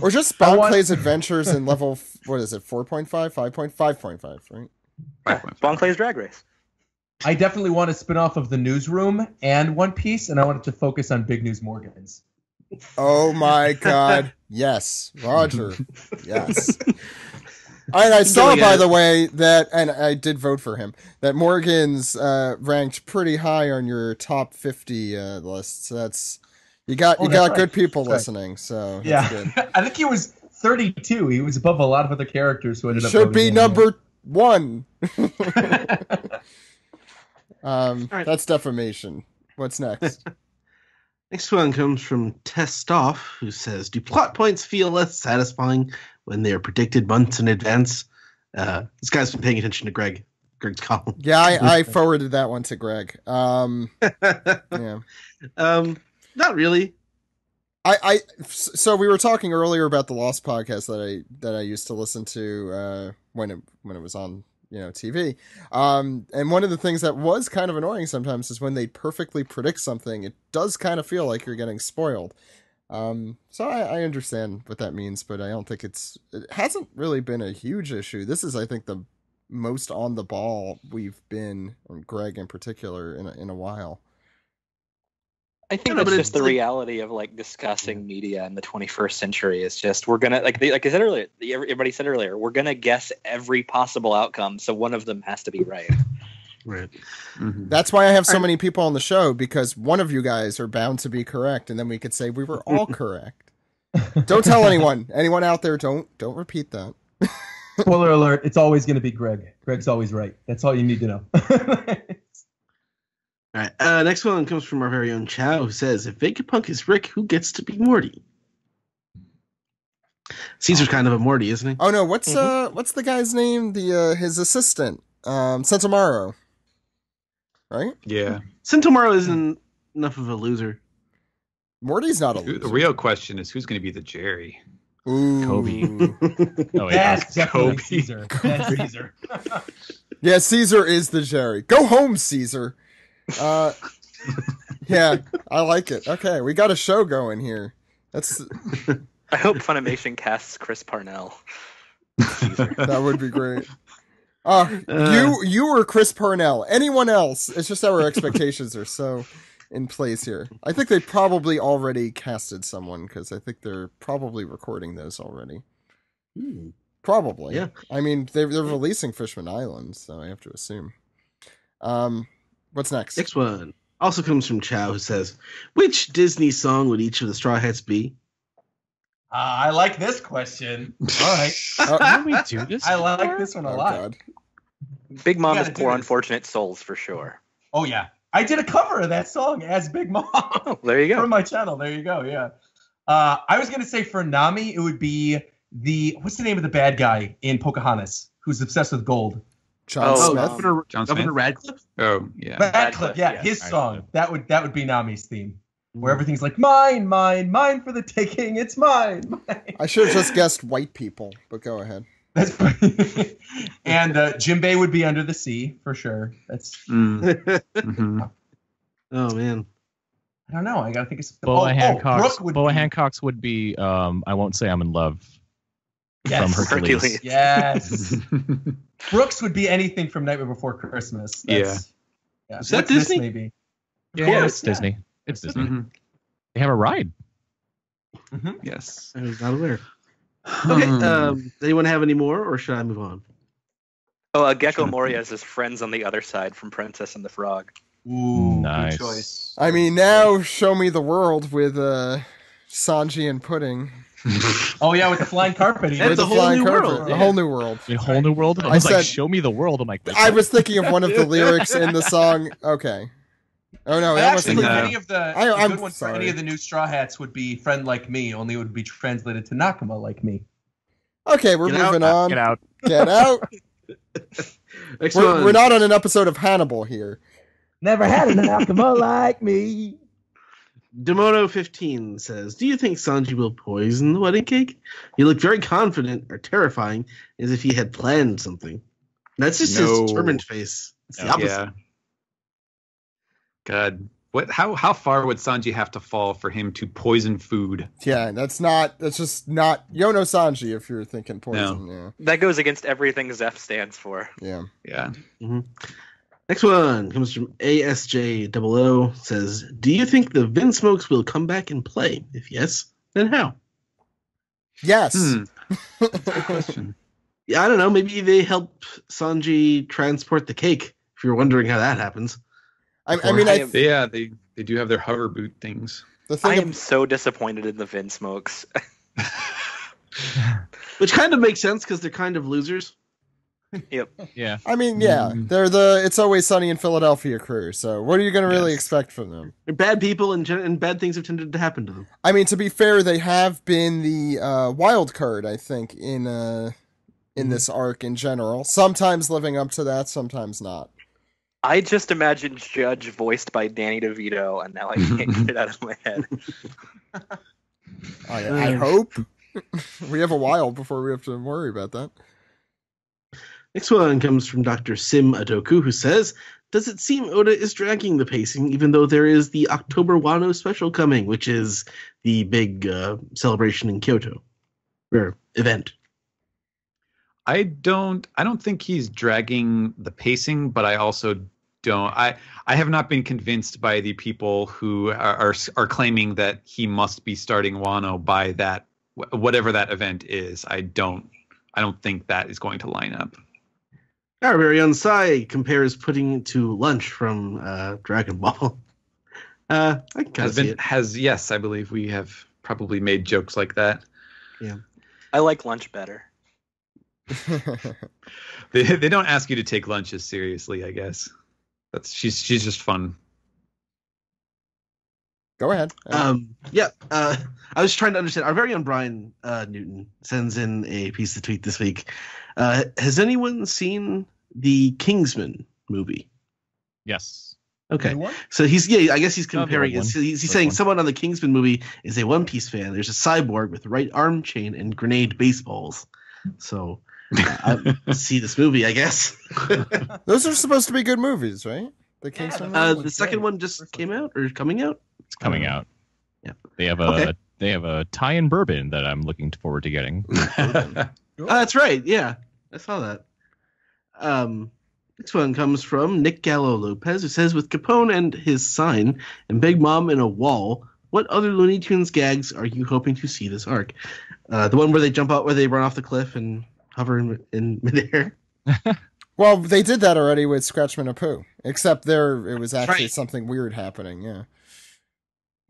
Or just Bon Clay's Adventures in level, what is it, 4.5? 5.5, right? Bon Clay's Drag Race. I definitely want a spin-off of The Newsroom and One Piece, and I want it to focus on Big News Morgans. Oh my god. Yes. Roger. Yes. And I saw, by the way, that, and I did vote for him, that Morgan's ranked pretty high on your top 50 list. So that's, you got good people listening, so yeah. That's good. I think he was 32. He was above a lot of other characters who ended up should be number 1. Right. That's defamation. What's next? Next one comes from Testoff, who says, do plot points feel less satisfying when they are predicted months in advance? This guy's been paying attention to Greg's column. Yeah, I forwarded that one to Greg. Yeah. Not really. So we were talking earlier about the Lost podcast that I used to listen to when it was on TV. And one of the things that was kind of annoying sometimes is when they perfectly predict something, it does kind of feel like you're getting spoiled. So I understand what that means, but I don't think it hasn't really been a huge issue. This is, I think, the most on the ball we've been, Greg in particular, in a while. I think that's just the reality of like discussing media in the 21st century. Is just we're gonna like I said earlier. Everybody said earlier, we're gonna guess every possible outcome, so one of them has to be right. Right. Mm-hmm. That's why I have so many people on the show, because one of you guys are bound to be correct, and then we could say we were all correct. Don't tell anyone. Anyone out there, don't repeat that. Spoiler alert, it's always going to be Greg. Greg's always right. That's all you need to know. All right. Next one comes from our very own Chow, who says, if Vegapunk is Rick, who gets to be Morty? Caesar's kind of a Morty, isn't he? Oh no, what's the guy's name? His assistant, Sentomaru. Right? Yeah. Sentomaru isn't enough of a loser. Morty's not a loser. The real question is who's going to be the Jerry? Ooh. Kobe. That's definitely Caesar. That's Caesar. Yeah, Caesar is the Jerry. Go home, Caesar. Yeah, I like it. Okay, we got a show going here. That's. I hope Funimation casts Chris Parnell. Caesar. That would be great. You were Chris Parnell. Anyone else? It's just our expectations are so in place here. I think they probably already casted someone, because I think they're probably recording those already. Probably. Yeah. I mean, they're releasing Fishman Island, so I have to assume. What's next? Next one also comes from Chow, who says, which Disney song would each of the Straw Hats be? I like this question. All right. Can we do this? I like this one a lot. God. Big Mom You is gotta Poor do this. Unfortunate Souls for sure. Oh, yeah. I did a cover of that song as Big Mom. Oh, there you For go. my channel. There you go. Yeah. I was going to say for Nami, it would be what's the name of the bad guy in Pocahontas who's obsessed with gold? John Oh, Smith. Governor, John Smith? Governor Radcliffe? Oh, yeah. Radcliffe, yeah, yeah. his song. That would be Nami's theme. Where Mhm. everything's like, mine, mine, mine for the taking, it's mine. mine. I should have just guessed white people, but go ahead. That's and Jimbei would be Under the Sea for sure. That's Mhm. Oh man. I don't know. I gotta think of something. Boa Hancock's, Brooke would Boa be, Hancock's would be I Won't Say I'm in Love yes. from Hercules. Hercules. Yes. Brooks would be anything from Nightmare Before Christmas. Yeah. Is that What's this Disney? maybe? Yeah, course, it's Disney. It's Disney. Mhm. They have a ride. Yes. I was not aware. Okay. Anyone have any more, or should I move on? Oh, Gecko Moria is his friends on the other side from Princess and the Frog. Ooh, Nice. good choice. I mean, now show me the world with Sanji and Pudding. Oh yeah, with the flying carpet. That's With a the whole flying new carpet. world. A whole new world. A whole new world. I I was said- like, show me the world. I'm like, wait, I was thinking of one of the lyrics in the song. Okay. Oh no, that Actually, wasn't. No. any of the I'm good one for sorry. any of the new Straw Hats would be "Friend Like Me," only it would be translated to "Nakama Like Me." Okay, we're Get out. moving on. get out. Get out. Next one. We're not on an episode of Hannibal here. Never had a Nakama like me. Demono15 says, "Do you think Sanji will poison the wedding cake? You look very confident or terrifying, as if he had planned something." That's just his No. determined face. It's the Yeah. opposite. Yeah. God. What? How far would Sanji have to fall for him to poison food? Yeah, that's just not Yono Sanji if you're thinking poison. That goes against everything Zeph stands for. Yeah. Yeah. Next one comes from ASJ00. Says, "Do you think the Vinsmokes will come back and play? If yes, then how?" Yes. That's a good question. Yeah, I don't know. Maybe they help Sanji transport the cake. If you're wondering how that happens. I mean, Yeah, they do have their hover boot things. the I thing. am so disappointed in the Vinsmokes. Which kind of makes sense because they're kind of losers. Yep. Yeah. I mean, yeah, they're the It's Always Sunny in Philadelphia crew. So what are you going to really expect from them? They're bad people, and bad things have tended to happen to them. I mean, to be fair, they have been the wild card, I think, in this arc in general. Sometimes living up to that, sometimes not. I just imagined Judge voiced by Danny DeVito, and now I can't get it out of my head. I hope. We have a while before we have to worry about that. Next one comes from Dr. Sim Adoku, who says, "Does it seem Oda is dragging the pacing, even though there is the October Wano special coming, which is the big celebration in Kyoto, or event?" I don't think he's dragging the pacing, but I also don't. I have not been convinced by the people who are claiming that he must be starting Wano by that whatever that event is. I don't think that is going to line up. Our very own Sai compares pudding to lunch from Dragon Ball. I can kind of see it. Yes, I believe we have probably made jokes like that. Yeah. I like lunch better. They don't ask you to take lunches seriously, I guess. She's just fun. Go ahead. I was trying to understand. Our very own Brian Newton sends in a piece of tweet this week. Has anyone seen the Kingsman movie? Yes. Okay, Anyone? so I guess he's comparing. one. He's First saying one. someone on the Kingsman movie is a One Piece fan. There's a cyborg with right arm chain and grenade baseballs. So I'll see this movie, I guess. Those are supposed to be good movies, right? The Kingsman movie? The second one just came out or coming out. It's coming out. Yeah. They have Okay. they have a tie-in bourbon that I'm looking forward to getting. That's right. Yeah, I saw that. Next one comes from Nick Gallo Lopez, who says, "With Capone and his sign and Big Mom in a wall, what other Looney Tunes gags are you hoping to see this arc?" The one where they jump out, where they run off the cliff and hover in midair. Well, they did that already with Scratchman and Pooh, except there it was actually right. something weird happening. Yeah.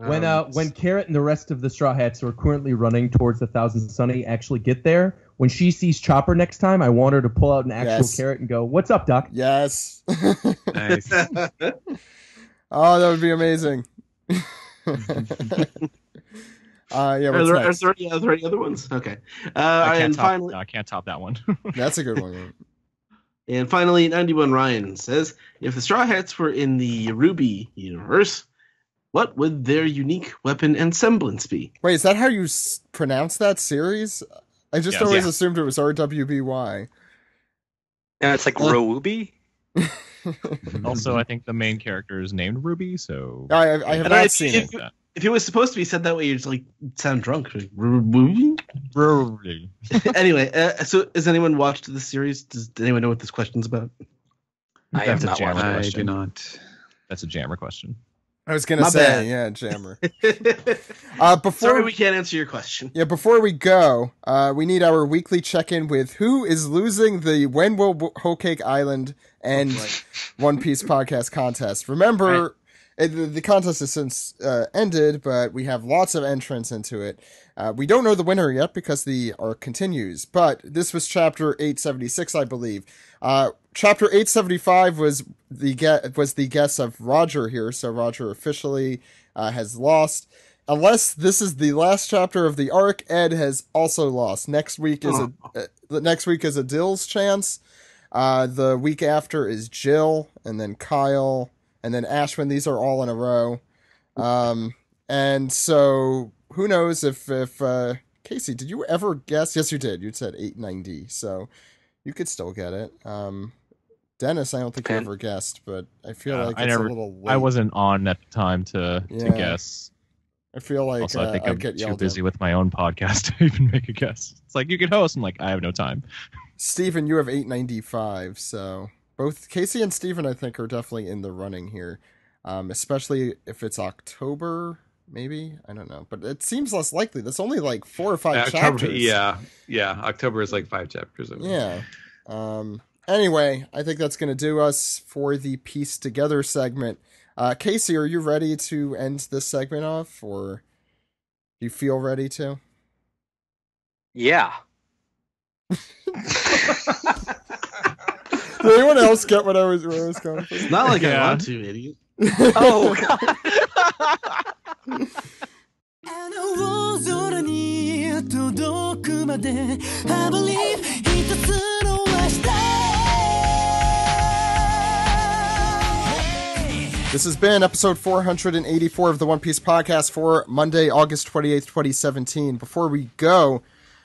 When Carrot and the rest of the Straw Hats who are currently running towards the Thousand Sunny actually get there, when she sees Chopper next time, I want her to pull out an actual carrot and go, "What's up, Doc?" Yes. Nice. Oh, that would be amazing. Yeah. Are there any other ones? Okay. I can't top that one. That's a good one. And finally, 91 Ryan says, if the Straw Hats were in the Ruby universe, what would their unique weapon and semblance be? Wait, is that how you pronounce that series? I just always assumed it was RWBY. Yeah, it's like Ruby. Also, I think the main character is named Ruby, so I have not seen it. If it was supposed to be said that way, you just like sound drunk. Like, Ruby? Anyway, so has anyone watched the series? Does anyone know what this question's about? I have not Jammer watched it. question. I do not. That's a Jammer question. I was gonna say, yeah, Jammer. Sorry, we can't answer your question. Yeah, before we go, we need our weekly check-in with who is losing the When Will Whole Cake Island and One Piece podcast contest. Remember, the contest has since ended, but we have lots of entrants into it. We don't know the winner yet because the arc continues, but this was chapter 876, I believe. Chapter 875 was the guess of Roger here, so Roger officially has lost. Unless this is the last chapter of the arc, Ed has also lost. Next week is a Dill's chance. The week after is Jill, and then Kyle, and then Ashwin. These are all in a row. And so who knows if Casey, did you ever guess? Yes, you did. You said 890, so you could still get it. Dennis, I don't think you ever guessed, but I feel like it's a little late. I wasn't on at the time to guess. I feel like also, I think I'm get too busy with my own podcast to even make a guess. It's like, you can host. I'm like, I have no time. Steven, you have 895, so both Casey and Steven, I think, are definitely in the running here, especially if it's October, maybe? I don't know, but it seems less likely. That's only like 4 or 5 chapters. Yeah, October is like 5 chapters. Yeah. Anyway, I think that's going to do us for the Piece Together segment. Casey, are you ready to end this segment off, or do you feel ready to? Yeah. Did anyone else get where I was going for? Not like I want to, idiot. Oh, God. This has been episode 484 of the One Piece podcast for Monday, August 28th, 2017. Before we go,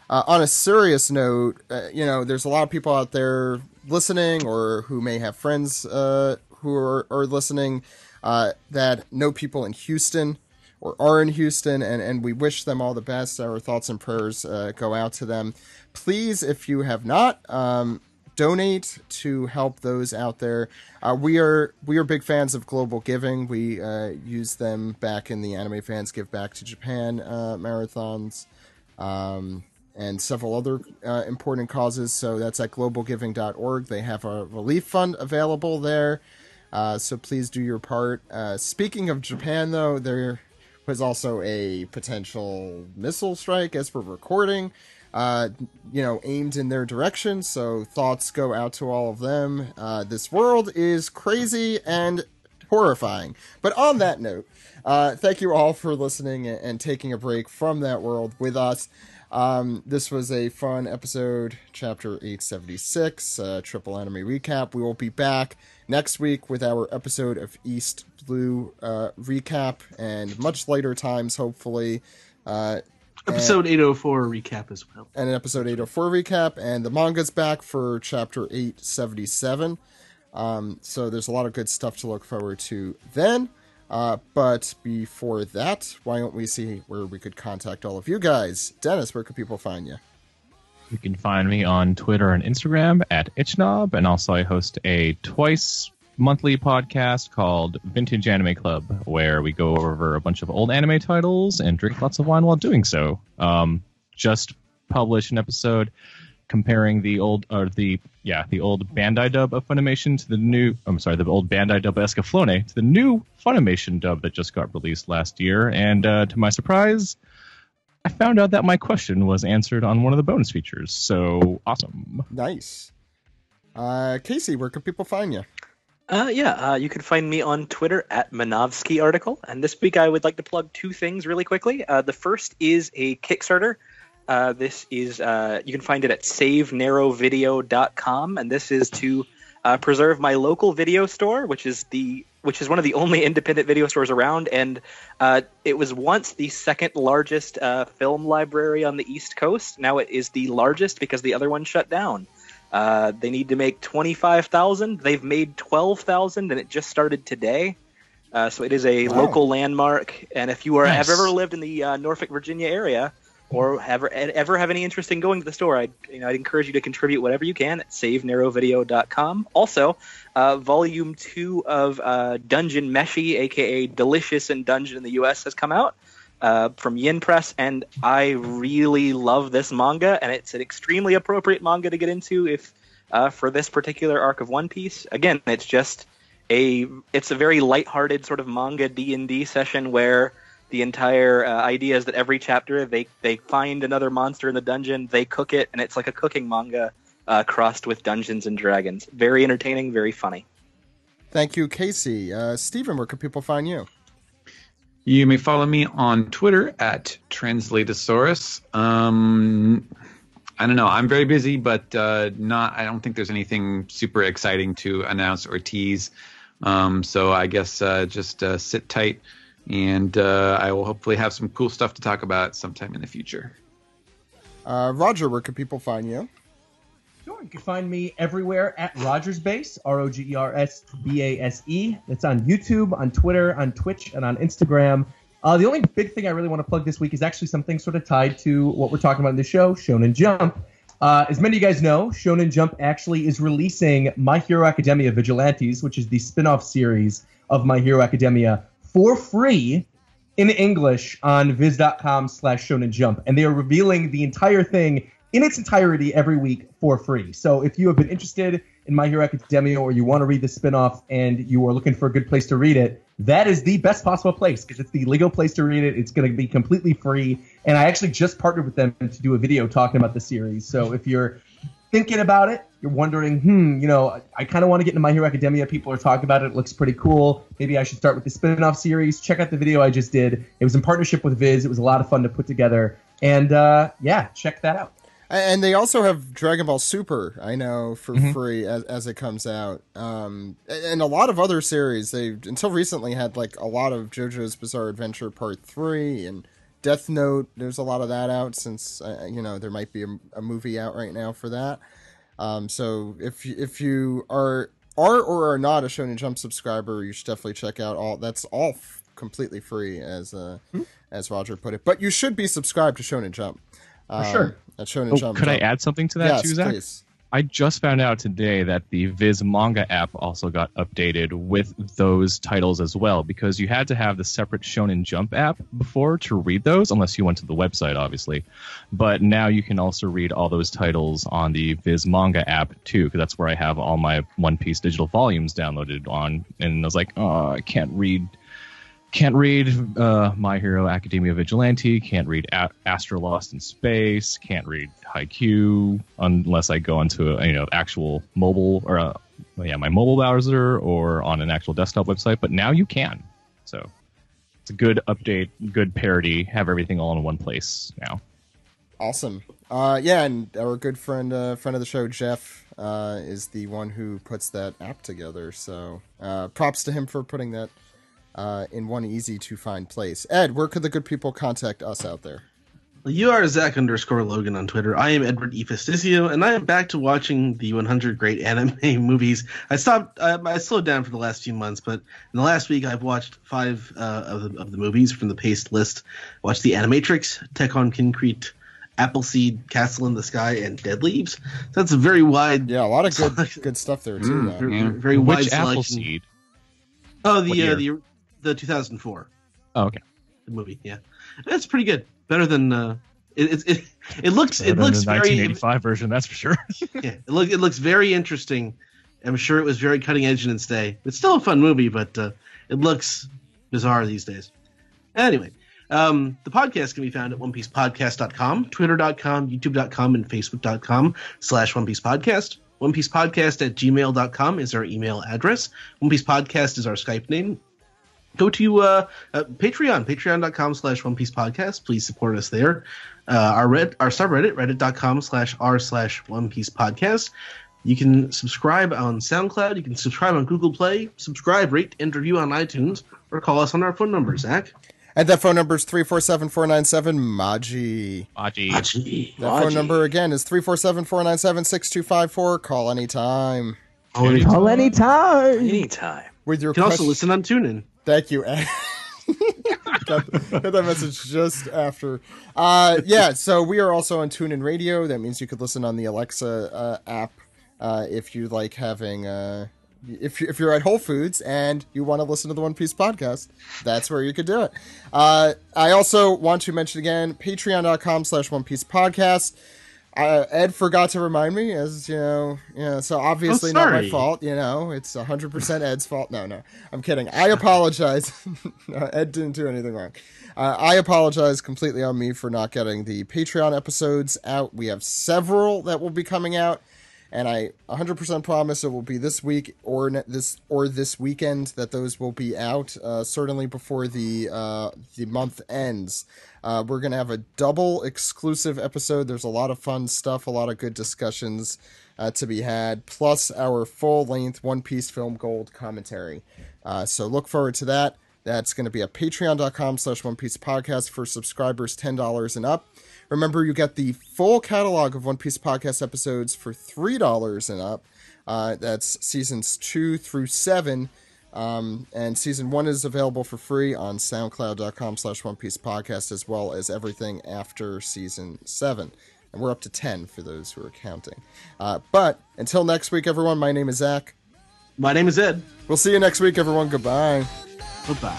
on a serious note, there's a lot of people out there listening or who may have friends who are listening that know people in Houston or are in Houston, and we wish them all the best. Our thoughts and prayers go out to them. Please, if you have not, donate to help those out there. We are big fans of global giving. We use them back in the Anime Fans Give Back to Japan marathons, and several other important causes. So that's at globalgiving.org. They have a relief fund available there. So please do your part. Speaking of Japan, though, there was also a potential missile strike as we're recording, aimed in their direction. So thoughts go out to all of them. This world is crazy and horrifying. But on that note, thank you all for listening and taking a break from that world with us. This was a fun episode, chapter 876, triple anime recap. We will be back next week with our episode of East Blue recap and much later times, hopefully. Episode 804 recap as well. And an episode 804 recap, and the manga's back for chapter 877. So there's a lot of good stuff to look forward to then. But before that, why don't we see where we could contact all of you guys? Dennis, where could people find you? You can find me on Twitter and Instagram at itchnob, and also I host a twice monthly podcast called Vintage Anime Club, where we go over a bunch of old anime titles and drink lots of wine while doing so. Just published an episode comparing the old Bandai dub of Funimation to the old Bandai dub of Escaflowne to the new Funimation dub that just got released last year. And to my surprise, I found out that my question was answered on one of the bonus features. So awesome. Nice. Casey, where can people find you? You can find me on Twitter at Manovsky Article. And this week I would like to plug two things really quickly. The first is a Kickstarter. This is you can find it at savenarrowvideo.com, and this is to preserve my local video store, which is one of the only independent video stores around, and it was once the second largest film library on the East Coast. Now it is the largest because the other one shut down. They need to make 25,000. They've made 12,000, and it just started today. So it is a local landmark, and if you have ever lived in the Norfolk, Virginia area, or ever have any interest in going to the store, I'd encourage you to contribute whatever you can at savenarrowvideo.com. Also, Volume 2 of Dungeon Meshi, aka Delicious in Dungeon in the US, has come out from Yin Press, and I really love this manga, and it's an extremely appropriate manga to get into if for this particular arc of One Piece. Again, it's a very lighthearted sort of manga D&D session where the entire idea is that every chapter they find another monster in the dungeon, they cook it, and it's like a cooking manga crossed with Dungeons and Dragons. Very entertaining, very funny. Thank you, Casey. Stephen, where can people find you? You may follow me on Twitter at Translatosaurus. I don't know. I'm very busy, but I don't think there's anything super exciting to announce or tease. So I guess just sit tight. And I will hopefully have some cool stuff to talk about sometime in the future. Roger, where can people find you? Sure, you can find me everywhere at Rogers Base, ROGERSBASE. That's on YouTube, on Twitter, on Twitch, and on Instagram. The only big thing I really want to plug this week is actually something sort of tied to what we're talking about in the show, Shonen Jump. As many of you guys know, Shonen Jump actually is releasing My Hero Academia Vigilantes, which is the spin-off series of My Hero Academia, for free in English on viz.com/Shonen Jump. And they are revealing the entire thing in its entirety every week for free. So if you have been interested in My Hero Academia, or you want to read the spinoff and you are looking for a good place to read it, that is the best possible place because it's the legal place to read it. It's going to be completely free. And I actually just partnered with them to do a video talking about the series. So if you're thinking about it, you're wondering, I kind of want to get into My Hero Academia. People are talking about it. It looks pretty cool. Maybe I should start with the spin-off series. Check out the video I just did. It was in partnership with Viz. It was a lot of fun to put together. And check that out. And they also have Dragon Ball Super, I know, for free as it comes out. And a lot of other series. They, until recently, had like a lot of JoJo's Bizarre Adventure Part 3 and Death Note. There's a lot of that out since, there might be a movie out right now for that. So if you are or are not a Shonen Jump subscriber, you should definitely check out that's all completely free, as Roger put it. But you should be subscribed to Shonen Jump. For sure. At Shonen Jump. Could I add something to that too, Zach? Please. I just found out today that the Viz Manga app also got updated with those titles as well, because you had to have the separate Shonen Jump app before to read those, unless you went to the website, obviously. But now you can also read all those titles on the Viz Manga app too, because that's where I have all my One Piece digital volumes downloaded on. And I was like, oh, I can't read My Hero Academia Vigilante, can't read Astro Lost in Space, can't read Haikyuu unless I go into actual mobile or my mobile browser or on an actual desktop website. But now you can, so it's a good update, good parody. Have everything all in one place now. Awesome. And our good friend of the show, Jeff, is the one who puts that app together. So props to him for putting that in one easy-to-find place. Ed, where could the good people contact us out there? You are Zach_Logan on Twitter. I am Edward E. Fasticio, and I am back to watching the 100 great anime movies. I slowed down for the last few months, but in the last week I've watched 5 of the movies from the Paste list. Watched The Animatrix, Tech on Concrete, Appleseed, Castle in the Sky, and Dead Leaves. So that's a very wide... Yeah, a lot of good stuff there, too. Very wide Which selection. Appleseed? Oh, the 2004. Oh, okay. The movie, yeah. That's pretty good. Better than It looks Better than very the 1985 version, that's for sure. yeah, it looks very interesting. I'm sure it was very cutting edge in its day. It's still a fun movie, but it looks bizarre these days. Anyway, the podcast can be found at onepiecepodcast.com, twitter.com, youtube.com, and facebook.com/onepiecepodcast. onepiecepodcast@gmail.com is our email address. One Piece Podcast is our Skype name. Go to Patreon, patreon.com/onepiecepodcast. Please support us there. Our subreddit, reddit.com/r/onepiecepodcast. You can subscribe on SoundCloud. You can subscribe on Google Play. Subscribe, rate, and review on iTunes, or call us on our phone number, Zach. And that phone number is 347-497-MAGI. Maji. That phone number again is 347-497-6254. Call anytime. Call anytime. Anytime. With your You can also listen on TuneIn. Thank you, Ed. got that message just after. Yeah, so we are also on TuneIn Radio. That means you could listen on the Alexa app if you like having... If you're at Whole Foods and you want to listen to the One Piece podcast, that's where you could do it. I also want to mention again, patreon.com/One Piece podcast. Ed forgot to remind me, as you know, so obviously not my fault. It's 100% Ed's fault. No, I'm kidding. I apologize. No, Ed didn't do anything wrong. I apologize completely on me for not getting the Patreon episodes out. We have several that will be coming out. And I 100% promise it will be this week or this weekend that those will be out. Certainly before the month ends. We're gonna have a double exclusive episode. There's a lot of fun stuff, a lot of good discussions to be had, plus our full-length One Piece Film Gold commentary. So look forward to that. That's going to be at patreon.com/One Piece Podcast for subscribers $10 and up. Remember, you get the full catalog of One Piece Podcast episodes for $3 and up. That's seasons 2 through 7. And season 1 is available for free on soundcloud.com/One Piece Podcast, as well as everything after season 7. And we're up to 10 for those who are counting. But until next week, everyone, my name is Zach. My name is Ed. We'll see you next week, everyone. Goodbye. Goodbye.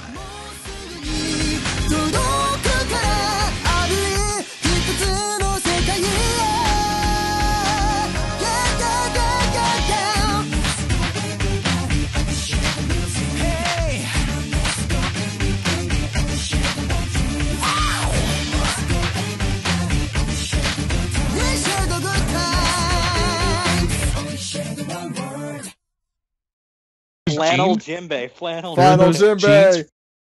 Flannel Jimbei. Flannel Flannel Jimbei.